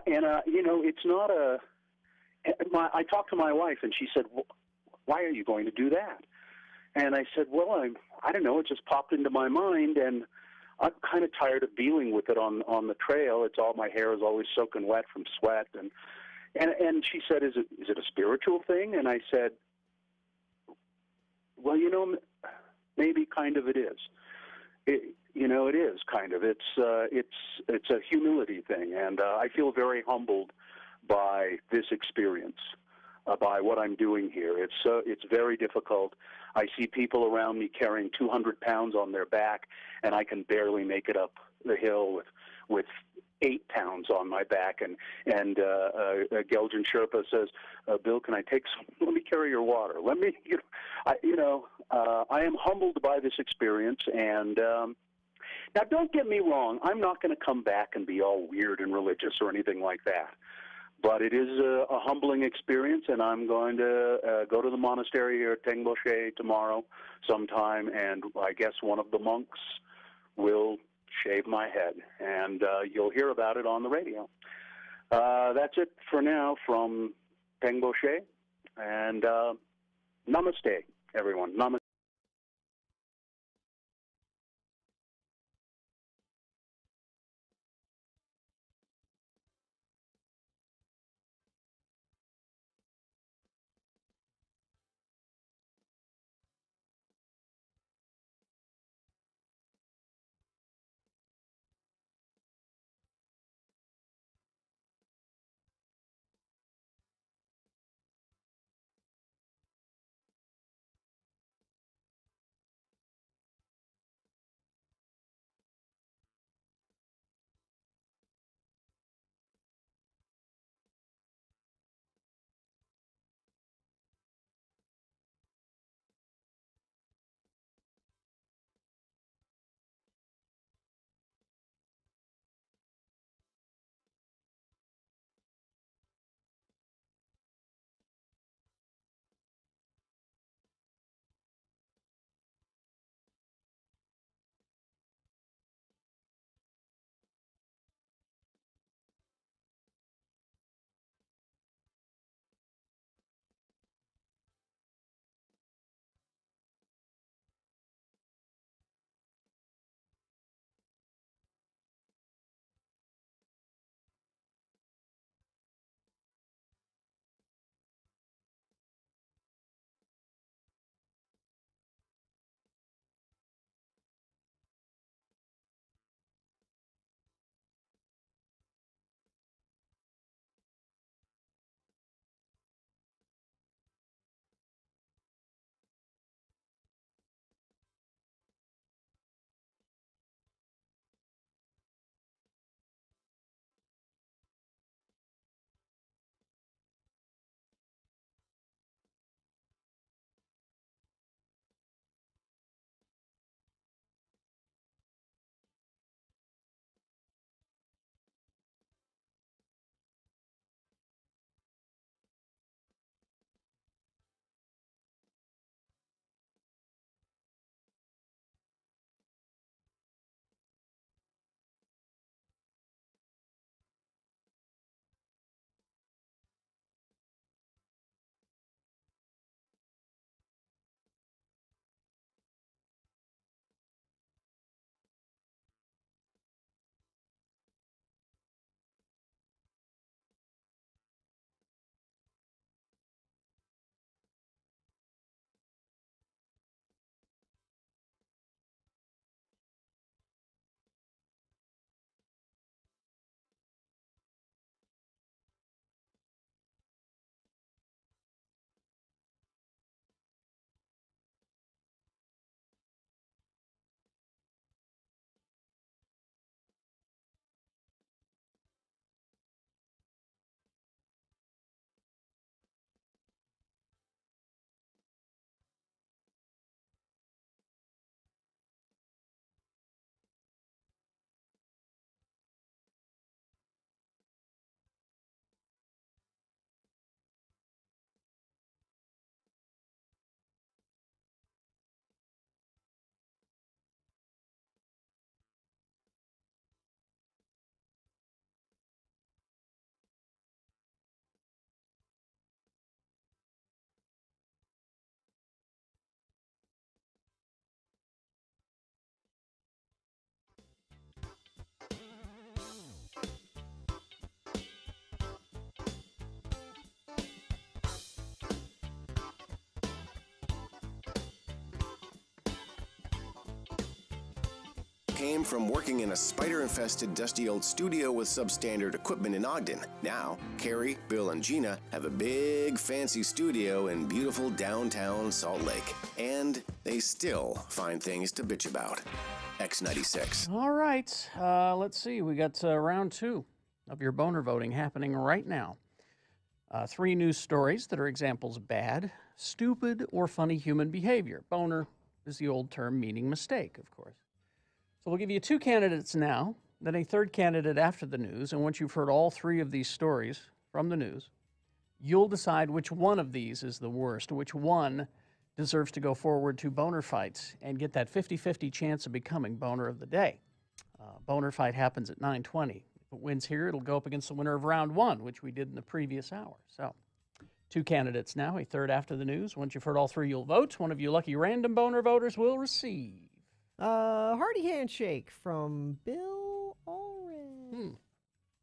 It's not I talked to my wife, and she said, why are you going to do that? And I said, well, I don't know, it just popped into my mind, and I'm kind of tired of dealing with it on the trail. My hair is always soaking wet from sweat, and she said, is it a spiritual thing? And I said, well, maybe kind of it is. It is kind of. It's a humility thing, and I feel very humbled by this experience, by what I'm doing here. It's very difficult. I see people around me carrying 200 pounds on their back, and I can barely make it up the hill with 8 pounds on my back, and a Geljan Sherpa says, Bill, can I take some? Let me carry your water. Let me, I am humbled by this experience, and now don't get me wrong, I'm not going to come back and be all weird and religious or anything like that, but it is a humbling experience, and I'm going to go to the monastery here at Tengboshe tomorrow sometime, and I guess one of the monks will shave my head, and you'll hear about it on the radio. That's it for now from Tengboshe, and namaste, everyone. Namaste. came from working in a spider-infested, dusty old studio with substandard equipment in Ogden. Now, Carrie, Bill, and Gina have a big, fancy studio in beautiful downtown Salt Lake. And they still find things to bitch about. X96. All right. Let's see. We got round 2 of your boner voting happening right now. 3 news stories that are examples of bad, stupid, or funny human behavior. Boner is the old term meaning mistake, of course. So we'll give you 2 candidates now, then a 3rd candidate after the news, and once you've heard all 3 of these stories from the news, you'll decide which one of these is the worst, which one deserves to go forward to boner fights and get that 50-50 chance of becoming boner of the day. Boner fight happens at 9:20. If it wins here, it'll go up against the winner of round 1, which we did in the previous hour. So 2 candidates now, a 3rd after the news. Once you've heard all 3, you'll vote. One of you lucky random boner voters will receive hearty handshake from Bill Allred.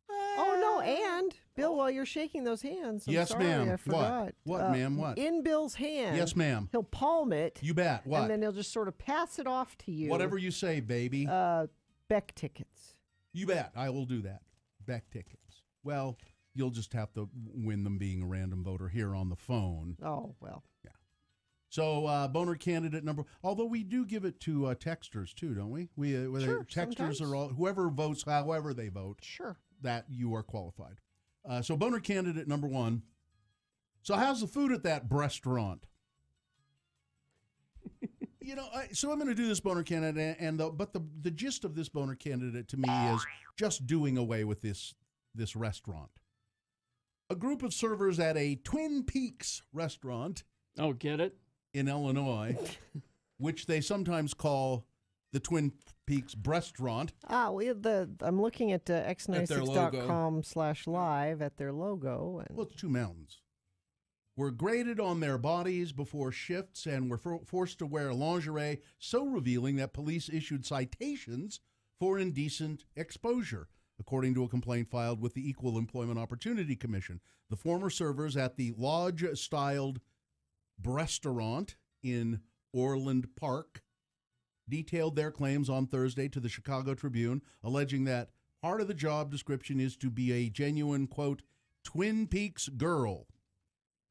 Oh, no, and Bill, while you're shaking those hands, I'm yes, sorry, ma'am. I forgot. What, ma'am? What? In Bill's hand. Yes, ma'am. He'll palm it. You bet. What? And then he'll just sort of pass it off to you. Whatever you say, baby. Beck tickets. You bet. I will do that. Beck tickets. Well, you'll just have to win them being a random voter here on the phone. Oh, well. Yeah. So, boner candidate number, although we do give it to texters too, don't we? Sure, texters sometimes. are all, whoever votes, however they vote. Sure. That you are qualified. So boner candidate number 1. So how's the food at that restaurant? So I'm going to do this boner candidate, but the gist of this boner candidate to me is just doing away with this restaurant. A group of servers at a Twin Peaks restaurant. Oh, get it? In Illinois, which they sometimes call the Twin Peaks Breastraurant. I'm looking at x96.com/live at their logo. And well, it's 2 mountains. Were graded on their bodies before shifts and were forced to wear lingerie so revealing that police issued citations for indecent exposure, according to a complaint filed with the Equal Employment Opportunity Commission. The former servers at the lodge-styled Breastraurant in Orland Park detailed their claims on Thursday to the Chicago Tribune, alleging that part of the job description is to be a genuine, quote, Twin Peaks girl.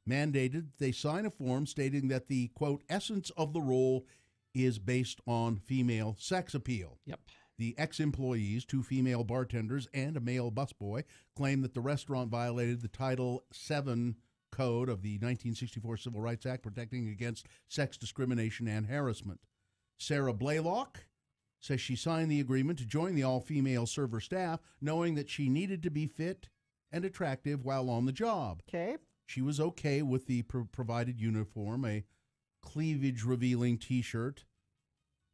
Mandated they sign a form stating that the, quote, essence of the role is based on female sex appeal. Yep. The ex-employees, 2 female bartenders and a male busboy, claim that the restaurant violated the Title VII Code of the 1964 Civil Rights Act protecting against sex discrimination and harassment. Sarah Blaylock says she signed the agreement to join the all-female server staff, knowing that she needed to be fit and attractive while on the job. Okay. She was okay with the provided uniform, a cleavage-revealing T-shirt,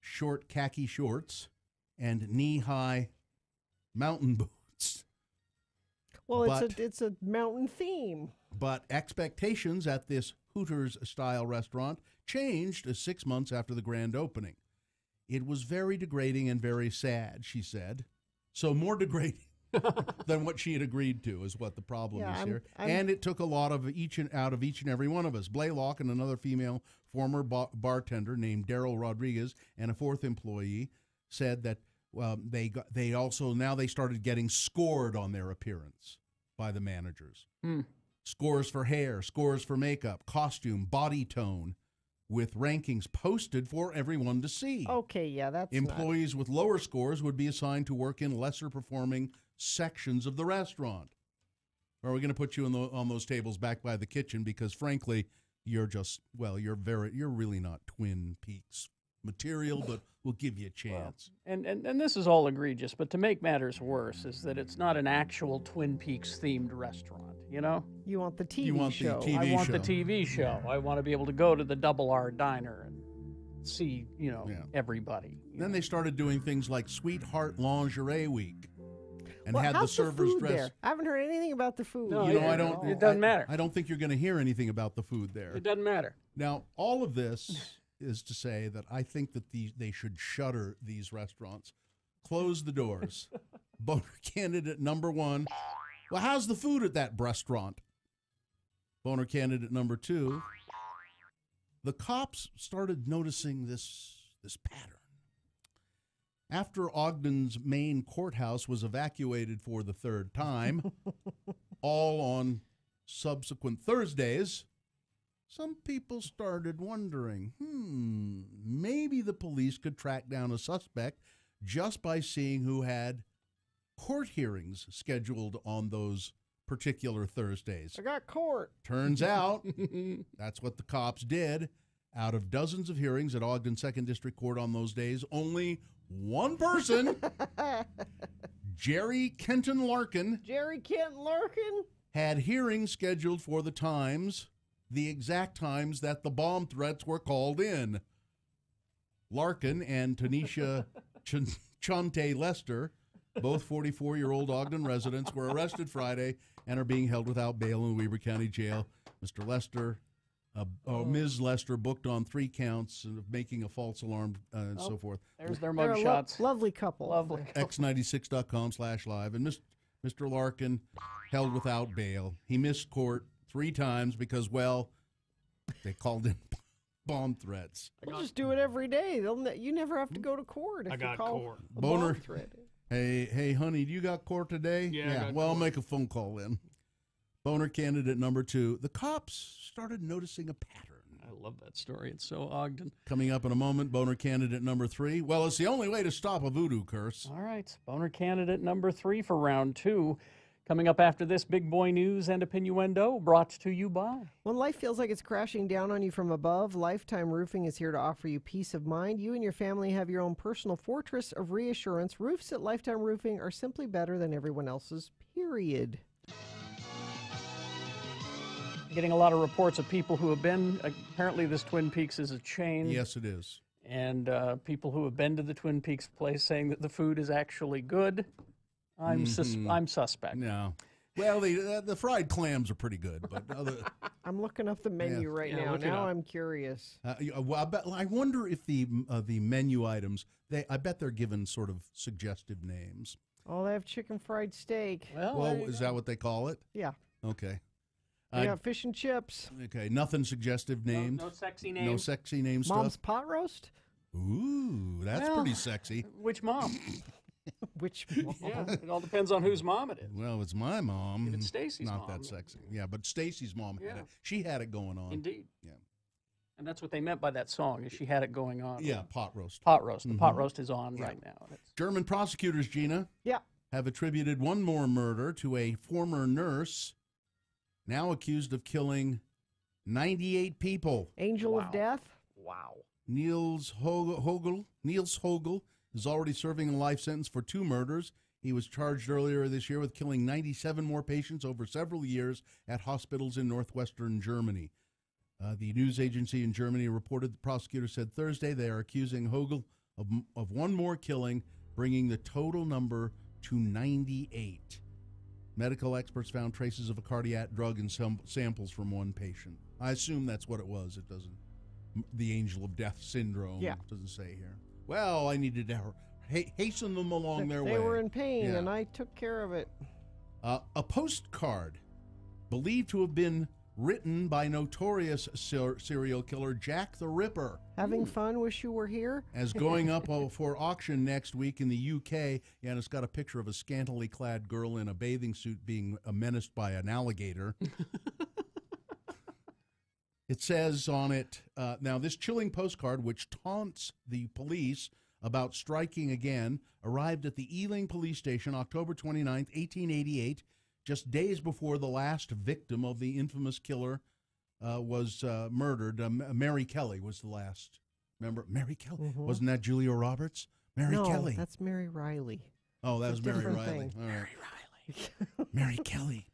short khaki shorts, and knee-high mountain boots. Well, it's a mountain theme. But expectations at this Hooters-style restaurant changed 6 months after the grand opening. It was very degrading and very sad, she said. So more degrading than what she had agreed to is what the problem is here. And it took a lot of out of each and every one of us. Blaylock and another female former bartender named Daryl Rodriguez and a 4th employee said that they also now they started getting scored on their appearance by the managers. Scores for hair, scores for makeup, costume, body tone, with rankings posted for everyone to see. Okay, yeah, that's employees with lower scores would be assigned to work in lesser performing sections of the restaurant. Or are we going to put you on those tables back by the kitchen because frankly, you're really not Twin Peaks material, but we'll give you a chance. Well, and this is all egregious, but to make matters worse is that it's not an actual Twin Peaks themed restaurant, you know? You want the TV you want show. The TV I want show. the TV show. I want to be able to go to the Double R Diner and see, everybody. Then they started doing things like Sweetheart Lingerie Week. And had the how's servers food dress. there? I haven't heard anything about the food. No, I don't. It doesn't matter. I don't think you're going to hear anything about the food there. It doesn't matter. Now, all of this is to say that I think that they should shutter these restaurants, close the doors. Boner candidate number 1. Well, how's the food at that restaurant? Boner candidate number 2. The cops started noticing this pattern. After Ogden's main courthouse was evacuated for the third time, all on subsequent Thursdays, some people started wondering, maybe the police could track down a suspect just by seeing who had court hearings scheduled on those particular Thursdays. I got court. Turns out that's what the cops did. Out of dozens of hearings at Ogden 2nd District Court on those days, only one person, Jerry Kenton Larkin, had hearings scheduled for the exact times that the bomb threats were called in. Larkin and Tanisha Chante Lester, both 44-year-old Ogden residents, were arrested Friday and are being held without bail in the Weber County Jail. Mr. Lester, Ms. Lester, booked on 3 counts of making a false alarm and so forth. There's their mug shots. Lovely couple. X96.com/live. And Mr. Larkin held without bail. He missed court 3 times because, well, they called in bomb threats. We'll just do it every day. You never have to go to court if you call court. a Boehner, bomb threat. Hey, honey, do you got court today? Yeah. Well, I'll make a phone call then. Boehner candidate number 2. The cops started noticing a pattern. I love that story. It's so Ogden. Coming up in a moment, Boehner candidate number 3. Well, it's the only way to stop a voodoo curse. All right. Boehner candidate number 3 for round 2. Coming up after this, big boy news and opinioendo brought to you by. When life feels like it's crashing down on you from above, Lifetime Roofing is here to offer you peace of mind. You and your family have your own personal fortress of reassurance. Roofs at Lifetime Roofing are simply better than everyone else's, period. Getting a lot of reports of people who have been, apparently this Twin Peaks is a chain. Yes, it is. And people who have been to the Twin Peaks place saying that the food is actually good. I'm suspect. No. Well, the fried clams are pretty good, but I'm looking up the menu right now. Now I'm curious. I wonder if the menu items, I bet they're given sort of suggestive names. Oh, they have chicken fried steak. Well, is that what they call it? Yeah. Okay. Yeah, fish and chips. Okay, nothing suggestive named. No sexy names. No sexy name Mom's stuff. pot roast? Ooh, that's pretty sexy. Which mom? Which mom? Yeah, it all depends on whose mom it is. Well, it's my mom. If it's Stacy's not mom. That sexy. Yeah, but Stacy's mom had it. She had it going on. Indeed. Yeah. And that's what they meant by that song, is she had it going on. Yeah, pot roast. Pot roast. The pot roast is on right now. German prosecutors, Gina, have attributed one more murder to a former nurse now accused of killing 98 people. Angel of Death? Wow. Niels Hogel is already serving a life sentence for 2 murders. He was charged earlier this year with killing 97 more patients over several years at hospitals in northwestern Germany. The news agency in Germany reported the prosecutor said Thursday they are accusing Hogel of one more killing, bringing the total number to 98. Medical experts found traces of a cardiac drug in some samples from one patient. I assume that's what it was. It doesn't. The angel of death syndrome. Yeah. Doesn't say here. Well, I needed to hasten them along their way. They were in pain, and I took care of it. A postcard believed to have been written by notorious serial killer Jack the Ripper. Having fun, wish you were here. As going up for auction next week in the UK, and it's got a picture of a scantily clad girl in a bathing suit being menaced by an alligator. It says on it, now this chilling postcard, which taunts the police about striking again, arrived at the Ealing Police Station October 29th, 1888, just days before the last victim of the infamous killer was murdered. Mary Kelly was the last. Remember Mary Kelly? Mm-hmm. Wasn't that Julia Roberts? Mary Kelly. No, that's Mary Riley. Oh, that was Mary Riley. Thing. All right. Mary Kelly.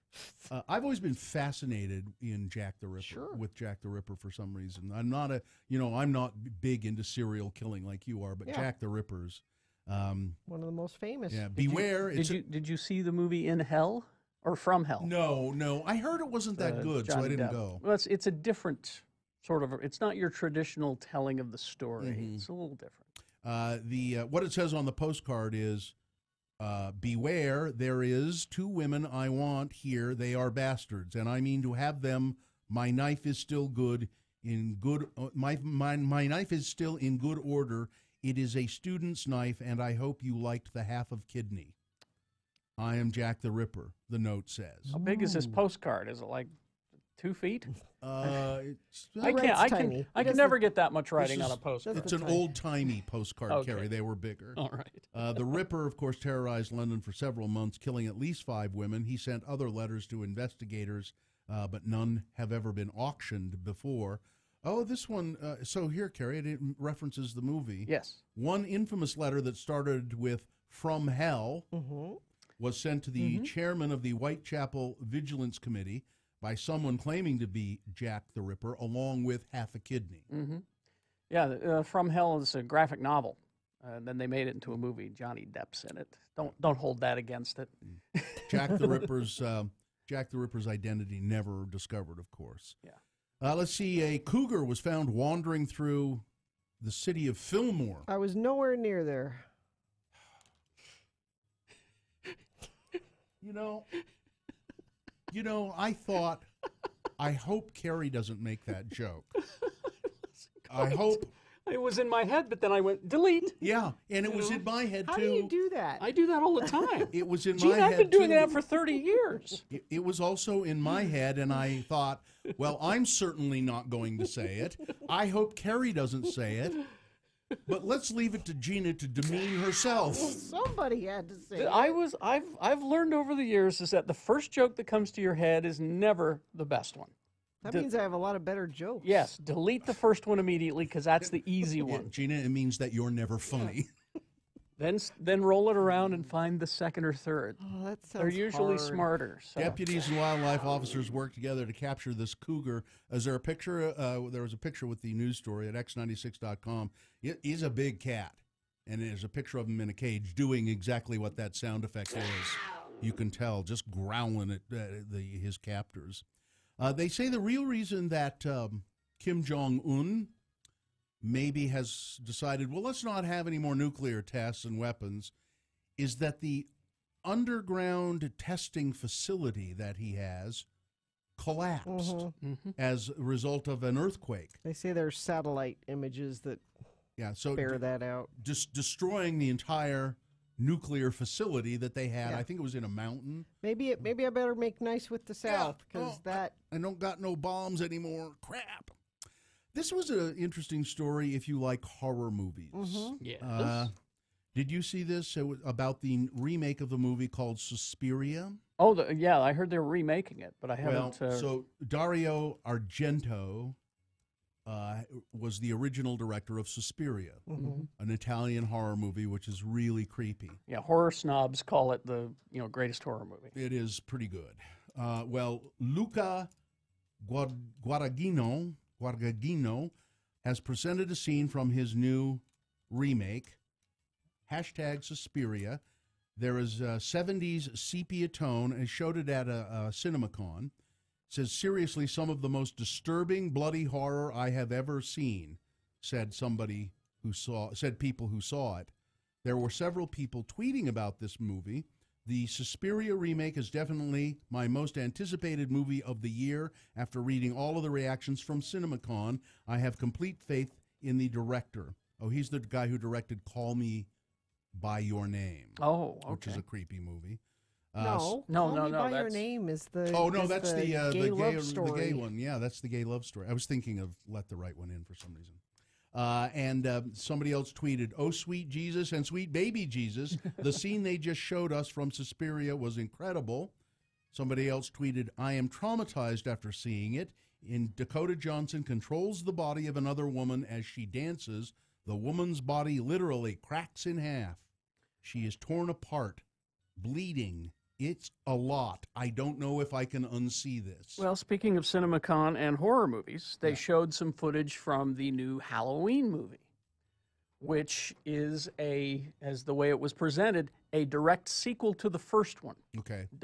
I've always been fascinated in Jack the Ripper, with Jack the Ripper for some reason. I'm not I'm not big into serial killing like you are, but Jack the Ripper's one of the most famous. Yeah, beware. Did you see the movie In Hell or From Hell? No. I heard it wasn't that good, so I didn't go. Well, it's a different sort of. It's not your traditional telling of the story. Mm-hmm. It's a little different. What it says on the postcard is, beware, there is 2 women I want here. They are bastards, and I mean to have them. My knife is still good my knife is still in good order It is a student's knife, and I hope you liked the half of kidney. I am Jack the Ripper, the note says. How big is this postcard? Is it like 2 feet? I can never get that much writing on a postcard. It's an old-timey postcard, Okay. Carrie. They were bigger. All right. The Ripper, of course, terrorized London for several months, killing at least 5 women. He sent other letters to investigators, but none have ever been auctioned before. Oh, this one. So here, Carrie, it references the movie. Yes. One infamous letter that started with "From Hell" was sent to the chairman of the Whitechapel Vigilance Committee by someone claiming to be Jack the Ripper, along with half a kidney. Yeah, From Hell is a graphic novel. Then they made it into a movie. Johnny Depp's in it. Don't hold that against it. Jack the Ripper's identity never discovered, of course. Yeah. Let's see. A cougar was found wandering through the city of Fillmore. I was nowhere near there. I thought, I hope Carrie doesn't make that joke. I hope. It was in my head, but then I went, delete. Yeah, and it was in my head, too. How do you do that? I do that all the time. It was in Gene, my head, I've been doing too. that for 30 years. It was also in my head, and I thought, well, I'm certainly not going to say it. I hope Carrie doesn't say it. But let's leave it to Gina to demean herself. Somebody had to say it. I've learned over the years is that the first joke that comes to your head is never the best one. That means I have a lot of better jokes. Yes, delete the first one immediately because that's the easy one. Gina, it means that you're never funny. Then roll it around and find the second or third. Oh, that sounds They're usually hard. smarter. So. Deputies and wildlife officers worked together to capture this cougar. Is there a picture? There was a picture with the news story at x96.com. He's a big cat, and there's a picture of him in a cage doing exactly what that sound effect is. You can tell, just growling at his captors. They say the real reason that Kim Jong-un maybe has decided, well, let's not have any more nuclear tests and weapons, is that the underground testing facility that he has collapsed as a result of an earthquake. They say there's satellite images that bear that out. Just destroying the entire nuclear facility that they had. I think it was in a mountain. Maybe I better make nice with the South because I don't got no bombs anymore. Crap. This was an interesting story if you like horror movies. Yes. Did you see this? It was about the remake of the movie called Suspiria. Oh, I heard they're remaking it, but I haven't. So Dario Argento was the original director of Suspiria, an Italian horror movie, which is really creepy. Yeah, horror snobs call it the greatest horror movie. It is pretty good. Luca Guadagnino has presented a scene from his new remake, #Suspiria. There is a 70s sepia tone, and showed it at a CinemaCon. It says, seriously, some of the most disturbing, bloody horror I have ever seen, said people who saw it. There were several people tweeting about this movie. The Suspiria remake is definitely my most anticipated movie of the year. After reading all of the reactions from CinemaCon, I have complete faith in the director. Oh, he's the guy who directed Call Me by Your Name. Oh, okay. Which is a creepy movie. No, Call Me by Your Name is the that's the gay love story. The gay one. Yeah, that's the gay love story. I was thinking of Let the Right One In for some reason. And somebody else tweeted, "Oh, sweet Jesus and sweet baby Jesus, the scene they just showed us from Suspiria was incredible." Somebody else tweeted, "I am traumatized after seeing it. In Dakota Johnson controls the body of another woman as she dances. The woman's body literally cracks in half. She is torn apart, bleeding. It's a lot. I don't know if I can unsee this." Well, speaking of CinemaCon and horror movies, they showed some footage from the new Halloween movie, which is as the way it was presented, a direct sequel to the first one. Okay. It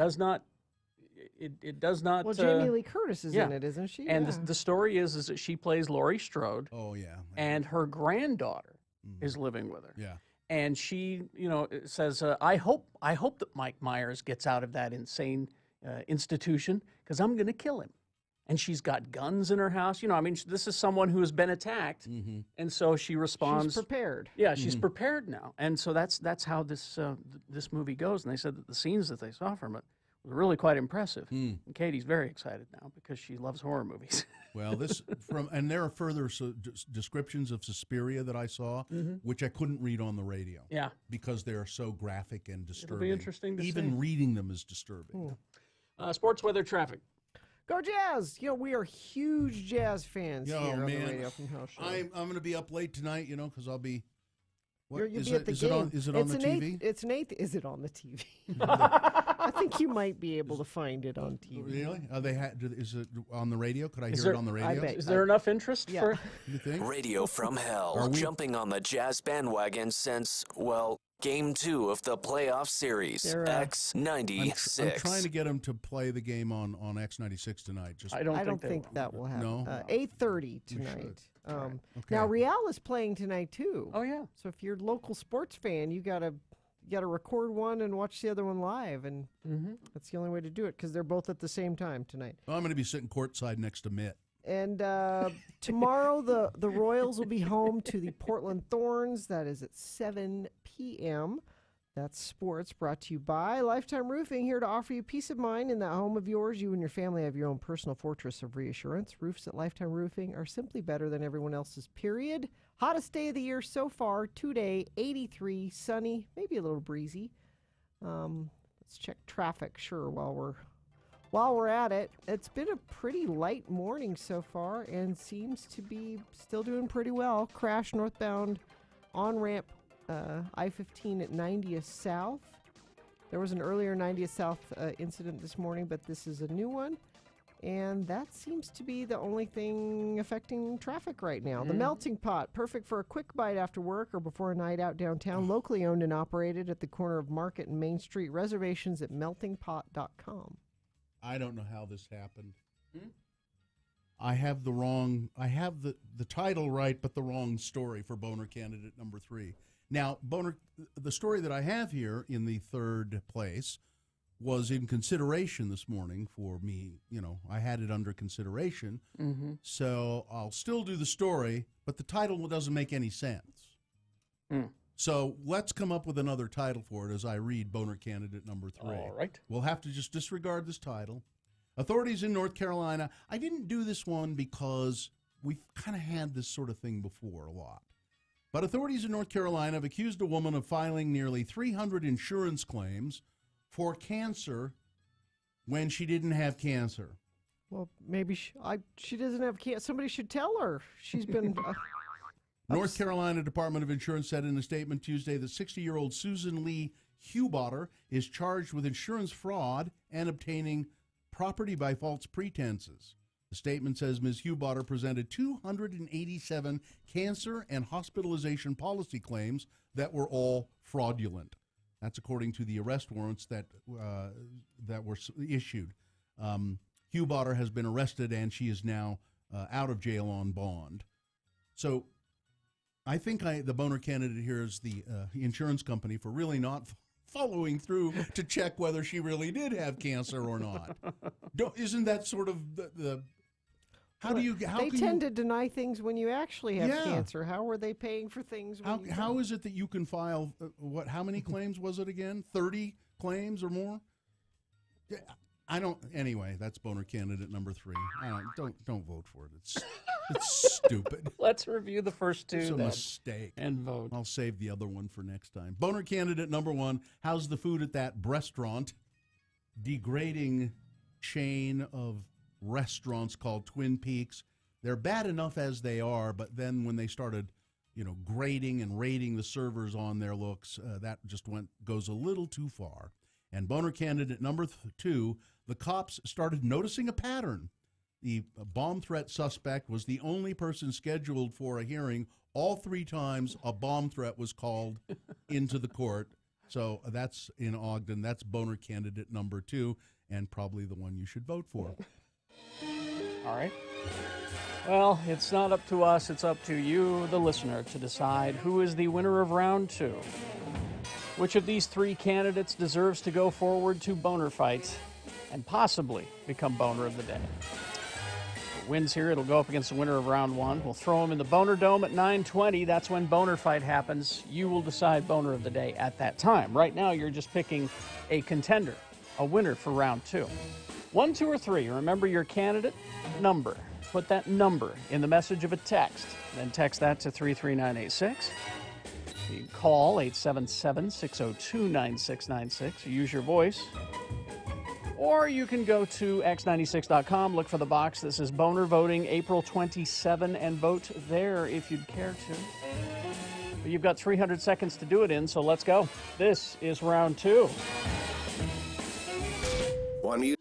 does not. Well, Jamie Lee Curtis is in it, isn't she? And the story is that she plays Laurie Strode. Oh, yeah. And her granddaughter is living with her. Yeah. And she, says, I hope that Mike Myers gets out of that insane institution because I'm going to kill him. and she's got guns in her house. You know, I mean, this is someone who has been attacked, and so she responds. She's prepared. Yeah, she's prepared now, and so that's how this this movie goes. And they said that the scenes that they saw from it were really quite impressive. And Katie's very excited now because she loves horror movies. Well, and there are further descriptions of Suspiria that I saw, which I couldn't read on the radio. Yeah, because they are so graphic and disturbing. It'll be interesting to Even see. Reading them is disturbing. Sports, weather, traffic. Go Jazz! You know, we are huge Jazz fans here on the Radio from Hell show. I'm going to be up late tonight, because I'll be... You'll be at the game. Is it on the TV? It's an eighth. Is it on the TV? I think you might be able to find it on TV. Really? Is it on the radio? Could I hear it on the radio? I bet. Is there enough interest for you think? Radio from Hell, jumping on the Jazz bandwagon since, well, Game 2 of the playoff series, X96. I'm trying to get them to play the game on X96 tonight. I don't think that will happen. No? 8:30 tonight. Okay. Now Real is playing tonight too. Oh yeah. So if you're a local sports fan, you gotta record one and watch the other one live, and that's the only way to do it because they're both at the same time tonight. Well, I'm going to be sitting courtside next to Mitt. And tomorrow the Royals will be home to the Portland Thorns. That is at 7 p.m. That's sports brought to you by Lifetime Roofing, here to offer you peace of mind in that home of yours. You and your family have your own personal fortress of reassurance. Roofs at Lifetime Roofing are simply better than everyone else's, period. Hottest day of the year so far, today, 83, sunny, maybe a little breezy. Let's check traffic, sure, while we're at it. It's been a pretty light morning so far and seems to be still doing pretty well. Crash northbound on-ramp I-15 at 90th South. There was an earlier 90th South incident this morning, but this is a new one. And that seems to be the only thing affecting traffic right now. The Melting Pot, perfect for a quick bite after work or before a night out downtown. Locally owned and operated at the corner of Market and Main Street. Reservations at meltingpot.com. I don't know how this happened. I have the title right, but the wrong story for Boehner candidate number 3. Now, Boehner, the story that I have here in the third place was in consideration this morning for me. I had it under consideration. So I'll still do the story, but the title doesn't make any sense. So let's come up with another title for it as I read Boehner candidate number 3. All right. We'll have to just disregard this title. Authorities in North Carolina. I didn't do this one because we've kind of had this sort of thing before a lot. But authorities in North Carolina have accused a woman of filing nearly 300 insurance claims for cancer when she didn't have cancer. Well, maybe she doesn't have cancer. Somebody should tell her. She's been... North Carolina Department of Insurance said in a statement Tuesday that 60-year-old Susan Lee Hubotter is charged with insurance fraud and obtaining property by false pretenses. The statement says Ms. Hubotter presented 287 cancer and hospitalization policy claims that were all fraudulent. That's according to the arrest warrants that were issued. Hubotter has been arrested and she is now out of jail on bond. So I think the Boehner candidate here is the insurance company for really not following through to check whether she really did have cancer or not. Isn't that sort of the they tend to deny things when you actually have cancer. How are they paying for things? How is it that you can file how many claims was it again? 30 claims or more? Anyway, that's Boehner candidate number 3. Don't vote for it. It's stupid. Let's review the first two. It's a mistake. And vote. I'll save the other one for next time. Boehner candidate number 1, how's the food at that restaurant? Degrading chain of restaurants called Twin Peaks. They're bad enough as they are, but then when they started, grading and rating the servers on their looks, that just goes a little too far. And Boehner candidate number 2, the cops started noticing a pattern. The bomb threat suspect was the only person scheduled for a hearing. All 3 times a bomb threat was called into the court. So that's in Ogden. That's Boehner candidate number 2, and probably the one you should vote for. All right. Well, it's not up to us. It's up to you, the listener, to decide who is the winner of round 2. Which of these 3 candidates deserves to go forward to Boehner fights and possibly become Boehner of the Day? wins here, it'll go up against the winner of round 1. We'll throw them in the Boehner Dome at 9:20. That's when Boehner fight happens. You will decide Boehner of the day at that time. Right now, you're just picking a contender, a winner for round 2. 1, 2, or 3. Remember your candidate number. Put that number in the message of a text. Then text that to 33986. You can call 877-602-9696. Use your voice. Or you can go to x96.com, look for the box that says Boehner Voting April 27, and vote there if you'd care to. But you've got 300 seconds to do it in, so let's go. This is round 2. One mute.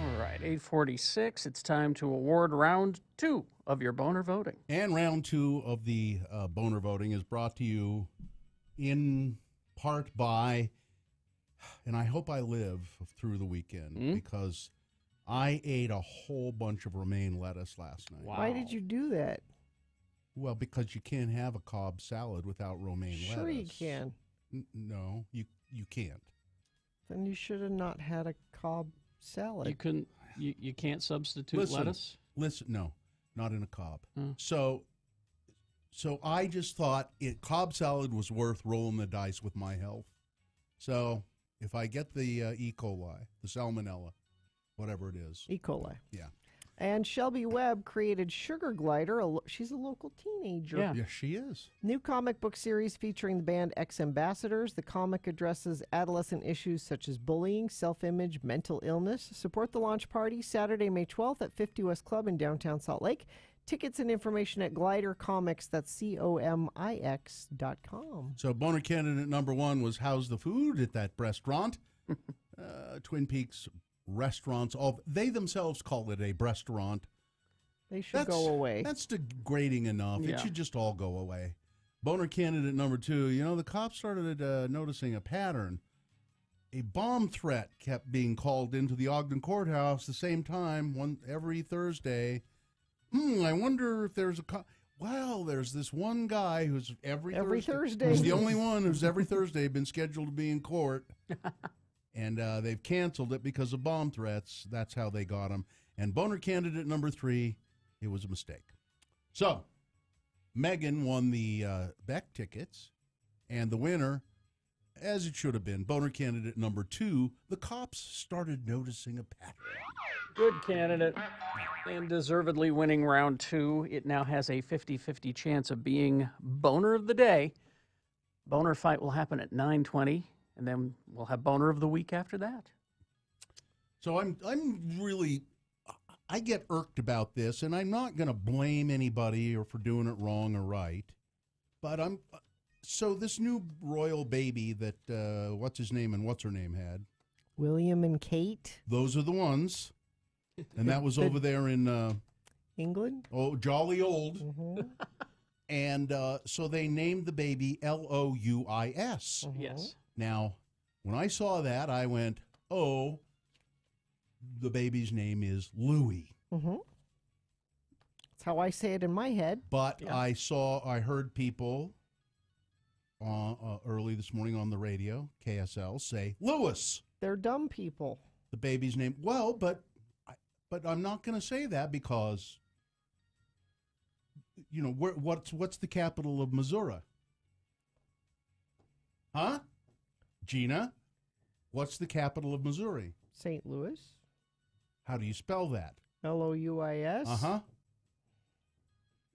All right, 8:46. It's time to award round 2 of your Boehner voting. And round 2 of the Boehner voting is brought to you in part by, and I hope I live through the weekend because I ate a whole bunch of romaine lettuce last night. Wow. Why did you do that? Well, because you can't have a Cobb salad without romaine lettuce. Sure you can. No, you can't. Then you should have not had a Cobb salad. You couldn't. You can't substitute lettuce. Listen, no, not in a Cobb. So I just thought Cobb salad was worth rolling the dice with my health. So if I get the E. coli, the salmonella, whatever it is, E. coli, yeah. And Shelby Webb created Sugar Glider. She's a local teenager. Yeah, she is. New comic book series featuring the band Ex-Ambassadors. The comic addresses adolescent issues such as bullying, self-image, mental illness. Support the launch party Saturday, May 12th at 50 West Club in downtown Salt Lake. Tickets and information at Glider Comics. That's COMIX.com. So Boehner candidate number 1 was how's the food at that restaurant? Twin Peaks restaurants, they themselves call it a restaurant. They should go away. That's degrading enough. Yeah. It should just all go away. Boehner candidate number 2, the cops started noticing a pattern. A bomb threat kept being called into the Ogden courthouse the same time, every Thursday. I wonder if there's well, there's this one guy who's every Thursday. He's the only one who's every Thursday been scheduled to be in court. And they've canceled it because of bomb threats. That's how they got him. And Boehner candidate number 3, it was a mistake. So, Megan won the Beck tickets, and the winner, as it should have been, Boehner candidate number 2, the cops started noticing a pattern. Good candidate. And deservedly winning round 2. It now has a 50-50 chance of being Boehner of the day. Boehner fight will happen at 9:20. And then we'll have Boehner of the week after that. So I'm really, I get irked about this, and I'm not going to blame anybody or for doing it wrong or right. But so this new royal baby that what's his name and what's her name had, William and Kate. Those are the ones, and that was over there in England. Oh, jolly old. Mm-hmm. And so they named the baby Louis. Yes. Now, when I saw that, I went, oh, the baby's name is Louis. Mm-hmm. That's how I say it in my head. But yeah. I heard people early this morning on the radio, KSL, say Louis. They're dumb people. The baby's name. Well, but I'm not going to say that because, what's the capital of Missouri? Huh? Gina, what's the capital of Missouri? St. Louis. How do you spell that? Louis. Uh-huh.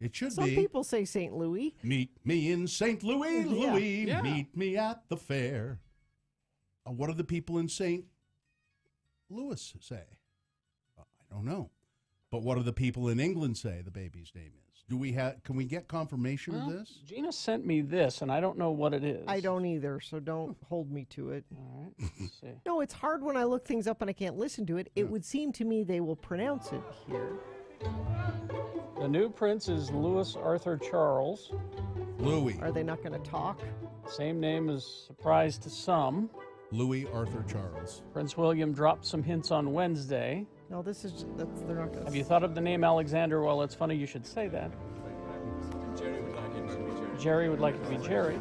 It should be. Some people say St. Louis. Meet me in St. Louis, Louis. Yeah. Meet me at the fair. What do the people in St. Louis say? I don't know. But what do the people in England say the baby's name is? Can we get confirmation of this? Gina sent me this, and I don't know what it is. I don't either, so don't hold me to it. All right, let's see. No, it's hard when I look things up and I can't listen to it. It would seem to me they will pronounce it here. The new prince is Louis Arthur Charles. Louis. Are they not going to talk? Same name is surprise to some. Louis Arthur Charles. Prince William dropped some hints on Wednesday. No, they're not going to. Have you thought of the name Alexander? Well, it's funny you should say that. Jerry would like it to be Jerry.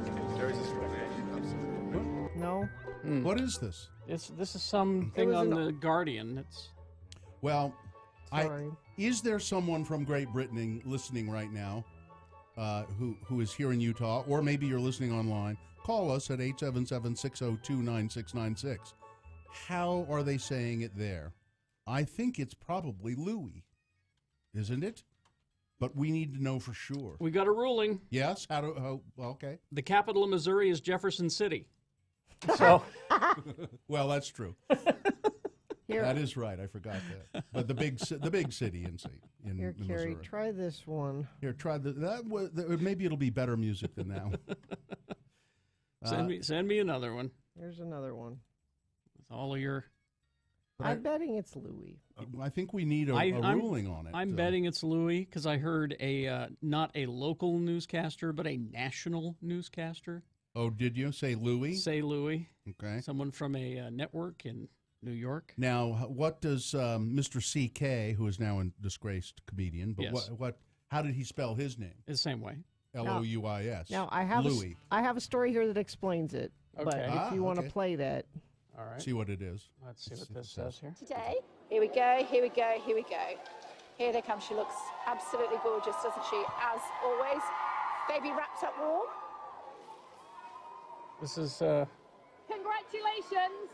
No. What is this? This is something on the Guardian. It's well, is there someone from Great Britain listening right now who is here in Utah, or maybe you're listening online? Call us at 877-602-9696. How are they saying it there? I think it's probably Louis, isn't it? But we need to know for sure. We got a ruling. Yes? Okay. The capital of Missouri is Jefferson City. So, well, that's true. That is right. I forgot that. But the big city in Here, Carrie, Missouri. try this one. Here, try maybe it'll be better music than that one. Send me another one. Here's another one. With all of your. I'm betting it's Louis. I think we need a ruling on it. I'm betting it's Louis because I heard not a local newscaster, but a national newscaster. Oh, did you say Louis? Say Louis. Okay. Someone from a network in New York. Now, what does Mr. C.K., who is now a disgraced comedian, but Yes. how did he spell his name? The same way. L-O-U-I-S. Now, I have Louis. I have a story here that explains it. Okay. But if you want to play that. All right. See what it is. Let's see what this says here. Today, here we go, here we go, here we go. Here they come. She looks absolutely gorgeous, doesn't she? As always. Baby wrapped up warm. This is. Congratulations.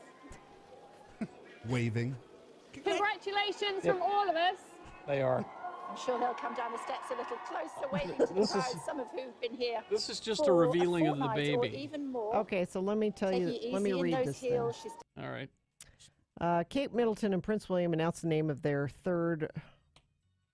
Waving. Congratulations Yep. from all of us. They are. I'm sure they'll come down the steps a little closer, waving to the This is- crowd, some of who've been here. This is just a for revealing of the fortnight or baby. even more. Okay, so let me tell Taking you. it Let me easy in read those this. heels. Then. She's All right. Kate Middleton and Prince William announced the name of their third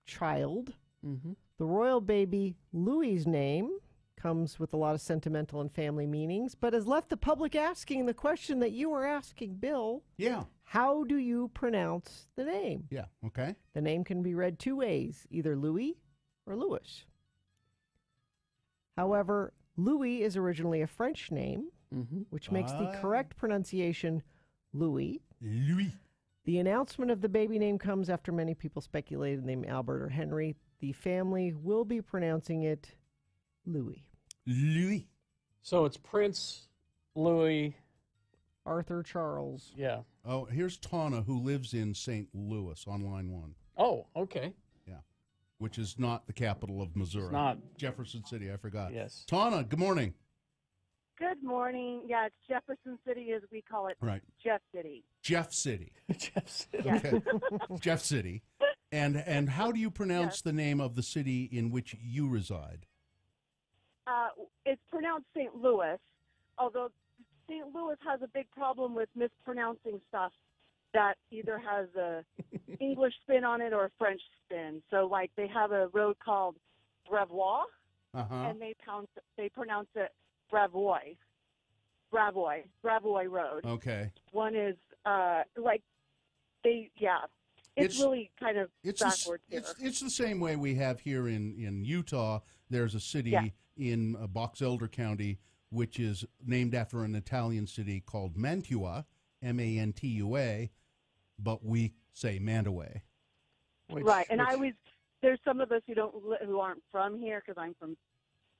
child. Mm-hmm. The royal baby Louis's name comes with a lot of sentimental and family meanings, but has left the public asking the question that you were asking, Bill. Yeah. How do you pronounce the name? Yeah, okay. The name can be read two ways, either Louis or Louis. However, Louis is originally a French name, which makes the correct pronunciation Louis. Louis. The announcement of the baby name comes after many people speculated the name Albert or Henry. The family will be pronouncing it Louis. Louis. So it's Prince Louis Arthur Charles. Yeah. Oh, here's Tana, who lives in St. Louis on line 1. Oh, okay. Yeah. Which is not the capital of Missouri. It's not. Jefferson City, I forgot. Yes. Tana, good morning. Good morning. Yeah, it's Jefferson City, as we call it. Right. Jeff City. Jeff City. Jeff City. Yeah. Okay. Jeff City. And how do you pronounce the name of the city in which you reside? It's pronounced St. Louis, although St. Louis has a big problem with mispronouncing stuff that either has a English spin on it or a French spin. So, like, they have a road called Brevois, and they pronounce it Bravois Road. Okay. One is it's really kind of backwards here. It's the same way we have here in Utah. There's a city in Box Elder County which is named after an Italian city called Mantua, Mantua, but we say Mantua. Right, and there's some of us who aren't from here because I'm from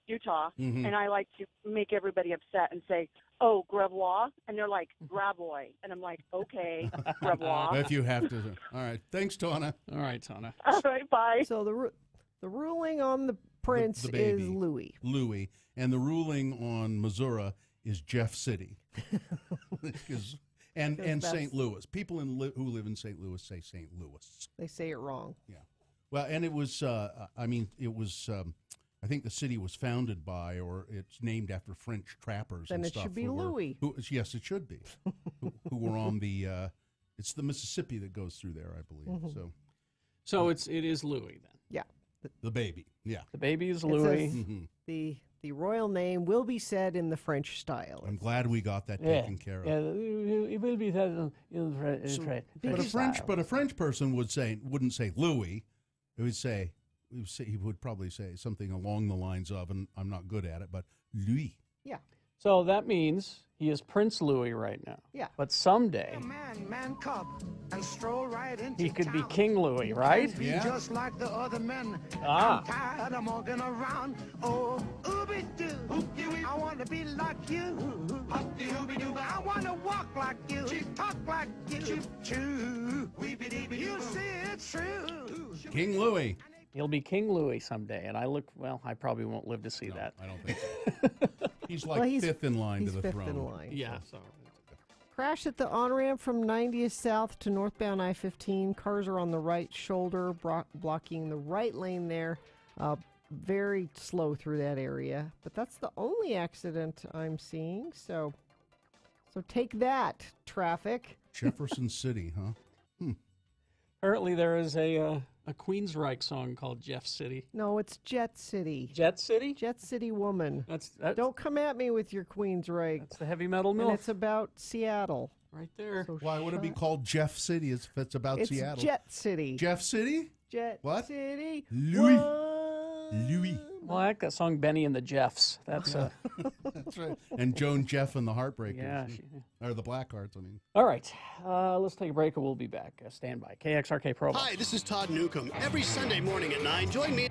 Utah, and I like to make everybody upset and say, "Oh, Gravois," and they're like, "Gravois," and I'm like, "Okay, Gravois." If you have to, all right. Thanks, Tana. All right, Tana. All right, bye. So the ruling on the prince the baby, is Louis. Louis, and the ruling on Missouri is Jeff City, and St. Louis. People who live in St. Louis say St. Louis. They say it wrong. Yeah. Well, and it was. I think the city was founded by, or it's named after French trappers. Then and it stuff should be who Louis. Yes, it should be. who were on the? It's the Mississippi that goes through there, I believe. Mhm. So it is Louis then. Yeah. The baby. Yeah. The baby is It Louis. says the royal name will be said in the French style. I'm glad we got that taken care of. Yeah, it will be said in French. But a French person wouldn't say Louis. He would probably say something along the lines of, and I'm not good at it, but Louis. Yeah. So that means he is Prince Louis right now. Yeah. But someday he could be King Louis, right? Yeah. Just like the other men. Ah. I'm tired of walking around. Oh, ooby-doo. I want to be like you. I want to walk like you. Talk like you. True. You see it's true. King Louis. He'll be King Louis someday, and I probably won't live to see that. I don't think so. He's fifth in line to the throne. Fifth in line. Yeah. So. Crash at the on-ramp from 90th South to northbound I-15. Cars are on the right shoulder, blocking the right lane there. Very slow through that area. But that's the only accident I'm seeing. So take that, traffic. Jefferson City, huh? Apparently there is a Queensryche song called Jeff City. No, it's Jet City. Jet City? Jet City Woman. That's Don't come at me with your Queensryche. That's the heavy metal milf. And it's about Seattle. Right there. So why would it be called Jeff City if it's about Seattle? It's Jet City. Jeff City? Jet what? City. Louis. What? Louis. Well, I like that song Benny and the Jeffs. That's That's right. And Joan Jeff and the Heartbreakers. Yeah. Or the Blackhearts, I mean. All right. Let's take a break and we'll be back. Stand by. KXRK Provo. Hi, this is Todd Newcomb. Every Sunday morning at 9, join me.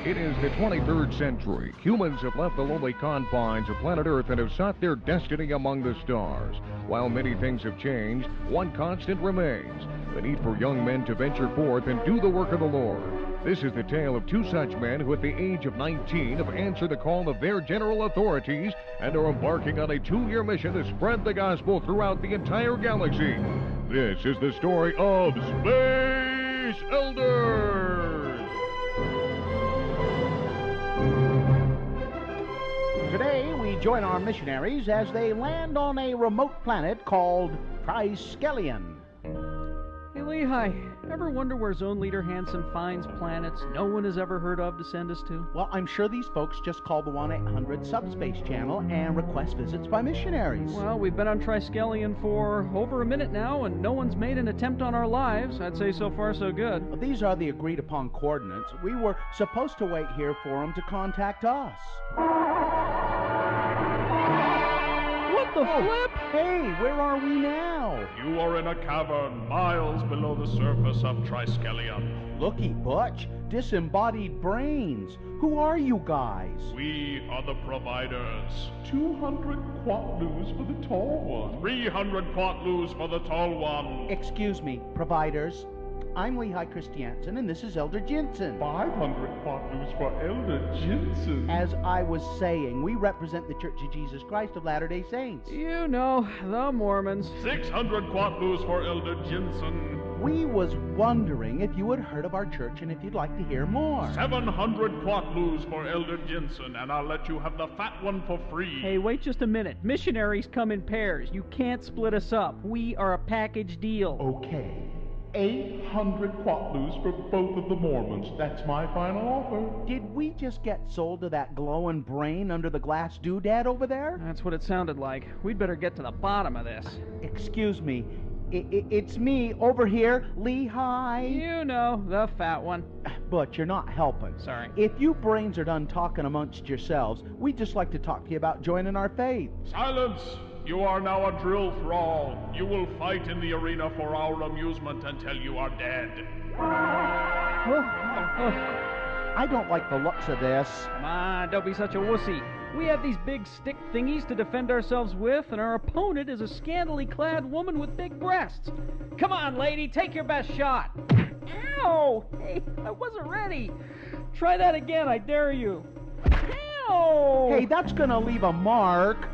It is the 23rd century. Humans have left the lonely confines of planet Earth and have sought their destiny among the stars. While many things have changed, one constant remains: the need for young men to venture forth and do the work of the Lord. This is the tale of two such men who at the age of 19 have answered the call of their general authorities and are embarking on a 2-year mission to spread the gospel throughout the entire galaxy. This is the story of Space Elders! Today, we join our missionaries as they land on a remote planet called Triskelion. Hey, Lehigh, ever wonder where Zone Leader Hansen finds planets no one has ever heard of to send us to? Well, I'm sure these folks just call the 1-800 Subspace Channel and request visits by missionaries. Well, we've been on Triskelion for over a minute now, and no one's made an attempt on our lives. I'd say so far so good. Well, these are the agreed-upon coordinates. We were supposed to wait here for them to contact us. What the flip? Hey, where are we now? You are in a cavern miles below the surface of Triskelion. Looky, Butch, disembodied brains. Who are you guys? We are the providers. 200 quatlus for the tall one. 300 quatlus for the tall one. Excuse me, providers. I'm Lehigh Christiansen, and this is Elder Jensen. 500 quatlus for Elder Jensen. As I was saying, we represent the Church of Jesus Christ of Latter-day Saints. You know, the Mormons. 600 quatlus for Elder Jensen. We was wondering if you had heard of our church and if you'd like to hear more. 700 quatlus for Elder Jensen, and I'll let you have the fat one for free. Hey, wait just a minute. Missionaries come in pairs. You can't split us up. We are a package deal. Okay. 800 quatlus for both of the Mormons. That's my final offer. Did we just get sold to that glowing brain under the glass doodad over there? That's what it sounded like. We'd better get to the bottom of this. Excuse me. It's me over here, Lehigh. You know, the fat one. But you're not helping. Sorry. If you brains are done talking amongst yourselves, we'd just like to talk to you about joining our faith. Silence! You are now a drill thrall. You will fight in the arena for our amusement until you are dead. I don't like the looks of this. Come on, don't be such a wussy. We have these big stick thingies to defend ourselves with, and our opponent is a scantily clad woman with big breasts. Come on, lady, take your best shot. Ow! Hey, I wasn't ready. Try that again, I dare you. Ow! Hey, that's gonna leave a mark.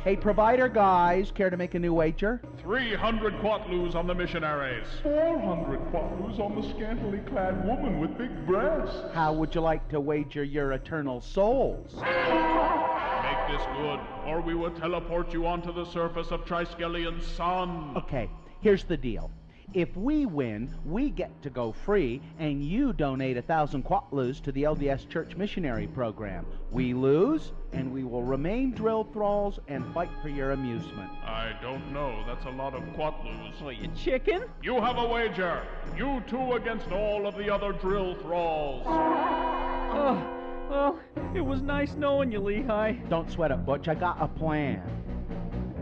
Hey, provider guys, care to make a new wager? 300 quatlus on the missionaries. 400 quatlus on the scantily clad woman with big breasts. How would you like to wager your eternal souls? Make this good, or we will teleport you onto the surface of Triskelion Sun. Okay, here's the deal. If we win, we get to go free, and you donate 1,000 quatlus to the LDS Church Missionary Program. We lose, and we will remain drill thralls and fight for your amusement. I don't know. That's a lot of quatlus. Well, you chicken? You have a wager. You two against all of the other drill thralls. Oh, well, it was nice knowing you, Lehigh. Don't sweat it, Butch. I got a plan.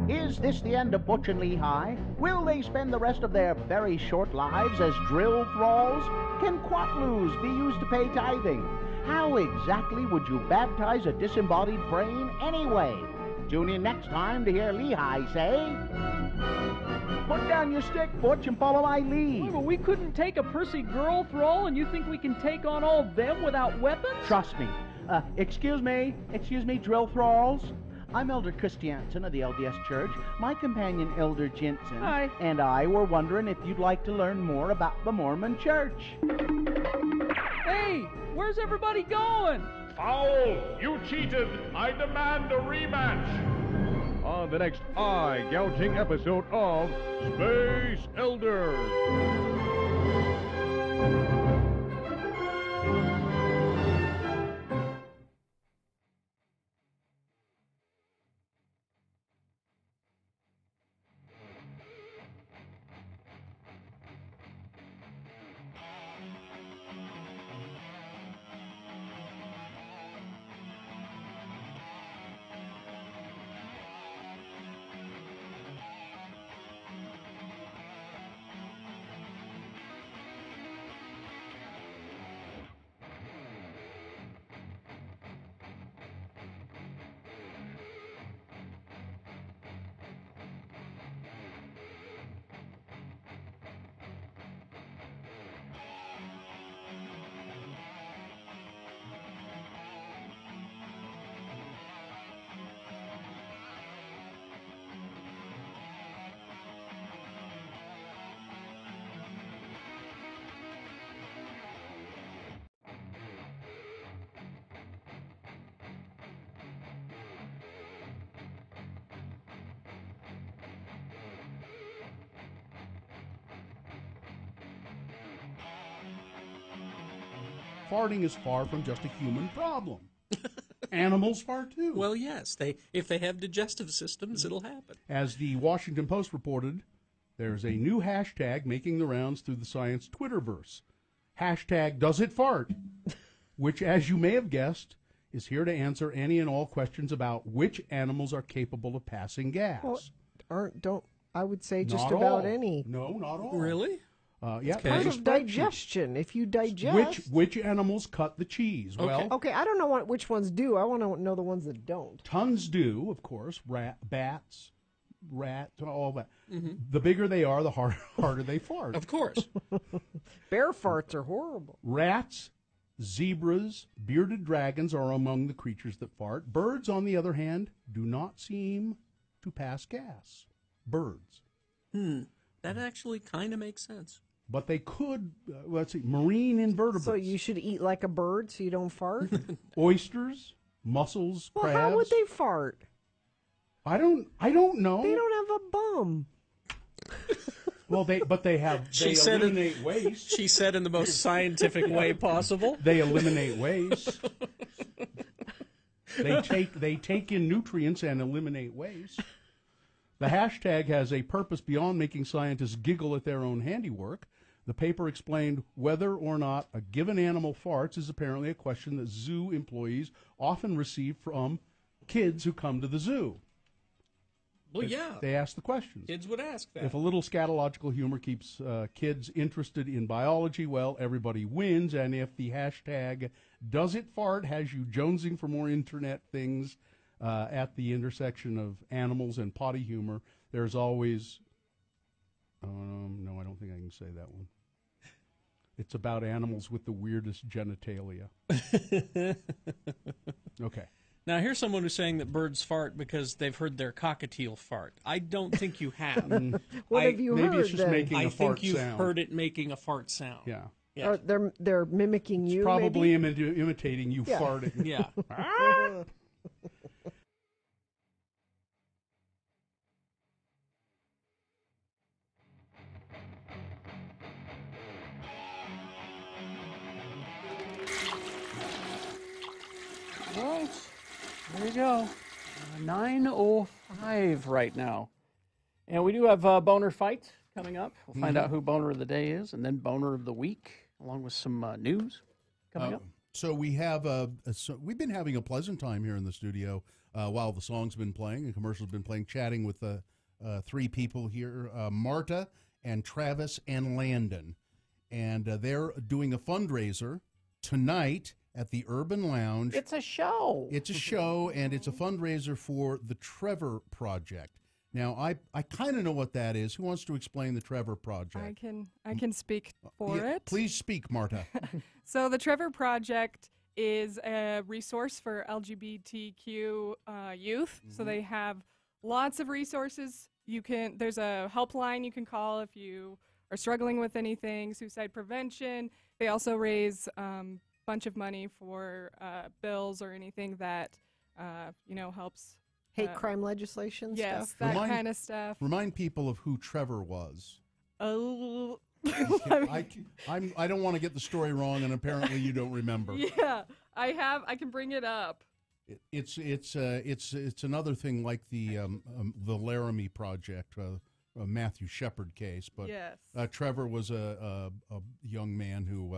Is this the end of Butch and Lehigh? Will they spend the rest of their very short lives as drill thralls? Can quatlus be used to pay tithing? How exactly would you baptize a disembodied brain anyway? Tune in next time to hear Lehigh say, "Put down your stick, Butch, and follow my lead." But we couldn't take a prissy girl thrall, and you think we can take on all them without weapons? Trust me. Excuse me, drill thralls. I'm Elder Christiansen of the LDS Church. My companion, Elder Jensen, Hi. and I were wondering if you'd like to learn more about the Mormon Church. Hey, where's everybody going? Foul! You cheated! I demand a rematch! On the next eye-gouging episode of Space Elders. Farting is far from just a human problem. Animals fart too. Well, yes. If they have digestive systems, it'll happen. As the Washington Post reported, there's a new hashtag making the rounds through the science Twitterverse. Hashtag does it fart, which, as you may have guessed, is here to answer any and all questions about which animals are capable of passing gas. Well, I would say just Not about all. any. No, not all. Really? Yeah, Part there's a of spreadsheet. digestion. If you digest. Which animals cut the cheese? Okay. Well, Okay, I don't know which ones do. I want to know the ones that don't. tons do, of course. Bats, rats, all that. Mm-hmm. The bigger they are, the harder they fart. Of course. Bear farts are horrible. Rats, zebras, bearded dragons are among the creatures that fart. Birds, on the other hand, do not seem to pass gas. Birds. That actually kind of makes sense. But they could, let's see, marine invertebrates. So you should eat like a bird so you don't fart? Oysters, mussels, Well, crabs. how would they fart? I don't know. They don't have a bum. Well, they eliminate waste. She said in the most scientific way possible. They eliminate waste. They take in nutrients and eliminate waste. The hashtag has a purpose beyond making scientists giggle at their own handiwork. The paper explained whether or not a given animal farts is apparently a question that zoo employees often receive from kids who come to the zoo. Well, yeah. They ask the questions. Kids would ask that. If a little scatological humor keeps kids interested in biology, well, everybody wins. And if the hashtag does it fart has you jonesing for more internet things at the intersection of animals and potty humor, there's always... no, I don't think I can say that one. It's about animals with the weirdest genitalia. Okay. Now, here's someone who's saying that birds fart because they've heard their cockatiel fart. I don't think you have. What have you maybe heard? it's just making I a fart think you've sound. heard it making a fart sound. Yeah. Yeah. They're mimicking you. Probably maybe? imitating you Yeah. farting. Yeah. All right. There you go. 9:05 right now. And we do have Boehner Fight coming up. We'll find out who Boehner of the Day is, and then Boehner of the Week, along with some news coming up. So we have we've been having a pleasant time here in the studio while the song's been playing and commercials been playing, chatting with three people here, Marta and Travis and Landon. And they're doing a fundraiser tonight at the Urban Lounge. It's a show. It's a show, and it's a fundraiser for the Trevor Project. Now, I kind of know what that is. Who wants to explain the Trevor Project? I can speak for it. Please speak, Marta. So the Trevor Project is a resource for LGBTQ youth. So they have lots of resources. There's a helpline you can call if you are struggling with anything, suicide prevention. They also raise bunch of money for bills or anything that helps Hate crime legislation yes, stuff? that kind of stuff. Remind people of who Trevor was. Oh, I don't want to get the story wrong, and apparently you don't remember. Yeah, I can bring it up. It's another thing like the Laramie Project, Matthew Shepard case. But yes. Trevor was a young man who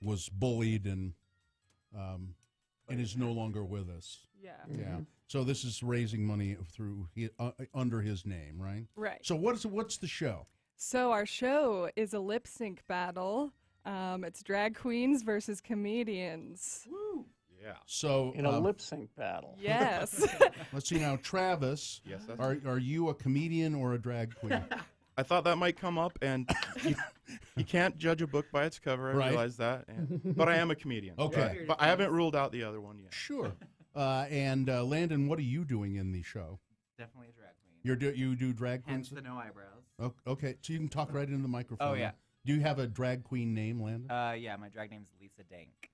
was bullied and is no longer with us. Yeah. Yeah. So this is raising money through under his name, right? Right. So what's the show? So our show is a lip sync battle. It's drag queens versus comedians. Woo. Yeah. So in a lip sync battle. Yes. Let's see now, Travis. Yes. Are you a comedian or a drag queen? I thought that might come up, and you can't judge a book by its cover. I Right. realize that, but I am a comedian. Okay. But I haven't ruled out the other one yet. Sure. And Landon, what are you doing in the show? Definitely a drag queen. You do drag Hence queens? the no eyebrows. Okay, so you can talk right into the microphone. Oh, yeah. Do you have a drag queen name, Landon? Yeah, my drag name's Lisa Dank.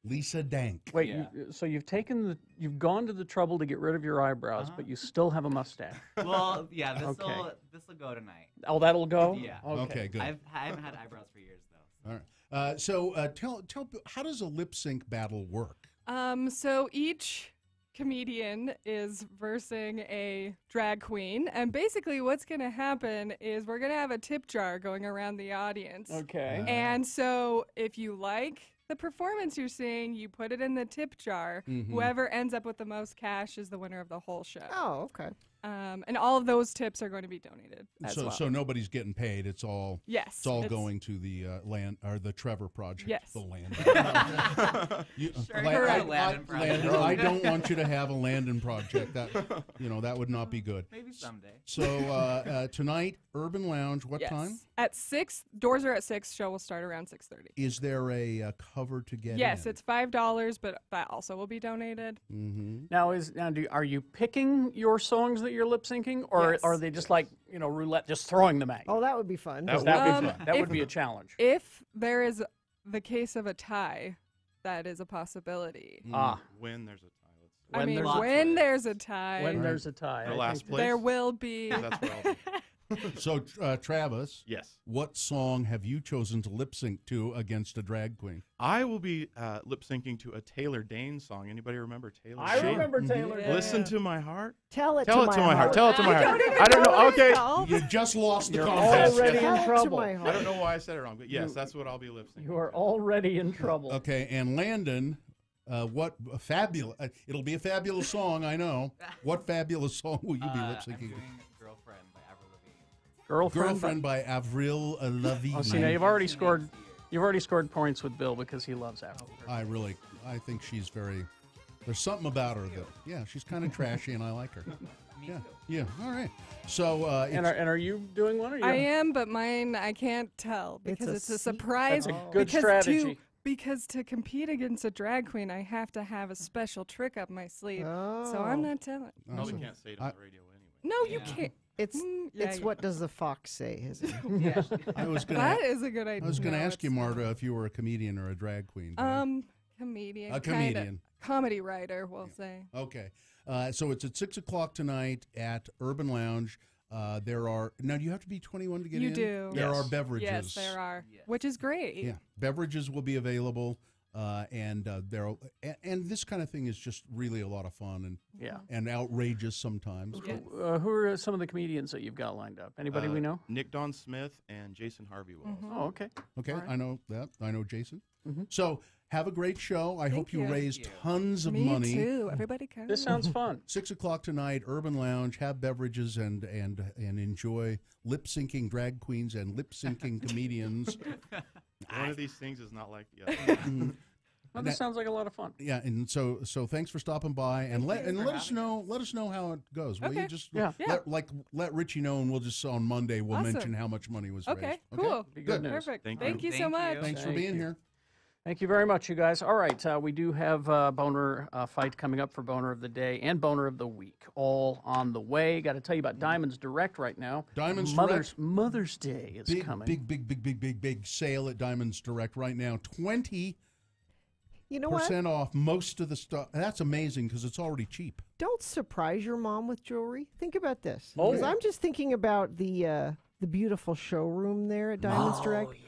Lisa Dank. Wait, Yeah. so you've gone to the trouble to get rid of your eyebrows, but you still have a mustache. Well, yeah, this'll go tonight. Oh, that'll go? Yeah. Okay, good. I haven't had eyebrows for years though. All right. So tell how does a lip sync battle work? So each comedian is versing a drag queen, and basically what's going to happen is we're going to have a tip jar going around the audience. Okay. And so if you like the performance you're seeing, you put it in the tip jar. Mhm. Whoever ends up with the most cash is the winner of the whole show. Oh, okay. And all of those tips are going to be donated as well. So nobody's getting paid. It's all Yes, It's all it's- going to the land or the Trevor Project. Yes. The land. Sure, Landon, Landon Project. Landon, I don't want you to have a Landon Project. That would not be good. Maybe someday. So tonight, Urban Lounge. What Yes. time? At 6. Doors are at 6. Show will start around 6:30. Is there a cover to get Yes, in? it's $5, but that also will be donated. Mm-hmm. Now, are you picking your songs that you're lip syncing, or Yes. are they just like roulette, just throwing them at you? Oh, that would be fun. That would be a challenge. If there is the case of a tie, that is a possibility. When there's a tie. I mean, there's a when there's a tie, When there's a tie. The I last think place? there will be. That's where I'll be. So, Travis. Yes. What song have you chosen to lip sync to against a drag queen? I will be lip syncing to a Taylor Dane song. Anybody remember Taylor? I Dane? remember Taylor Dane. Listen to my heart. Tell it Tell to it to my my heart. heart. Tell it to my heart. even I don't know know. what it's Okay. called. You just lost the You're contest. already Tell in it to trouble. my I heart. don't know why I said it wrong, but yes, that's what I'll be lip syncing. You are already in trouble. Okay, and Landon, what a fabulous? It'll be a fabulous song, I know. What fabulous song will you be lip I'm syncing? doing Girlfriend by Avril Lavigne. Girlfriend by Avril Lavigne. Oh, see, now you've already scored points with Bill because he loves Avril. I think she's very. There's something about her that, yeah, she's kind of trashy, and I like her. Yeah. All right. So, And are you doing one? Or I am, but mine I can't tell because a it's a secret. surprise. That's a good because strategy. Because to compete against a drag queen, I have to have a special trick up my sleeve. So I'm not telling. No, we can't say it on the radio anyway. No, you can't. It's yeah. what does the fox say, isn't it? That is a good idea. I was going to No, ask you, Marta, if you were a comedian or a drag queen. but Comedian. A kinda. comedian. Comedy writer, we'll say. Okay. So it's at 6 o'clock tonight at Urban Lounge. There are now. Do you have to be 21 to get You in? do. There are beverages. Yes, there are, which is great. Yeah, beverages will be available, and this kind of thing is just really a lot of fun and outrageous sometimes. Who are some of the comedians that you've got lined up? Anybody we know? Nick Don Smith and Jason Harvey Wells. Oh, okay. Okay, All right. I know that. I know Jason. Mm-hmm. So have a great show. I hope you you. raise tons of Me money. too. Everybody come. This sounds fun. 6 o'clock tonight, Urban Lounge. Have beverages and enjoy lip syncing drag queens and lip syncing comedians. One of these things is not like the other. Well, this sounds like a lot of fun. Yeah, and so thanks for stopping by and let us know how it goes. Will you just let Richie know, and we'll just on Monday we'll Awesome. mention how much money was Okay, raised. cool. Good. Perfect. Thank Thank you so much. Thanks for being here. Thank you very much, you guys. All right, we do have Boehner fight coming up for Boehner of the Day and Boehner of the Week, all on the way. Got to tell you about Diamonds Direct right now. Diamonds Direct. Direct. Mother's Day is coming. Big sale at Diamonds Direct right now. 20% You know what? off most of the stuff. That's amazing because it's already cheap. Don't surprise your mom with jewelry. Think about this. Oh. Because I'm just thinking about the beautiful showroom there at Diamonds Direct. Yeah.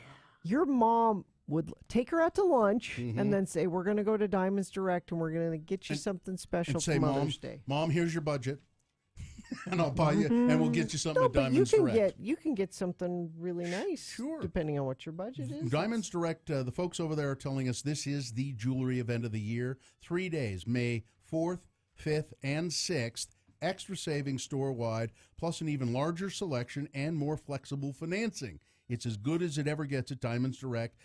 Your mom would take her out to lunch Mhm. and then say, we're going to go to Diamonds Direct and we're going to get you something special And for say, Mother's Day. Mom, here's your budget, and I'll buy you, and we'll get you something at But Diamonds Direct. you can get something really nice, depending on what your budget is. Diamonds Direct, the folks over there are telling us this is the jewelry event of the year. 3 days, May 4th, 5th, and 6th. Extra savings store-wide, plus an even larger selection and more flexible financing. It's as good as it ever gets at Diamonds Direct.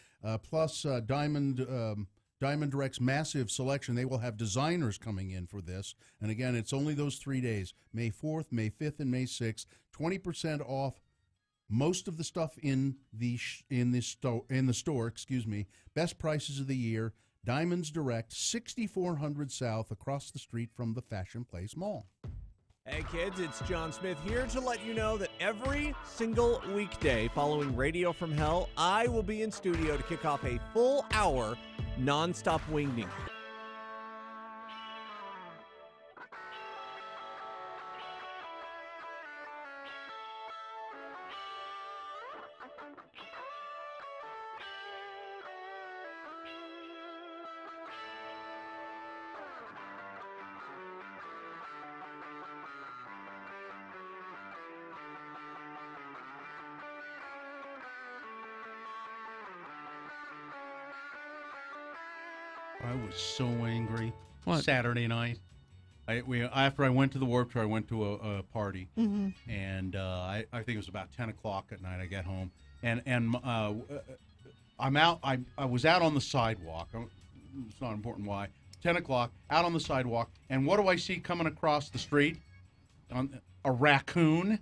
Plus, Diamond Direct's massive selection. They will have designers coming in for this. And again, it's only those 3 days, May 4th, May 5th, and May 6th. 20% off most of the stuff in the store. Excuse me. Best prices of the year. Diamonds Direct, 6400 South, across the street from the Fashion Place Mall. Hey kids, it's John Smith here to let you know that every single weekday following Radio from Hell, I will be in studio to kick off a full hour nonstop wingding. I was so angry What? Saturday night. After I went to the Warped Tour, I went to a party, Mhm. and I think it was about 10 o'clock at night. I get home, and I'm out. I was out on the sidewalk. It's not important why. 10 o'clock, out on the sidewalk, and what do I see coming across the street? A raccoon,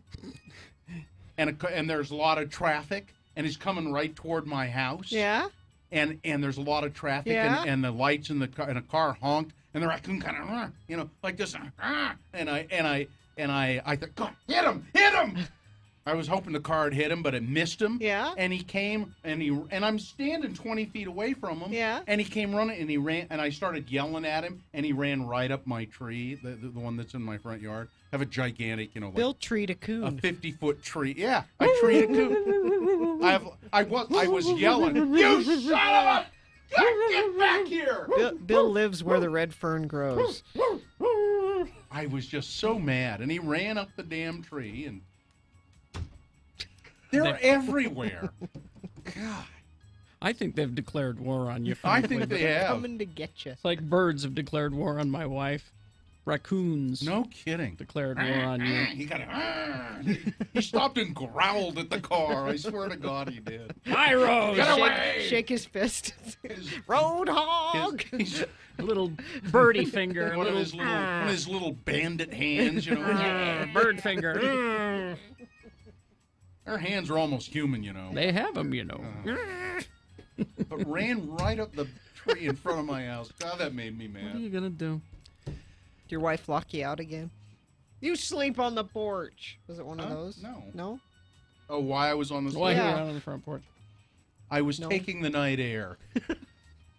and there's a lot of traffic, and he's coming right toward my house. Yeah. And there's a lot of traffic, Yeah. and the lights in the car, and a car honked, and the raccoon kind of, like this, and I thought, God, hit him! I was hoping the car had hit him, but it missed him. Yeah. And he came, and I'm standing 20 feet away from him. Yeah. And he came running, and he ran, and I started yelling at him, and he ran right up my tree, the one that's in my front yard. I have a gigantic, like Bill treed a coon. a 50-foot tree. Yeah, I treed a coon. I was yelling, you son of a... Get back here! Bill lives where the red fern grows. I was just so mad, and he ran up the damn tree, and they're everywhere. God. I think they've declared war on you. I frankly, think they but have. Coming to get you. It's like birds have declared war on my wife. Raccoons. No kidding. Declared war on you. He got he stopped and growled at the car. I swear to God, he did. Pyro! Get away! Shake his fist. Roadhog! A little birdie finger. One of his little bandit hands, Bird finger. Their hands are almost human, They have them, but ran right up the tree in front of my house. God, that made me mad. What are you going to do? Did your wife lock you out again? You sleep on the porch. Was it one of those? No. No? Oh, why I was on the Why you were out on the front porch? I was taking the night air.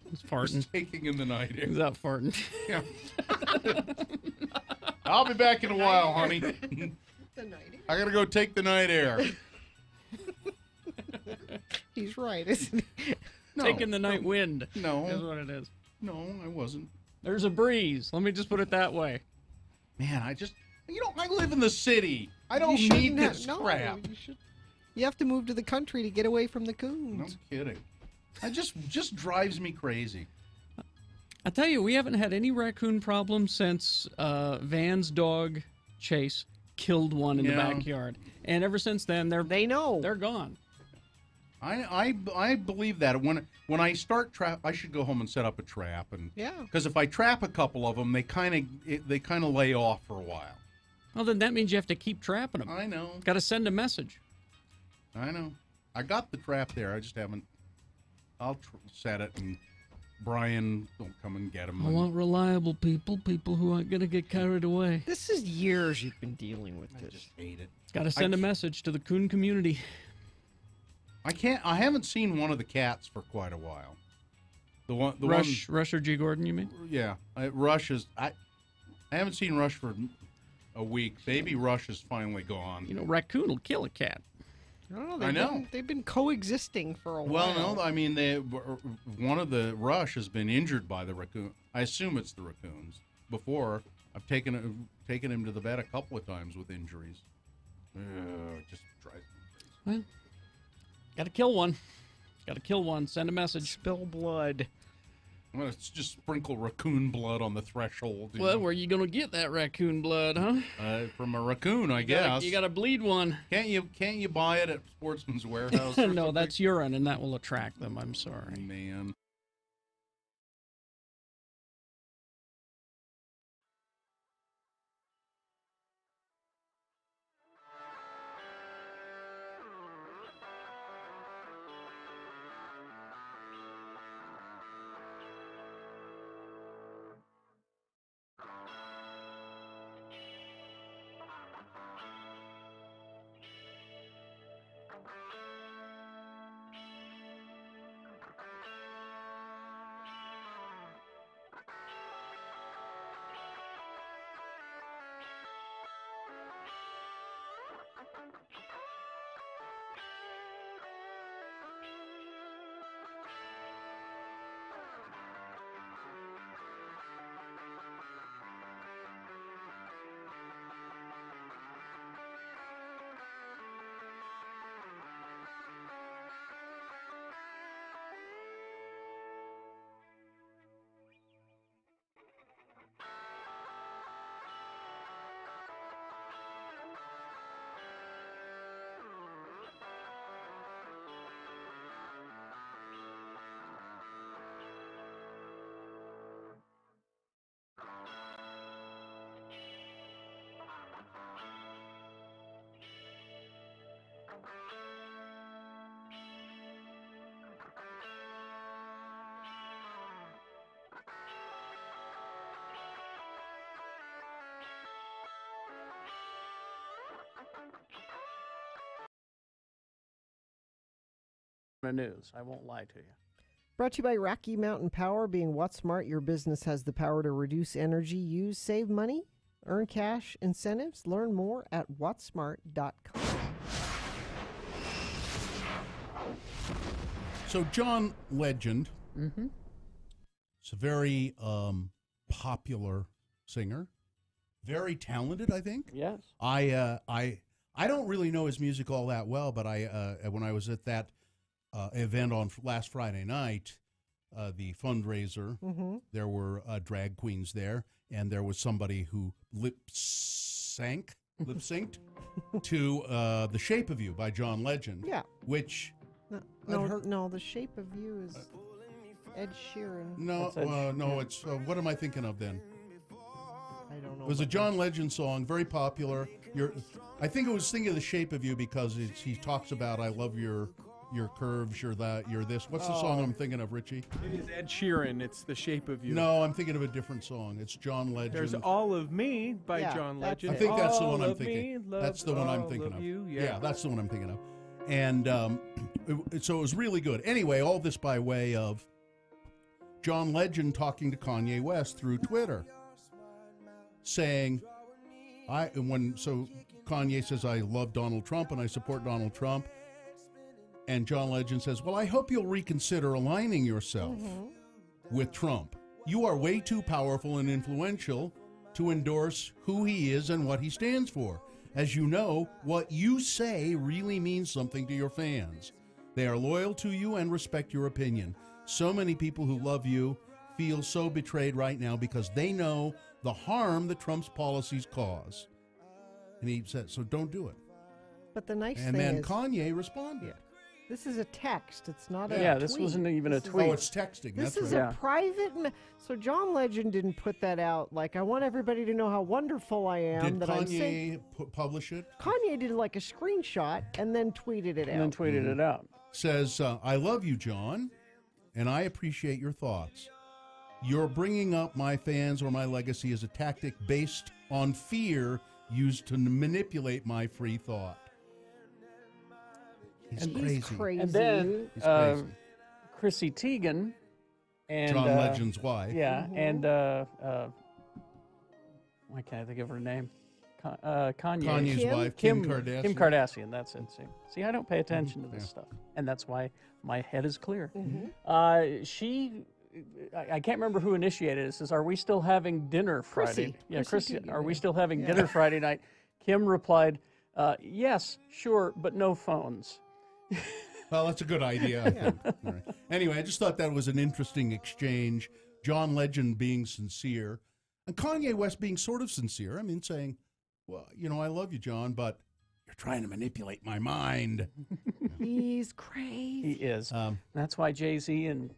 He's farting. Taking in the night air. He's out farting. Yeah. I'll be back in a while, honey. I gotta go take the night air. He's right, isn't he? No, Taking the night wind. No. Is what it is. No, I wasn't. There's a breeze. Let me just put it that way. Man, I live in the city. I don't You need shouldn't this have- no, crap. You have to move to the country to get away from the coons. No kidding. It just drives me crazy. I tell you, we haven't had any raccoon problems since Van's dog Chase killed one in the backyard, and ever since then they're gone. I believe that when I start trap, I should go home and set up a trap, and because if I trap a couple of them, they kind of lay off for a while. Well, then that means you have to keep trapping them. I know. Got to send a message. I know. I got the trap there. I just haven't. I'll set it, and Brian will come and get him. I want reliable people who aren't going to get carried away. This is years you've been dealing with this. I just hate it. Got to send a message to the coon community. I haven't seen one of the cats for quite a while. The Rush or G. Gordon, you mean? Yeah, Rush is. I haven't seen Rush for a week. Baby Rush is finally gone. You know, Raccoon will kill a cat. I know. They've been coexisting for a while. Well, no, I mean, one of the Rush has been injured by the raccoon. I assume it's the raccoons. Before, I've taken him to the vet a couple of times with injuries. It just drives me crazy. Well, got to kill one. Got to kill one. Send a message. Spill blood. Well, it's just sprinkle raccoon blood on the threshold. Well, where are you going to get that raccoon blood, huh? From a raccoon, I guess. You got to bleed one. Can't you buy it at Sportsman's Warehouse? No, that's urine, and that will attract them. I'm sorry. Man. News. I won't lie to you. Brought to you by Rocky Mountain Power. Being Smart, your business has the power to reduce energy use, save money, earn cash incentives. Learn more at whatsmart.com. So John Legend, it's a very popular singer, very talented, I think. Yes. I don't really know his music all that well, but when I was at that event on last Friday night, the fundraiser, there were drag queens there, and there was somebody who lip-synced to The Shape of You by John Legend. Yeah. Which... No, The Shape of You is Ed Sheeran. No, it's... what am I thinking of then? I don't know. It was a John Legend song, very popular. I think it was thinking of The Shape of You because he talks about I love your your curves, you're that, you're this. What's the song I'm thinking of, Richie? It is Ed Sheeran. It's The Shape of You. No, I'm thinking of a different song. It's John Legend. There's All of Me by John Legend. I think that's the one All I'm of thinking. me That's the one I'm loves thinking all of. you. Yeah, that's the one I'm thinking of. And so it was really good. Anyway, all this by way of John Legend talking to Kanye West through Twitter, saying, so Kanye says, I love Donald Trump and I support Donald Trump. And John Legend says, well, I hope you'll reconsider aligning yourself with Trump. You are way too powerful and influential to endorse who he is and what he stands for. As you know, what you say really means something to your fans. They are loyal to you and respect your opinion. So many people who love you feel so betrayed right now because they know the harm that Trump's policies cause. And he said, so don't do it. But the nice and thing then is, Kanye responded. this is a text. It's not a Yeah, tweet. this wasn't even a tweet. Oh, it's texting. This That's is right. a private. So John Legend didn't put that out. Like, I want everybody to know how wonderful I am. Did that I'm saying. Kanye publish it? Kanye did like a screenshot and then tweeted it out. And then tweeted it out. Says, I love you, John, and I appreciate your thoughts. You're bringing up my fans or my legacy as a tactic based on fear used to manipulate my free thought. He's crazy. And then He's crazy. Chrissy Teigen and John Legend's wife. Yeah, and why can't I think of her name? Kanye's wife, Kim Kardashian. Kim Kardashian, that's it. See, I don't pay attention to this stuff, and that's why my head is clear. I can't remember who initiated it. Says, "Are we still having dinner Friday?" Chrissy Chrissy, Teigen, are we yeah. still having dinner Friday night? Kim replied, "Yes, sure, but no phones." Well, that's a good idea, I think. All right. Anyway, I just thought that was an interesting exchange. John Legend being sincere, and Kanye West being sort of sincere. I mean, saying, well, I love you, John, but you're trying to manipulate my mind. He's crazy. He is. That's why Jay-Z and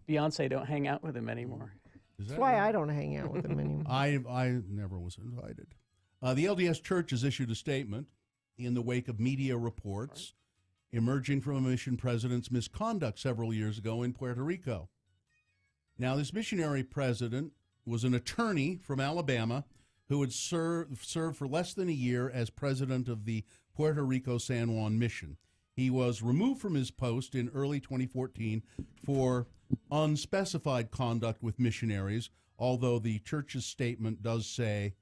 Beyonce don't hang out with him anymore. That's why I don't hang out with him anymore. I never was invited. The LDS Church has issued a statement in the wake of media reports emerging from a mission president's misconduct several years ago in Puerto Rico. Now, this missionary president was an attorney from Alabama who had served for less than a year as president of the Puerto Rico San Juan mission. He was removed from his post in early 2014 for unspecified conduct with missionaries, although the church's statement does say,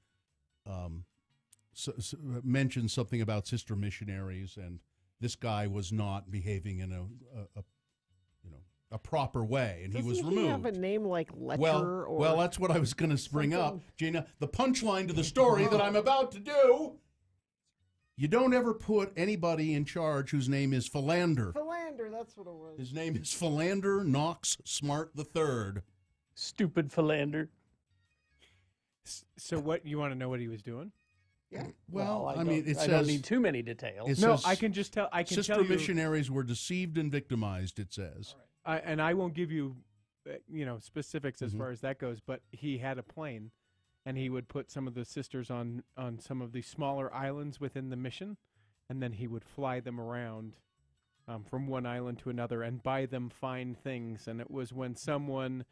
mentions something about sister missionaries, and this guy was not behaving in a proper way, and he was removed. Doesn't he have a name like Letcher? Well, that's what I was going to bring up, Gina. The punchline to the story that I'm about to do: you don't ever put anybody in charge whose name is Philander. Philander, that's what it was. His name is Philander Knox Smart III. Stupid Philander. So what, you want to know what he was doing? Yeah. Well, I mean, it I says don't need too many details. No, I can just tell. I can sister tell you. missionaries were deceived and victimized. It says. And I won't give you, specifics as far as that goes. But he had a plane, and he would put some of the sisters on some of the smaller islands within the mission, and then he would fly them around from one island to another and buy them fine things. And it was when someone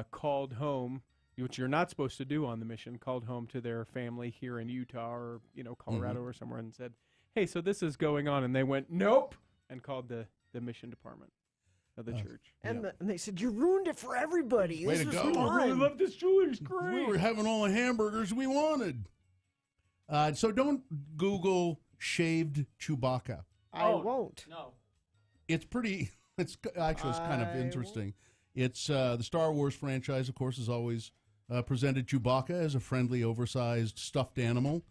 called home, which you're not supposed to do on the mission, called home to their family here in Utah or Colorado or somewhere and said, "Hey, so this is going on," and they went, "Nope," and called the mission department of the church. And they said, you ruined it for everybody. Way This to was go. fun. I really love this jewelry. It's great. We were having all the hamburgers we wanted. So don't Google shaved Chewbacca. I won't. No. It's pretty. It's kind of interesting. It's the Star Wars franchise, of course, has always presented Chewbacca as a friendly, oversized stuffed animal.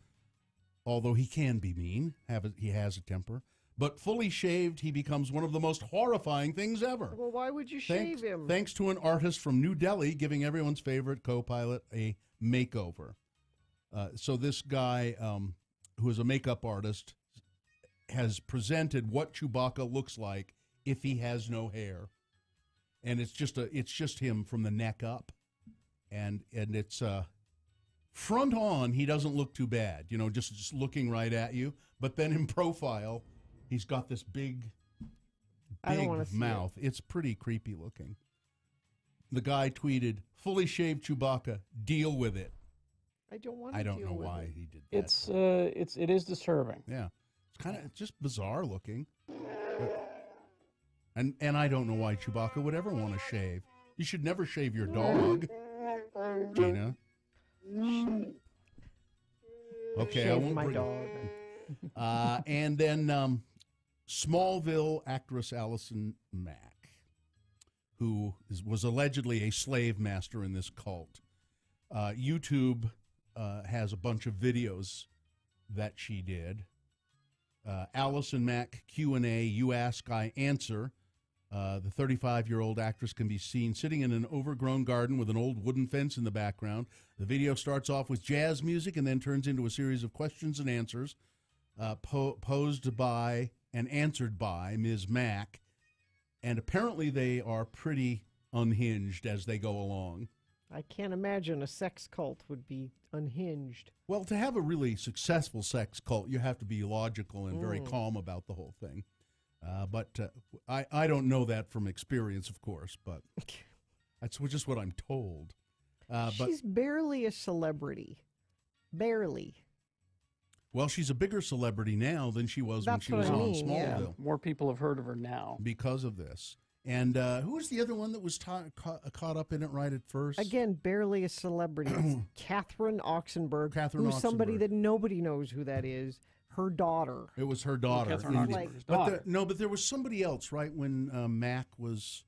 Although he can be mean, he has a temper. But fully shaved, he becomes one of the most horrifying things ever. Well, why would you shave him? Thanks to an artist from New Delhi giving everyone's favorite co-pilot a makeover. So this guy, who is a makeup artist, has presented what Chewbacca looks like if he has no hair, and it's just him from the neck up, and it's front on. He doesn't look too bad, just looking right at you. But then in profile, he's got this big I don't wanna see mouth. It's pretty creepy looking. The guy tweeted, "Fully shaved Chewbacca. Deal with it." I don't want to. I don't know why he did that. It is disturbing. Yeah, it's just bizarre looking. And I don't know why Chewbacca would ever want to shave. You should never shave your dog, Gina. Okay, I won't my bring dog. And then Smallville actress Allison Mack, who was allegedly a slave master in this cult. YouTube has a bunch of videos that she did. Allison Mack Q&A, You Ask, I Answer. The 35-year-old actress can be seen sitting in an overgrown garden with an old wooden fence in the background. The video starts off with jazz music and then turns into a series of questions and answers posed by and answered by Ms. Mack. And apparently they are pretty unhinged as they go along. I can't imagine a sex cult would be unhinged. Well, to have a really successful sex cult, you have to be logical and very calm about the whole thing. But I don't know that from experience, of course, but that's just what I'm told. She's barely a celebrity. Barely. Well, she's a bigger celebrity now than she was when she was on Smallville. Yeah. More people have heard of her now. Because of this. And who was the other one that was caught up in it right at first? Again, barely a celebrity. It's Catherine Oxenberg, who's somebody that nobody knows who that is. Her daughter. It was her daughter. Catherine Oxenberg's daughter. But there was somebody else, right, when Mac was...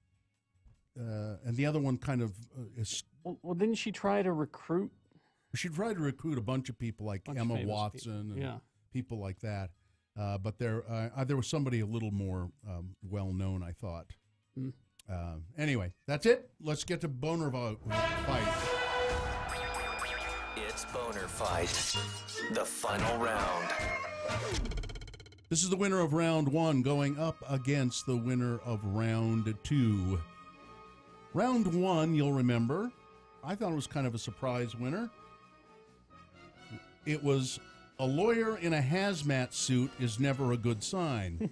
and the other one kind of... Well, didn't she try to recruit? She tried to recruit a bunch of people like Emma Watson and people like that. But there was somebody a little more well-known, I thought. Anyway, that's it. Let's get to Boehner Fight. It's Boehner Fight, the final round. This is the winner of round 1 going up against the winner of round 2. Round 1, you'll remember, I thought it was kind of a surprise winner. It was a lawyer in a hazmat suit is never a good sign.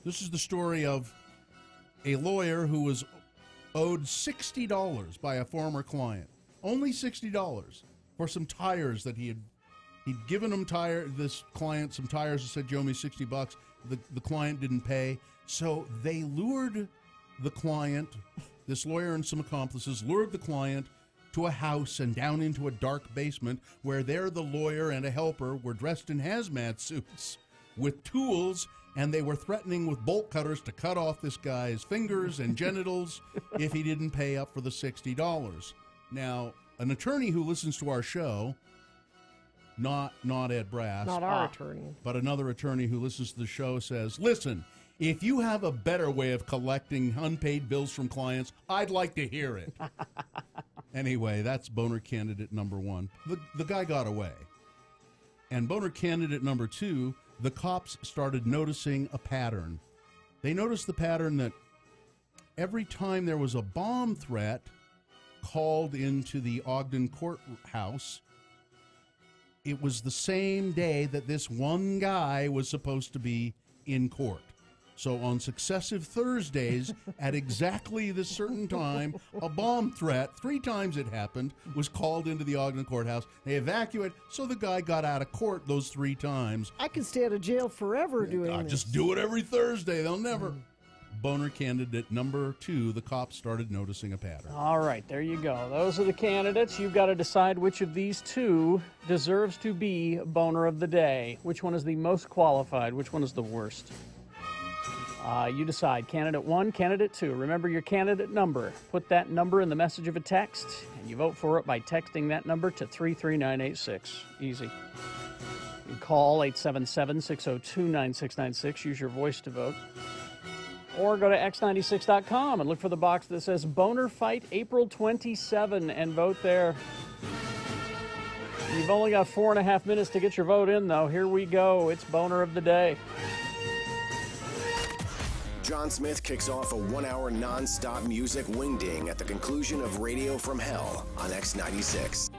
This is the story of a lawyer who was owed $60 by a former client. Only $60 for some tires that he'd given him this client some tires and said, "You owe me $60." The client didn't pay. So they lured the client, this lawyer and some accomplices, lured the client to a house and down into a dark basement where there the lawyer and a helper were dressed in hazmat suits with tools, and they were threatening with bolt cutters to cut off this guy's fingers and genitals if he didn't pay up for the $60. Now, an attorney who listens to our show, not Ed Brass, not our attorney, but another attorney who listens to the show says, "Listen, if you have a better way of collecting unpaid bills from clients, I'd like to hear it." Anyway, that's Boehner candidate number 1. The guy got away. And Boehner candidate number 2, the cops started noticing a pattern. They noticed the pattern that every time there was a bomb threat called into the Ogden courthouse, it was the same day that this one guy was supposed to be in court. So on successive Thursdays, at exactly this certain time, a bomb threat, 3 times it happened, was called into the Ogden courthouse. They evacuated, so the guy got out of court those 3 times. I can stay out of jail forever doing this. Just do it every Thursday. They'll never. Boehner candidate number 2, the cops started noticing a pattern. All right, there you go. Those are the candidates. You've got to decide which of these 2 deserves to be Boehner of the Day. Which one is the most qualified? Which one is the worst? You decide. Candidate 1, candidate 2. Remember your candidate number. Put that number in the message of a text, and you vote for it by texting that number to 33986. Easy. You can call 877-602-9696. Use your voice to vote. Or go to x96.com and look for the box that says Boehner Fight April 27 and vote there. You've only got 4.5 minutes to get your vote in, though. Here we go. It's Boehner of the Day. John Smith kicks off a 1-hour non-stop music wingding at the conclusion of Radio from Hell on X96.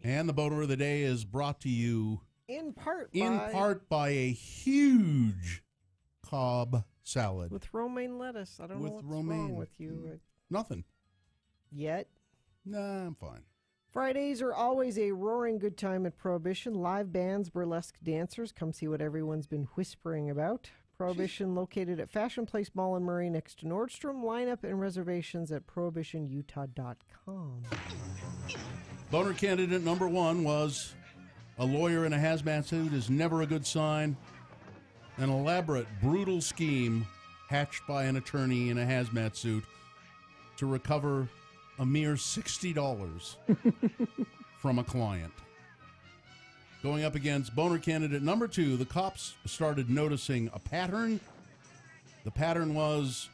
And the boner of the day is brought to you in part by a huge Cobb salad. With romaine lettuce. I don't know what's wrong with you. Nothing. Yet? Nah, I'm fine. Fridays are always a roaring good time at Prohibition. Live bands, burlesque dancers. Come see what everyone's been whispering about. Prohibition located at Fashion Place Mall in Murray next to Nordstrom. Lineup and reservations at prohibitionutah.com. Boner candidate number 1 was a lawyer in a hazmat suit is never a good sign. An elaborate, brutal scheme hatched by an attorney in a hazmat suit to recover a mere $60 from a client. Going up against boner candidate number 2, the cops started noticing a pattern. The pattern was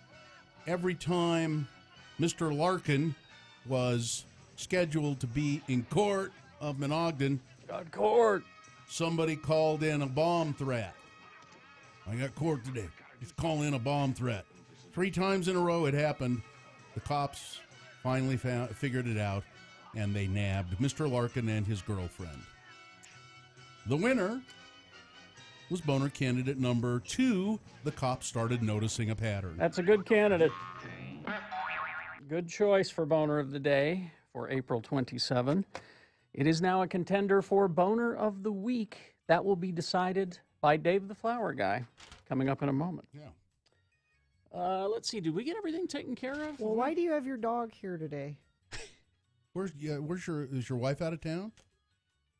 every time Mr. Larkin was scheduled to be in court of Monogden, got court. Somebody called in a bomb threat. I got court today. Just call in a bomb threat. 3 times in a row it happened. The cops finally figured it out, and they nabbed Mr. Larkin and his girlfriend. The winner was boner candidate number 2. The cops started noticing a pattern. That's a good candidate. Good choice for boner of the day for April 27. It is now a contender for boner of the week. That will be decided by Dave the Flower Guy coming up in a moment. Yeah. Let's see. Did we get everything taken care of? Well, why do you have your dog here today? Is your wife out of town?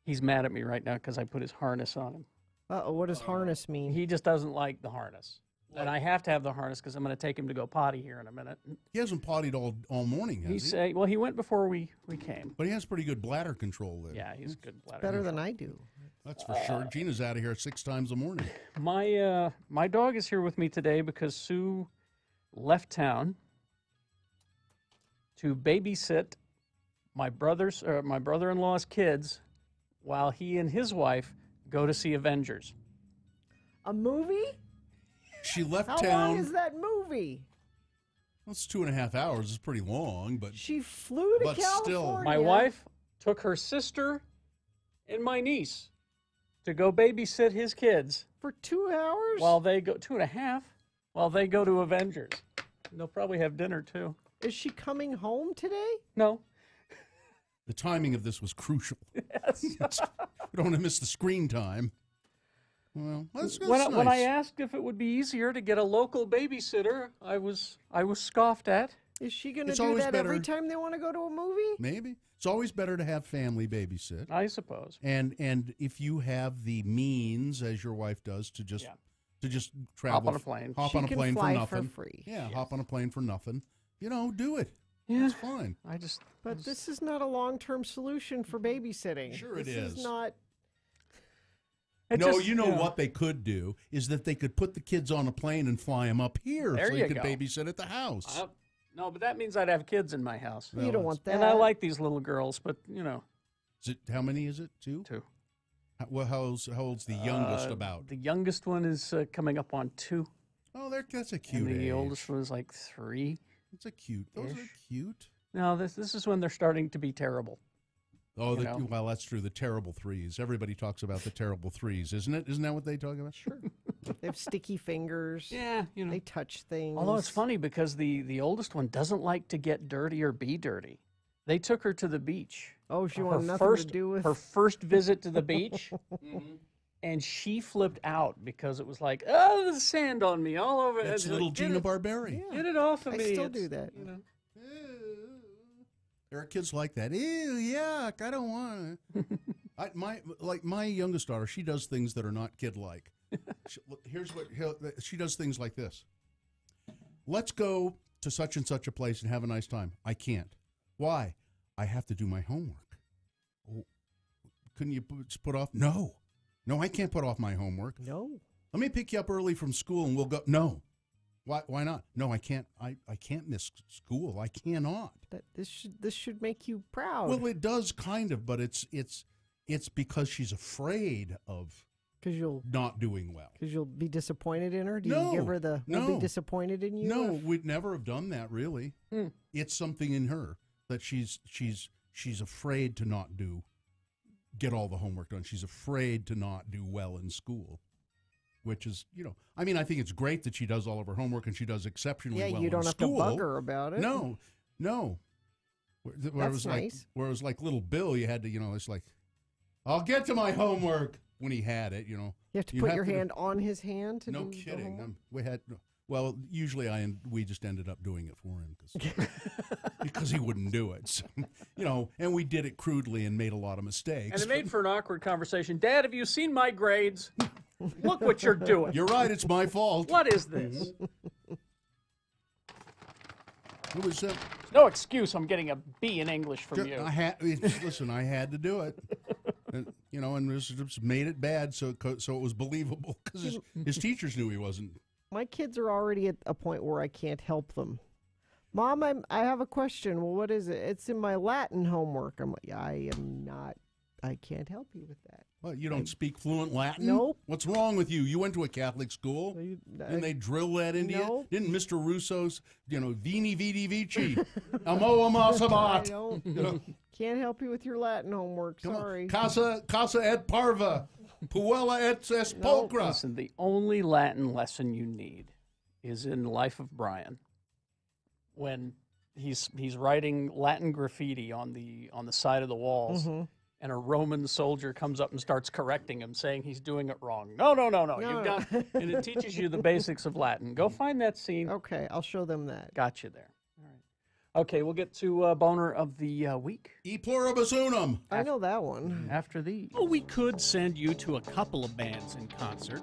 He's mad at me right now because I put his harness on him. Uh-oh, what does harness mean? He just doesn't like the harness. And I have to have the harness because I'm going to take him to go potty here in a minute. He hasn't pottied all morning, has he? Well, he went before we came. But he has pretty good bladder control there. Yeah, he's good bladder Better control. than I do. That's for sure. Gina's out of here 6 times a morning. My dog is here with me today because Sue left town to babysit my brother-in-law's kids while he and his wife go to see Avengers. A movie? She left How town. How long is that movie? Well, it's 2.5 hours. It's pretty long, but she flew to California. Still, my wife took her sister and my niece to go babysit his kids for 2 hours while they go 2.5 while they go to Avengers. And they'll probably have dinner too. Is she coming home today? No. The timing of this was crucial. Yes. We don't want to miss the screen time. Well, that's when nice. I asked if it would be easier to get a local babysitter, I was scoffed at. Is she going to do that every time they want to go to a movie? Maybe. It's always better to have family babysit. I suppose. And if you have the means, as your wife does, to just travel, hop on a plane, hop on a plane for nothing, for free. Yeah, hop on a plane for nothing. Do it. Yeah, it's fine. But this is not a long-term solution for babysitting. Sure, this it is. Is not. What they could do is that they could put the kids on a plane and fly them up here so you could babysit at the house. No, but that means I'd have kids in my house. You don't want that. And I like these little girls, but How many is it? 2? 2. How old's the youngest about? The youngest one is coming up on 2. Oh, that's a cute and the age. oldest one is like 3. It's a cute. Those are cute. No, this is when they're starting to be terrible. Oh, well, that's true. The terrible 3s. Everybody talks about the terrible 3s, isn't it? Isn't that what they talk about? Sure. They have sticky fingers. Yeah, They touch things. Although it's funny because the oldest one doesn't like to get dirty or be dirty. They took her to the beach. Oh, she wanted nothing to do with her first visit to the beach. And she flipped out because it was like, oh, there's sand on me all over. It's little Gina Barberi. Yeah. Get it off of me. I still do that. There are kids like that. Ew, yuck! I don't want it. My youngest daughter, she does things that are not kid-like. She does things like this. Let's go to such and such a place and have a nice time. I can't. Why? I have to do my homework. Oh, couldn't you just put off? No, I can't put off my homework. No. Let me pick you up early from school and we'll go. No. Why not? No, I can't. I can't miss school. I cannot. This should make you proud. Well, it does kind of, but it's because she's afraid of not doing well. Because you'll be disappointed in her. Do you give her we'll be disappointed in you? No, we'd never have done that. Really, It's something in her that she's afraid to not do get all the homework done. She's afraid to not do well in school, which is, I mean, I think it's great that she does all of her homework and she does exceptionally well in school. Yeah, you don't have to bug her about it. No. Where That's nice. Where it was like little Bill, you had to, it's like, I'll get to my homework when he had it, You have to put your hand on his hand to no do the kidding. homework? Well, usually we just ended up doing it for him because he wouldn't do it. So, and we did it crudely and made a lot of mistakes. And it made for an awkward conversation. Dad, have you seen my grades? Look what you're doing. You're right. It's my fault. What is this? It was no excuse. I'm getting a B in English from you. Listen, I had to do it. And this just made it bad, so it was believable because his teachers knew he wasn't. My kids are already at a point where I can't help them. Mom, I have a question. Well, what is it? It's in my Latin homework. I'm like, I can't help you with that. Well, you don't speak fluent Latin? Nope. What's wrong with you? You went to a Catholic school? Didn't they drill that into you? Didn't Mr. Russo's, Vini Vidi Vici, Amo Amasabat? Can't help you with your Latin homework. Sorry. Casa et parva, puella et es pulcra. Listen, the only Latin lesson you need is in Life of Brian, when he's writing Latin graffiti on the side of the walls. Mm-hmm. And a Roman soldier comes up and starts correcting him, saying he's doing it wrong. No. You've done, and it teaches you the basics of Latin. Go find that scene. Okay, I'll show them that. Got you there. All right. Okay, we'll get to Boner of the week. E pluribus unum. I know that one. After these. Oh, we could send you to a couple of bands in concert.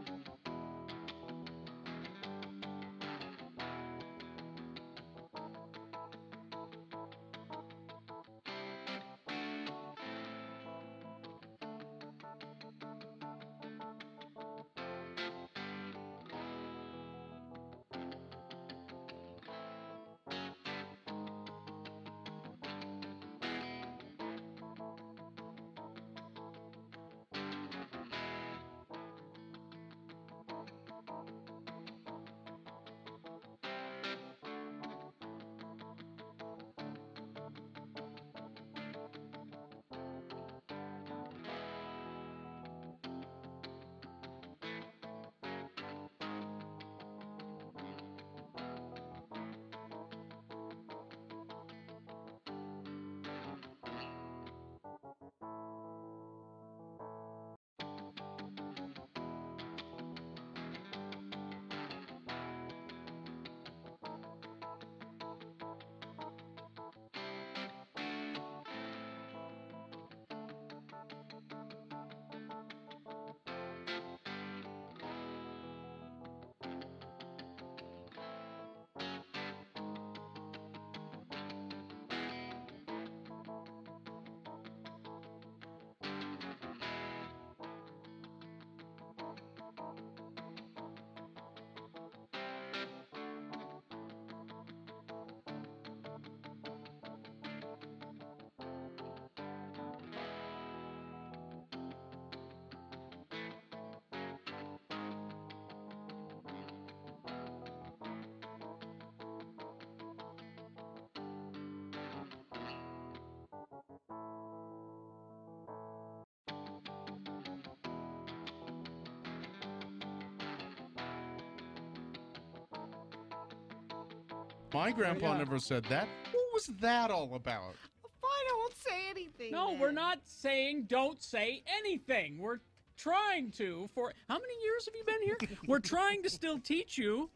My grandpa never said that. What was that all about? Fine, I won't say anything. No, we're not saying don't say anything. We're trying to. For how many years have you been here? We're trying to still teach you.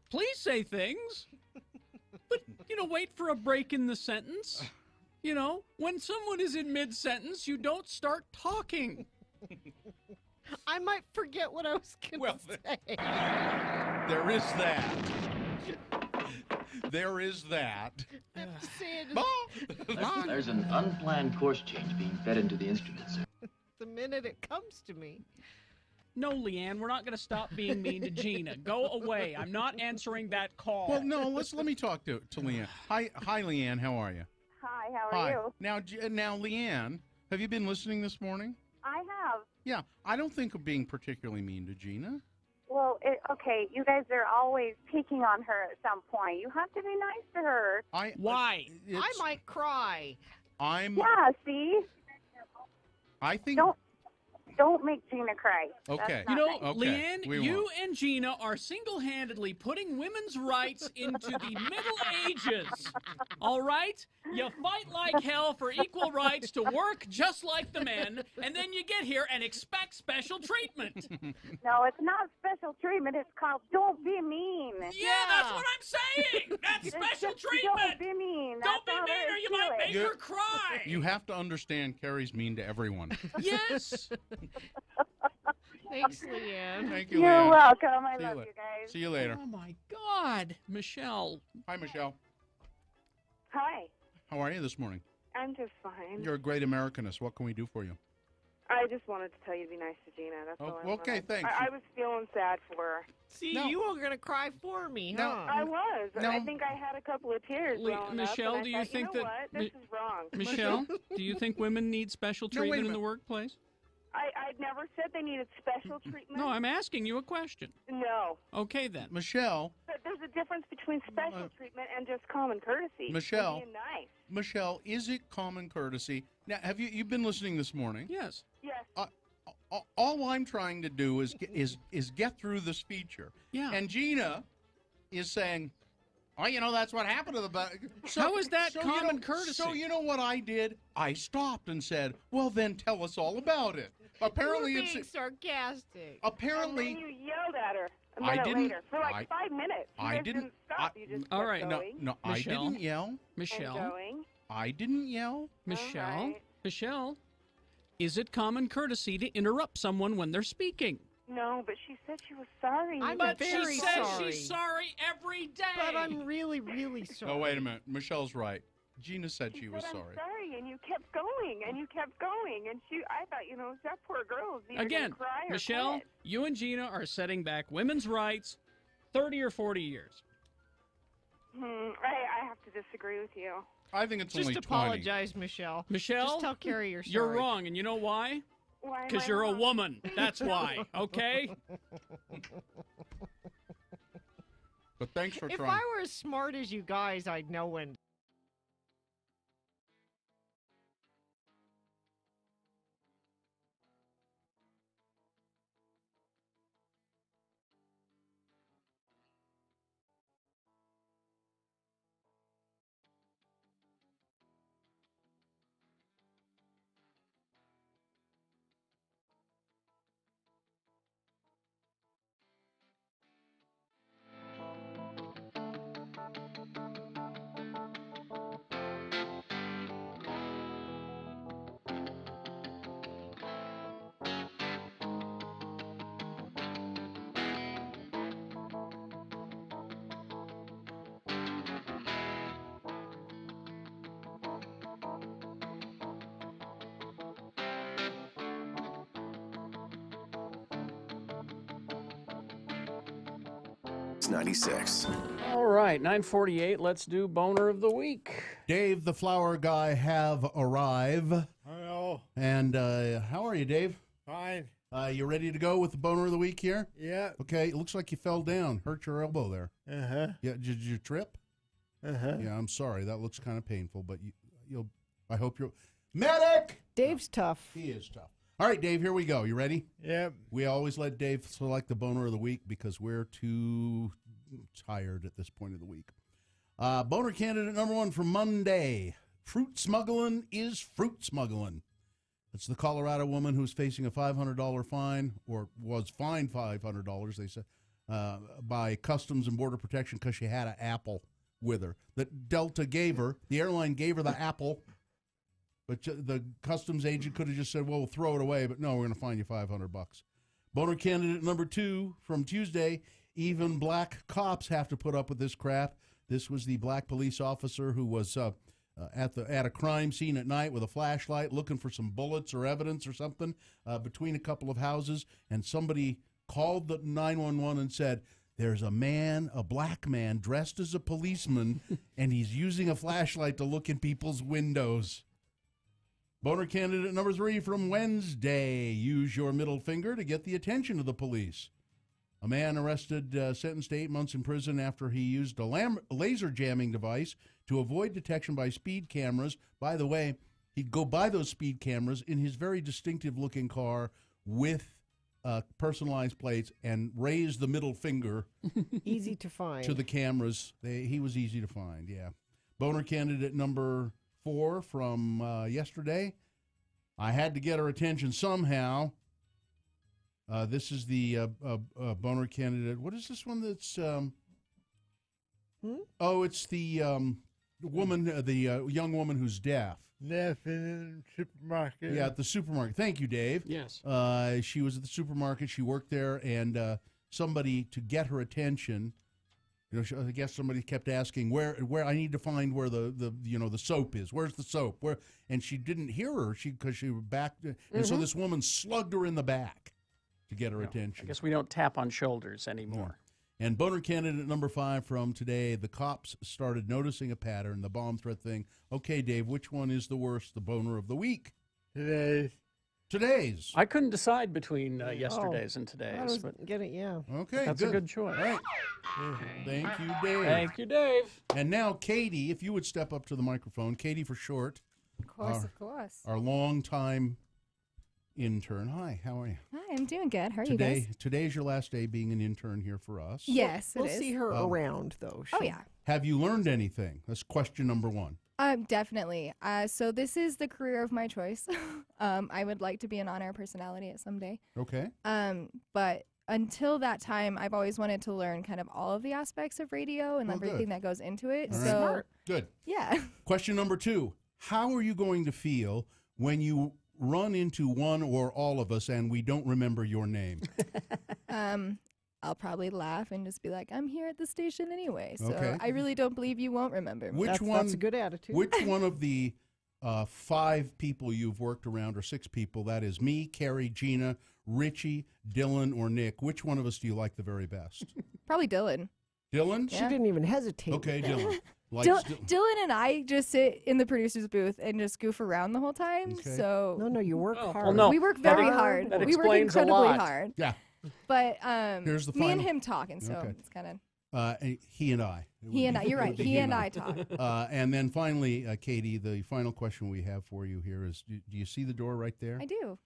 Please say things. But, wait for a break in the sentence. When someone is in mid-sentence, you don't start talking. I might forget what I was going to say. There is that. There is that. There's an unplanned course change being fed into the instrument, sir. The minute it comes to me. No, Leanne, we're not going to stop being mean to Gina. Go away. I'm not answering that call. Well, no, let me talk to Leanne. Hi, Leanne. How are you? Hi, how are you? Now, Leanne, have you been listening this morning? I have. Yeah, I don't think of being particularly mean to Gina. Well, okay, you guys are always picking on her at some point. You have to be nice to her. Why? I might cry. Yeah, see? I think. Don't make Gina cry. Okay. You know, Okay. Leanne, We you won't. and Gina are single-handedly putting women's rights into the Middle Ages. All right? You fight like hell for equal rights to work just like the men, and then you get here and expect special treatment. No, it's not special treatment. It's called don't be mean. Yeah, that's what I'm saying. That's It's special just treatment. Don't be mean. Don't be That's all mean there or is you to might it. make her cry. You have to understand Carrie's mean to everyone. Yes. Thanks, Leanne. Thank you, You're Leanne. welcome. I See you love la- you guys. See you later. Oh, my God. Michelle. Hi, Michelle. Hi. How are you this morning? I'm just fine. You're a great Americanist. What can we do for you? I just wanted to tell you to be nice to Gina. That's all I okay, wanted. thanks. I was feeling sad for her. See, you were going to cry for me, No. huh? I was. No. I think I had a couple of tears welling Michelle, up, and do I you thought, think you know that what? This is wrong. Michelle, do you think women need special No, wait a treatment in minute. the workplace? I never said they needed special treatment. No, I'm asking you a question. No. Okay, then. Michelle. But there's a difference between special treatment and just common courtesy. Michelle. And being nice. Michelle, is it common courtesy? Now, have you've been listening this morning? Yes. Yes. All I'm trying to do is get through this feature. Yeah. And Gina is saying, "Oh, you know that's what happened to the." How is that you common know- courtesy? So you know what I did? I stopped and said, "Well, then tell us all about it." Apparently, you were it's being sarcastic. apparently. And then you yelled at her a I minute didn't- later for like I- 5 minutes. You I guys didn't- stop. You just all kept right, going. No, I Michelle. didn't yell. Michelle. And going. I didn't yell. Michelle. right. Michelle. Is it common courtesy to interrupt someone when they're speaking? No, but she said she was sorry. I'm But very she says sorry. she's sorry every day. But I'm really, really sorry. No, wait a minute. Michelle's right. Gina said she was said, sorry. I'm sorry, and you kept going, and you kept going, and I thought, that poor girl is either Again, gonna cry or Michelle, quit. you and Gina are setting back women's rights 30 or 40 years. I have to disagree with you. I think it's Just only 20. apologize, Michelle. Michelle, Just tell Carrie you're sorry. you're wrong, and you know why? Why am Because I you're a wrong? woman. That's why, okay? But thanks for If trying. I were as smart as you guys, I'd know when. It's 96. All right, 9:48. Let's do Boner of the Week. Dave, the flower guy, have arrived. Hello. And how are you, Dave? Fine. You ready to go with the boner of the week here? Yeah. Okay. It looks like you fell down, hurt your elbow there. Uh-huh. Yeah. Did you trip? Uh-huh. Yeah. I'm sorry. That looks kind of painful, but you'll. I hope you're. Medic. Dave's tough. He is tough. All right, Dave. Here we go. You ready? Yep. We always let Dave select the boner of the week because we're too tired at this point of the week. Boner candidate number one for Monday. Fruit smuggling is fruit smuggling. It's the Colorado woman who's facing a $500 fine, or was fined $500, they said, by Customs and Border Protection because she had an apple with her. That Delta gave her, the airline gave her the apple, but the customs agent could have just said, well, we'll throw it away, but no, we're going to fine you $500. Boner candidate number two from Tuesday, even black cops have to put up with this crap. This was the black police officer who was at a crime scene at night with a flashlight looking for some bullets or evidence or something between a couple of houses, and somebody called the 911 and said, there's a man, a black man, dressed as a policeman, and he's using a flashlight to look in people's windows. Boner candidate number three from Wednesday, use your middle finger to get the attention of the police. A man arrested, sentenced to 8 months in prison after he used a laser jamming device to avoid detection by speed cameras. By the way, He'd go by those speed cameras in his very distinctive-looking car with personalized plates and raise the middle finger. Easy to find. To the cameras. He was easy to find, yeah. Boehner candidate number 4 from yesterday. I had to get her attention somehow. This is the Boehner candidate. What is this one that's... Oh, it's the woman, the young woman who's deaf. Deaf in the supermarket. Yeah, at the supermarket. Thank you, Dave. Yes. She was at the supermarket. She worked there, and somebody, to get her attention, I guess somebody kept asking where I need to find where the soap is. Where's the soap? Where? And she didn't hear her because she was back, and so this woman slugged her in the back to get her attention. I guess we don't tap on shoulders anymore. And Boehner candidate number 5 from today, the cops started noticing a pattern, the bomb threat thing. Okay, Dave, which one is the worst, the Boehner of the week? Today's. I couldn't decide between yesterday's and today's. I was but getting yeah. Okay, that's a good choice. All right. Thank you, Dave. Thank you, Dave. And now, Katie, if you would step up to the microphone. Katie for short. Of course, of course. Our longtime intern. Hi, how are you? Hi, I'm doing good. How are you guys? Today's your last day being an intern here for us. Yes, we'll see her around, though. Oh, yeah. Have you learned anything? That's question number 1. Definitely. So this is the career of my choice. I would like to be an on-air personality at some day. Okay. But until that time, I've always wanted to learn kind of all of the aspects of radio and everything that goes into it. All right. So good. Yeah. Question number 2. How are you going to feel when you run into one or all of us and we don't remember your name? I'll probably laugh and just be like, I'm here at the station anyway. So Okay. I really don't believe you won't remember me. That's a good attitude. Which one of the 5 people you've worked around, or 6 people, that is me, Carrie, Gina, Richie, Dylan, or Nick, which one of us do you like the very best? Probably Dylan. Dylan? She didn't even hesitate. Okay, Dylan. Dylan and I just sit in the producer's booth and just goof around the whole time. Okay. So No, you work hard. Well, no, we work very hard. that We work explains a incredibly lot. hard. Yeah. But Here's the me and final- him talking, so Okay. it's kind of He and I. he and I. You're It would right. be He and I talk. And then finally, Katie, the final question we have for you here is, do you see the door right there? I do.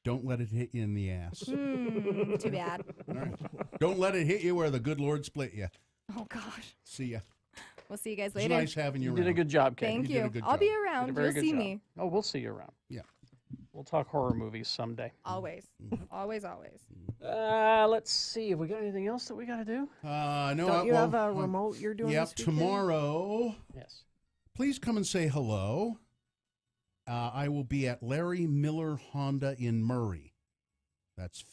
Don't let it hit you in the ass. Too bad. All right. Don't let it hit you where the good Lord split you. Oh gosh. See ya. We'll see you guys It's later. nice having you You around. did a good job, Kate. Thank You did a you. good I'll job. be You did a around. very You'll good see job. me. Oh, we'll see you around. Yeah. We'll talk horror movies someday. Always. Always, always. Let's see. Have we got anything else that we got to do? No. Don't you have a remote you're doing Yep, this weekend? tomorrow. Yes. Please come and say hello. I will be at Larry Miller Honda in Murray. That's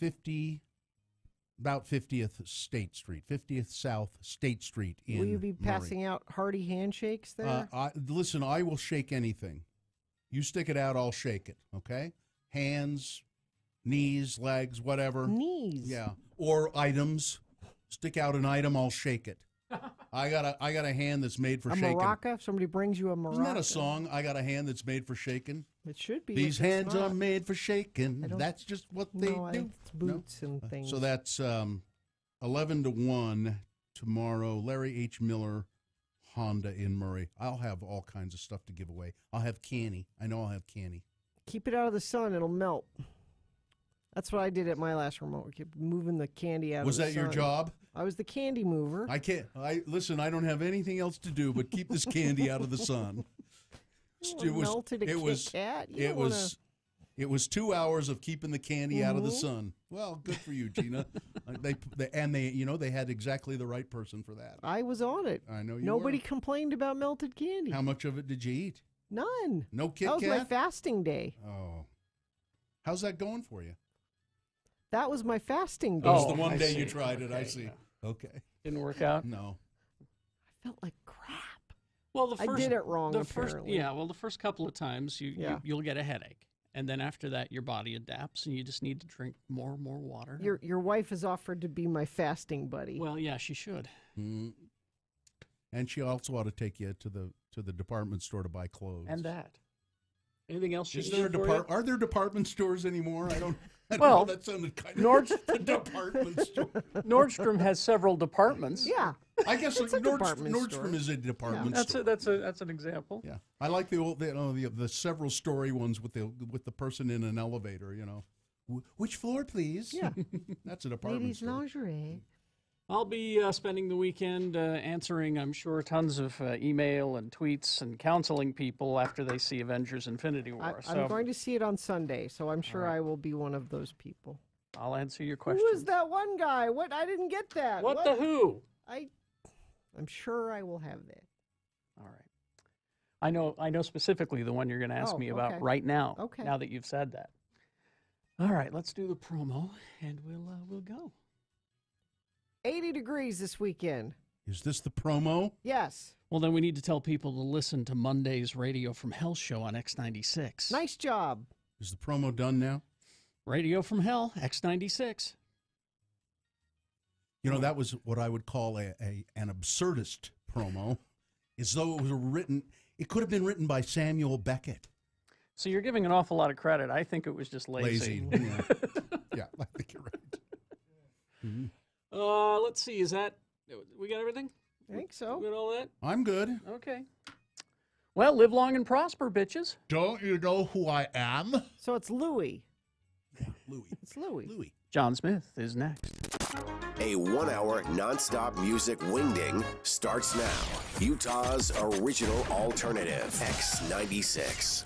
about 50th State Street, 50th South State Street in Will you be Murray. passing out hearty handshakes there? Listen, I will shake anything. You stick it out, I'll shake it, okay? Hands, knees, legs, whatever. Knees? Yeah. Or items. Stick out an item, I'll shake it. I got a hand that's made for a shaking. maraca? If somebody brings you a maraca. Isn't that a song? I got a hand that's made for shaking. It should be. These if it's hands not. are made for shaking. I don't- That's just what they No, I do. think it's boots and things. So that's 11 to 1 tomorrow. Larry H. Miller Honda in Murray. I'll have all kinds of stuff to give away. I'll have candy. I know I'll have candy. Keep it out of the sun; it'll melt. That's what I did at my last remote. We kept moving the candy out. Was of the that your sun. job? I was the candy mover. I can't. Listen. I don't have anything else to do but keep this candy out of the sun. Melted a Kit Kat? You don't wanna- It was 2 hours of keeping the candy out of the Mhm. sun. Well, good for you, Gina. They had exactly the right person for that. I was on it. I know you Nobody were. complained about melted candy. How much of it did you eat? None. No Kit That was my Kat? fasting day. Oh, how's that going for you? That was my fasting day. That was the one day you tried it. I Okay, see. yeah. Okay. Didn't work out? No. I felt like crap. Well, the I first, did it wrong, The first, apparently. yeah, well, the first couple of times Yeah. you'll get a headache, and then after that your body adapts, and you just need to drink more and more water. Your wife has offered to be my fasting buddy. Well, yeah, she should. Mm. And she also ought to take you to the department store to buy clothes. And that. Anything else? Is there are there department stores anymore? I don't Well, know. That sounded kind of a department store. Nordstrom has several departments. Yeah, I guess It's a department store. Nordstrom is a department store. That's an example. Yeah, I like the old the several story ones with the person in an elevator. You know, which floor, please? Yeah, that's a department ladies' store. lingerie. I'll be spending the weekend answering, I'm sure, tons of email and tweets and counseling people after they see Avengers Infinity War. I'm going to see it on Sunday, so I'm sure I will be one of those people. I'll answer your question. Who is that one guy? What? I didn't get that. What the who? I'm sure I will have that. All right. I know specifically the one you're going to ask me about okay. right now. Okay. Now that you've said that. All right, let's do the promo, and we'll go. 80 degrees this weekend. Is this the promo? Yes. Well, then we need to tell people to listen to Monday's Radio from Hell show on X96. Nice job. Is the promo done now? Radio from Hell, X96. You know, that was what I would call an absurdist promo, as though it was written. It could have been written by Samuel Beckett. So you're giving an awful lot of credit. I think it was just lazy. Yeah. Yeah, I think you're right. Mm-hmm. Let's see. Is that we got everything? I think so. We got all that? I'm good. Okay. Well, live long and prosper, bitches. Don't you know who I am? So it's Louie. Yeah, Louie. It's Louie. John Smith is next. A 1-hour nonstop music wingding starts now. Utah's original alternative, X96.